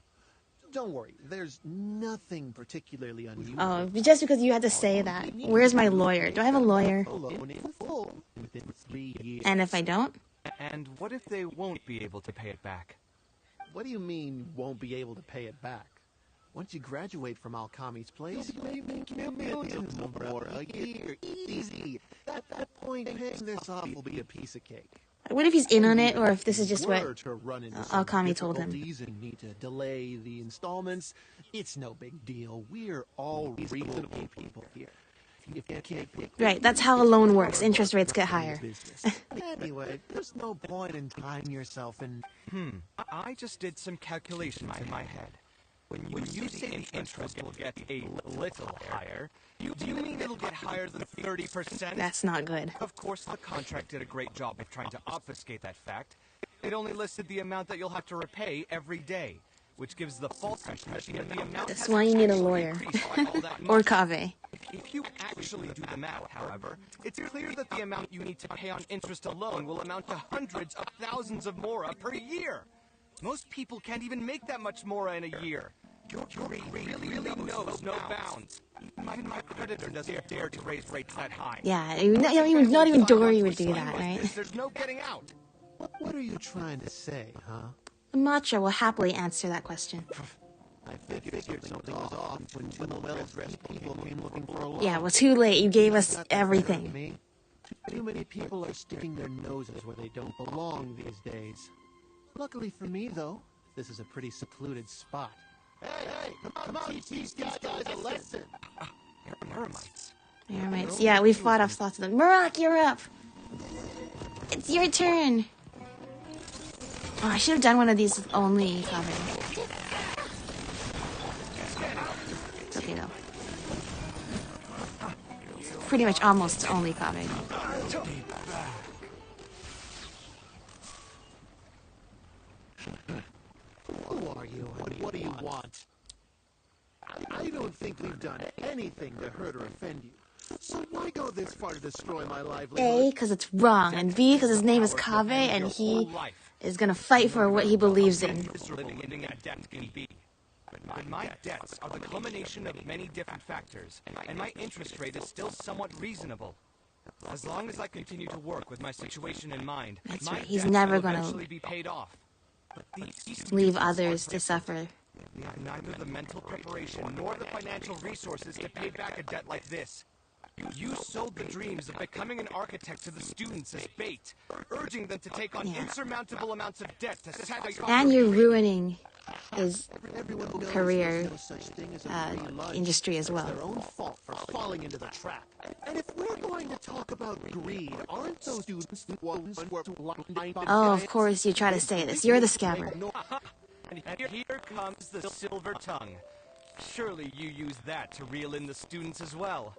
Don't worry, there's nothing particularly unusual. Oh, just because you had to say that. Where's my lawyer? Do I have a lawyer? And if I don't? And what if they won't be able to pay it back? What do you mean, won't be able to pay it back? Once you graduate from Alkami's place, you may make millions more a year. Easy. At that point, paying this off will be a piece of cake. What if he's in on it, or if this is just what Alkami told him? And need to delay the installments. It's no big deal. We're all reasonable people here. Right, that's how a loan works. Interest rates get higher. Anyway, there's no point in tying yourself in... I just did some calculations in my head. When you say the interest will get a little higher, do you mean it'll get higher than 30%? That's not good. Of course, the contract did a great job of trying to obfuscate that fact. It only listed the amount that you'll have to repay every day, which gives the false impression that the amount... That's why you need a lawyer. Or Kaveh. If you actually do the math, however, it's clear that the amount you need to pay on interest alone will amount to hundreds of thousands of mora per year. Most people can't even make that much mora in a year. Your really knows no bounds. Even my creditor doesn't dare to raise rates that high. Yeah, not even Dory would do that, right? There's no getting out. What are you trying to say, huh? The matcha will happily answer that question. I figured something was off when two well-dressed people came looking for a loan. Yeah, well, too late. You gave us everything. Too many people are sticking their noses where they don't belong these days. Luckily for me, though, this is a pretty secluded spot. Hey, come on, teach these guys a lesson. Mermaids. Yeah, we fought off lots of them. Murak, you're up. It's your turn. Oh, I should have done one of these with only Kaveh. It's okay though. Pretty much almost only Kaveh. Who are you? What do you want? I don't think we've done anything to hurt or offend you. So why go this far to destroy my livelihood? A, because it's wrong, and B, because his name is Kaveh, and he is gonna fight for what he believes in. But my debts are the culmination of many different factors, and my interest rate is still somewhat reasonable. As long as I continue to work with my situation in mind, That's my right. He's debts never will gonna eventually be paid off. leave others to suffer. We have neither the mental preparation nor the financial resources to pay back a debt like this. You sold the dreams of becoming an architect to the students as bait, urging them to take on insurmountable amounts of debt to satisfy your... And you're ruining his career industry as well. Their own fault for falling into the trap. And if we're going to talk about greed, aren't those students the ones who are blind? Oh, of course you try to say this. You're the scammer. And here comes the silver tongue. Surely you use that to reel in the students as well.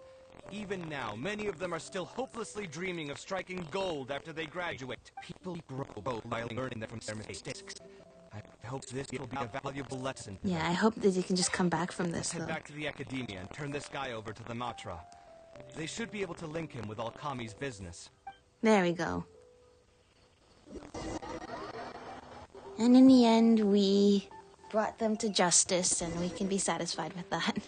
Even now, many of them are still hopelessly dreaming of striking gold after they graduate. People grow while learning from their mistakes. I hope this will be a valuable lesson. Yeah, I hope that you can just come back from this, Let's head though. back to the academia and turn this guy over to the Matra. They should be able to link him with Alkami's business. There we go. And in the end, we brought them to justice, and we can be satisfied with that.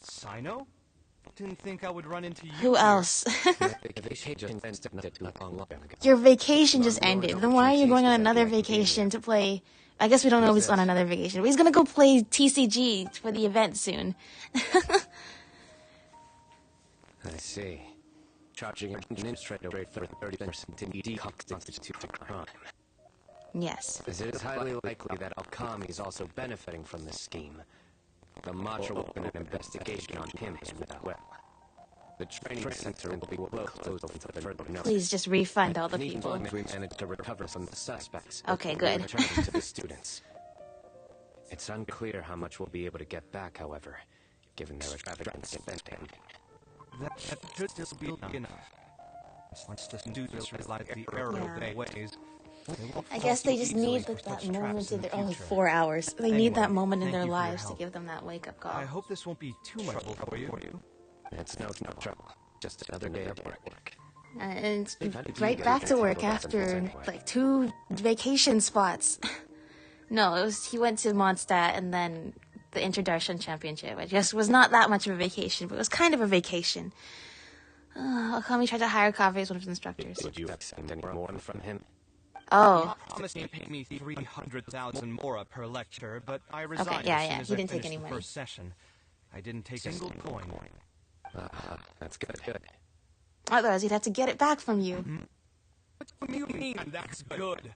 Sino? Didn't think I would run into you. Who else? Your vacation just ended. Then why are you going on another vacation to play? I guess we don't know he's on another vacation, but he's gonna go play TCG for the event soon. I see. Charging an administrator rate for 30% ED constitutes a crime. Yes. As it is highly likely that Alkami is also benefiting from this scheme, the Matra will open an investigation on him as well. The training center will be closed until further notice. Please just refund all the people. We managed to recover from the suspects. Okay, good. Returning to the students. It's unclear how much we'll be able to get back, however, given their extravagant spending. That should still be enough. Once the students realize the error of their ways, I guess they just need that moment in their 4 hours. They need that moment in their lives to give them that wake-up call. I hope this won't be too much trouble for you. It's no trouble. Just another day of work. And it's right back to work after like 2 vacation spots. No, he went to Mondstadt and then the Introduction Championship. I guess was not that much of a vacation, but it was kind of a vacation. Alkami tried to hire Kaveh as one of his instructors. Did you accept any more from him? Oh. He promised to pay me 300,000 mora per lecture, but I resigned Okay, yeah, as soon as he didn't I take finished any the money. first session. I didn't take a single coin. That's good. Otherwise, he'd have to get it back from you. What do you mean that's good?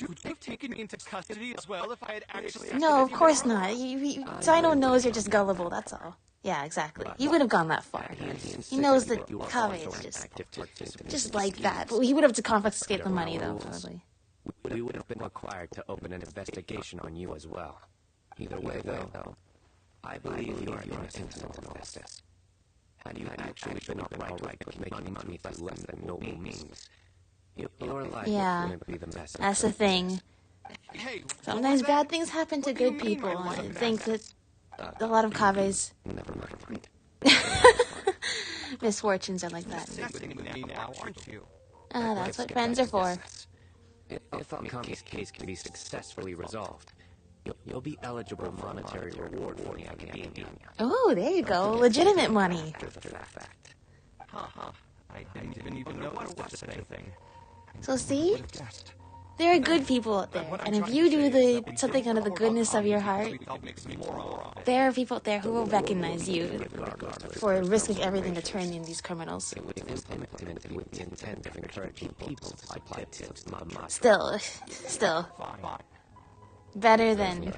Would you have taken me into custody as well if I had actually... No, of course not. Sino knows you're just gullible, that's all. Yeah, exactly. He would have gone that far. He knows that Kaveh is just like that. But he would have to confiscate the money, though, probably. We would have been required to open an investigation on you as well. Either way, though, I believe you are innocent of this. Had you actually been outright making money through less than noble means, your life wouldn't be the mess. That's the thing. Sometimes bad things happen to good people. I think that a lot of Kaveh's misfortunes are like that. That's what friends are for. If Alkami's case can be successfully resolved, you'll be eligible for monetary reward for the academia. Oh, there you go. Legitimate money. I didn't even know there was such a thing. So see? There are good people out there. And if you do something out of the goodness of your heart, there are people out there who will recognize you for risking everything to turn in these criminals. Still. Better than...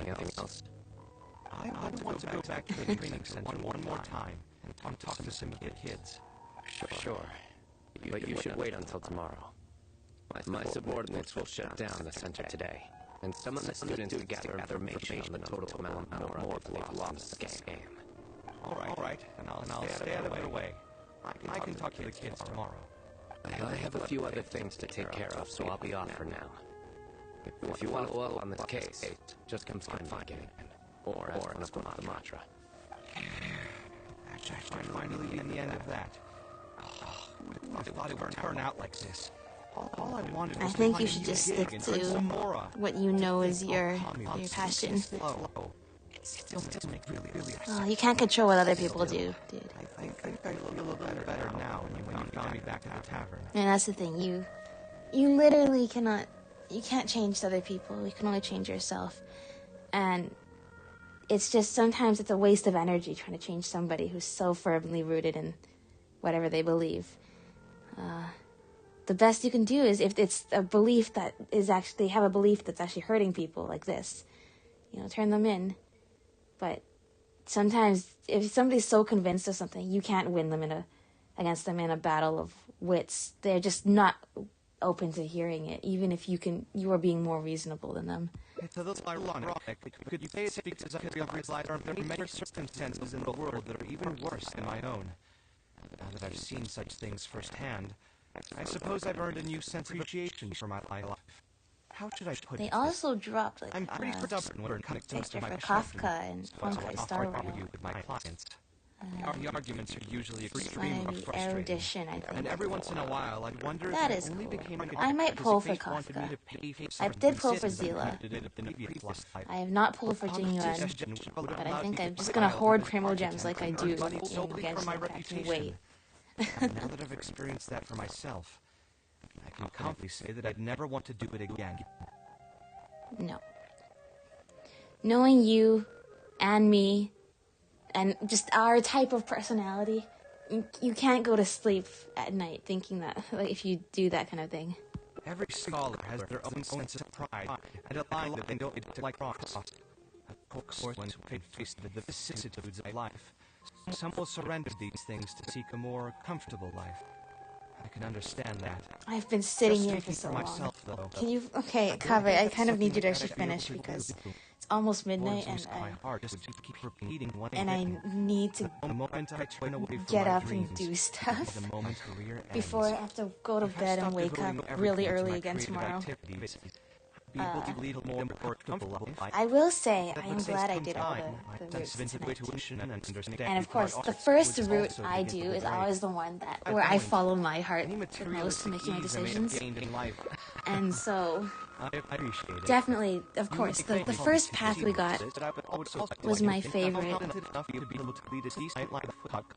I want to go back to the training center one more time and talk to some kids. Sure. But you should wait until tomorrow. My subordinates will shut down the center today, and some of the students will gather information on the total amount of more they've lost in the scam. All right, and I'll stay out of their way. I can talk to the kids tomorrow. I have a few other things to take care of, so I'll be off for now. If you want to follow up on this case, just come find me, or ask one of the Matra. Actually, finally in the end of that. I thought it would turn out like this. All I wanted was I think you should just stick to what you know is your passion. Oh, you can't control what other people do, dude. I think I feel a little better now when you found me back at the tavern. And that's the thing, you literally cannot, you can't change other people, you can only change yourself. And it's just, sometimes it's a waste of energy trying to change somebody who's so firmly rooted in whatever they believe. The best you can do is, if it's a belief that is actually, they have a belief that's actually hurting people like this, turn them in. But sometimes, if somebody's so convinced of something, you can't win them against them in a battle of wits. They're just not open to hearing it, even if you are being more reasonable than them. It's a little ironic. Could you say it's because I realize there are many circumstances in the world that are even worse than my own? Now that I've seen such things firsthand, I suppose I've earned a new sense of appreciation for my life. How should I put They it? also dropped like I'm pretty stubborn when it comes to extra my for children. Kafka and So I Honkai Star often Rail. argue with my clients. The arguments are usually It's extremely gonna be frustrating. erudition, I think. And every once in a while, I'd wonder That if is I only cool. became an I might architect pull because for fate wanted me Kafka. to pay for I some did pull for sins I Zila. committed in the previous life. I have not pulled for Jingyuan, but I think I'm just gonna hoard Primogems like I do in Genshin Impact and wait. Now that I've experienced that for myself, I can confidently say that I'd never want to do it again. No. Knowing you and me and just our type of personality, you can't go to sleep at night thinking that, like, if you do that kind of thing. Every scholar has their own sense of pride and a line that they don't need to cross. Of course, when faced with the vicissitudes of life, some will surrender these things to seek a more comfortable life. I can understand that. I've been sitting Just here for speaking so for long. myself, though, Can you... Okay, Kaveh, I kind of need you to actually finish because it's almost midnight and I need to get up and do stuff before I have to go to bed and wake up really early again tomorrow. I will say, I am glad I did all the routes tonight. And of course, the first route I do is always the one that where I follow my heart the most in making my decisions. And so, definitely, of course, the first path we got was my favorite.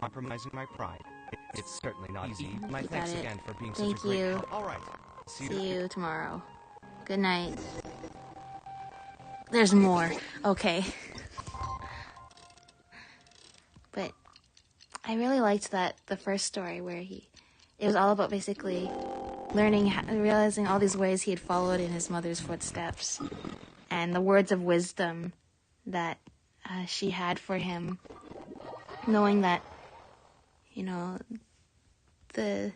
Compromising my pride. It's certainly not easy. You got it. Again for being Thank such a great you. help. All right. See you tomorrow. Good night. There's more. Okay. But I really liked that the first story where it was all about basically learning, realizing all these ways he had followed in his mother's footsteps and the words of wisdom that she had for him, knowing that, you know, the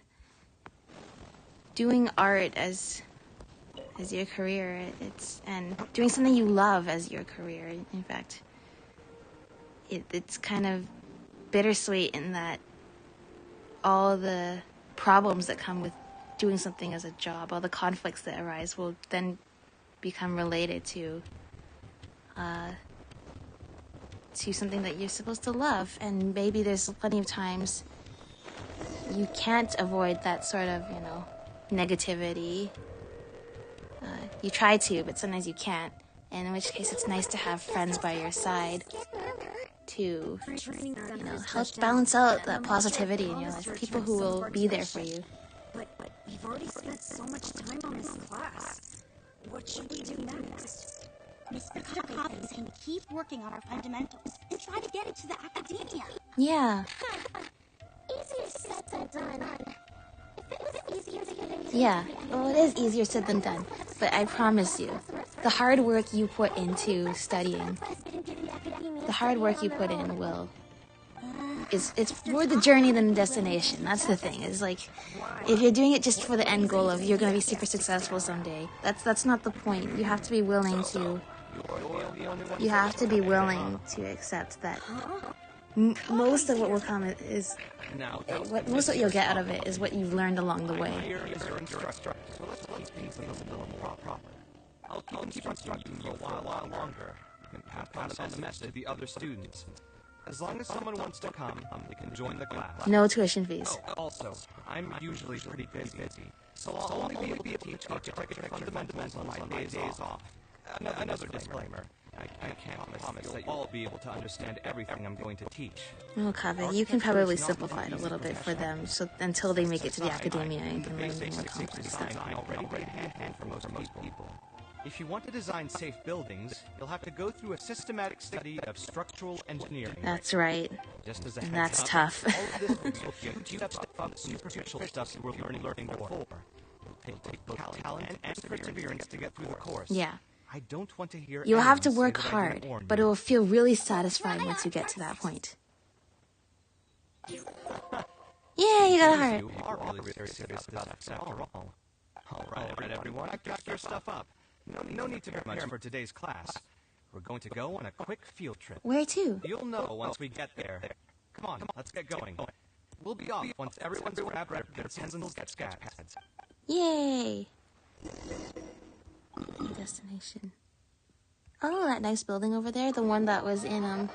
doing art as your career, and doing something you love as your career. In fact, it's kind of bittersweet in that all the problems that come with doing something as a job, all the conflicts that arise, will then become related to something that you're supposed to love. And maybe there's plenty of times you can't avoid that sort of, you know, negativity. You try to, but sometimes you can't. And in which case, it's nice to have friends by your side to, you know, help balance out that positivity in your life. People who will be there for you. But we've already spent so much time on this class. What should we do next? Mr. Kaveh is saying keep working on our fundamentals and try to get into the academia. Yeah. Easier said than done. Yeah, well, it is easier said than done, but I promise you, the hard work you put into studying, the hard work you put in it's more the journey than the destination. That's the thing. It's like, if you're doing it just for the end goal of you're going to be super successful someday, that's not the point. You have to be willing to accept that most of what will come is most of what you'll get out of it is what you've learned along the way. I'll keep instructing you for a while longer. You can pass on the message to the other students. As long as someone wants to come, they can join the class. No tuition fees. Oh, also, I'm usually pretty busy, so I'll only be able to teach architecture fundamentals on my days off. Another disclaimer. I can't promise that you'll all be able to understand everything I'm going to teach. Oh, Kaveh, you can probably simplify it a little bit for them, so until they make it to the academia and can learn the more complex stuff. For most people. If you want to design safe buildings, you'll have to go through a systematic study of structural engineering. That's right. Just as a and heads that's up, tough. all of this will be a two-step from the superficial stuff you were learning before. It'll take both talent and perseverance to get through the course. Yeah. I don't want to hear You'll have to anyone work say that I hard, didn't warn but it will feel really satisfying once you get to that point. Yeah, you got a heart. You are really serious about this after all. All right, everyone, got your stuff up. No need to prepare for today's class. We're going to go on a quick field trip. Where to? You'll know once we get there. Come on, let's get going. We'll be off once everyone's grabbed their pens and sketch pads. Yay! destination. Oh, that nice building over there, the one that was in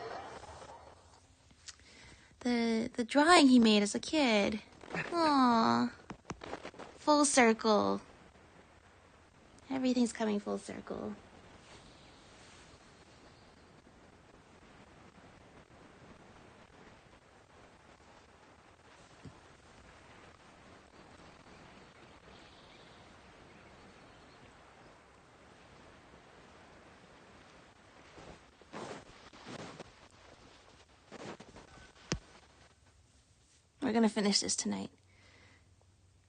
the drawing he made as a kid. Aww. Full circle. Everything's coming full circle. We're gonna finish this tonight.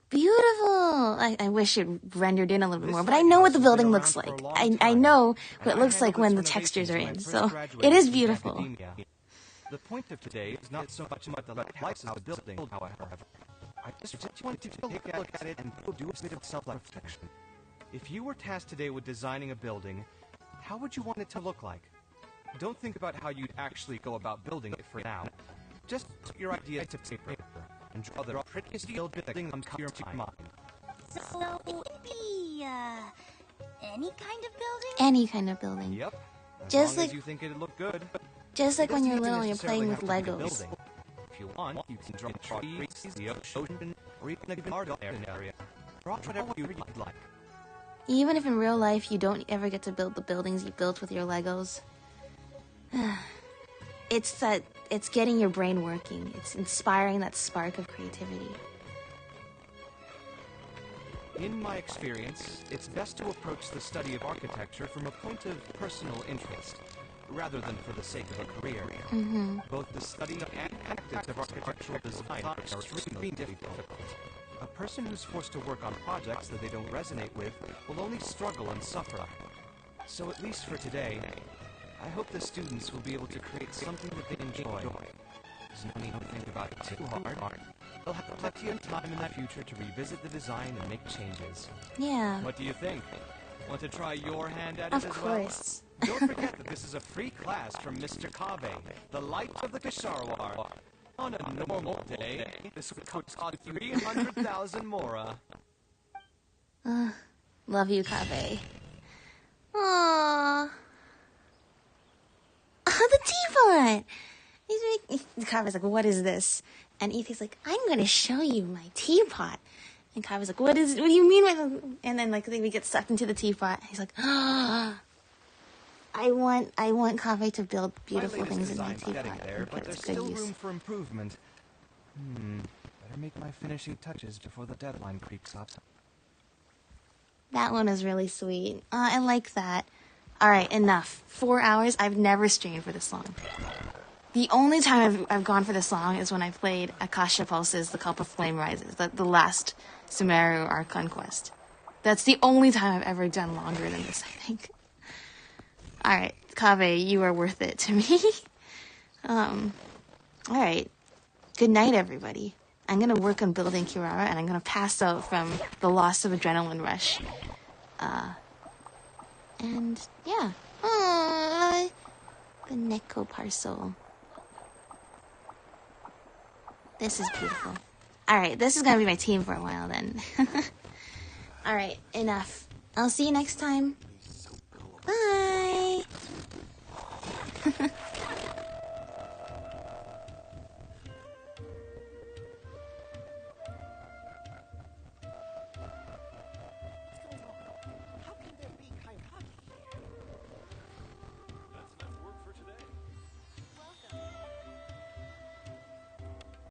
Beautiful! I wish it rendered in a little bit more, but I know what the building looks like. I know what it looks like when the textures are in, so it is beautiful. The point of today is not so much about the lights of the building, however. I just wanted to take a look at it and do a bit of self-reflection. If you were tasked today with designing a building, how would you want it to look like? Don't think about how you'd actually go about building it for now. Just put your idea to paper and draw the prettiest building that comes to your mind. So, it'd be, any kind of building? Any kind of building. Yep. As Just long like as you think it'd look good. Just like when you're It doesn't little and you're playing with necessarily have to be a Legos. building. If you want, you can draw trees, the ocean, or even a garden area. Draw whatever you'd like. Even if in real life you don't ever get to build the buildings you built with your Legos. It's getting your brain working. It's inspiring that spark of creativity. In my experience, it's best to approach the study of architecture from a point of personal interest, rather than for the sake of a career. Both the study and practice of architectural design are extremely difficult. A person who's forced to work on projects that they don't resonate with will only struggle and suffer. So at least for today, I hope the students will be able to create something that they enjoy. There's no need to think about it too hard. They'll have plenty of time in the future to revisit the design and make changes. Yeah. What do you think? Want to try your hand at it Of as course. well? Don't forget that this is a free class from Mr. Kaveh, the light of the Kisharwar. On a normal day, this would cost 300,000 Mora. Love you, Kaveh. Aww. Oh, the teapot! Kaveh's like, what is this? And Ethan's like, I'm gonna show you my teapot. And Kaveh's like, what do you mean by... And then, like, we get sucked into the teapot. He's like, I want Kaveh to build beautiful things in my teapot. There, but there's still use. room for improvement. Better make my finishing touches before the deadline creeps up. That one is really sweet. I like that. Alright, enough. 4 hours? I've never streamed for this long. The only time I've gone for this long is when I played Akasha Pulse's The Cup of Flame Rises, the last Sumeru Archon quest. That's the only time I've ever done longer than this, I think. Alright, Kaveh, you are worth it to me. Alright. Good night, everybody. I'm gonna work on building Kirara, and I'm gonna pass out from the loss of adrenaline rush. And, yeah. Aww. The Neko parcel. This is beautiful. Alright, this is gonna be my team for a while then. Alright, enough. I'll see you next time.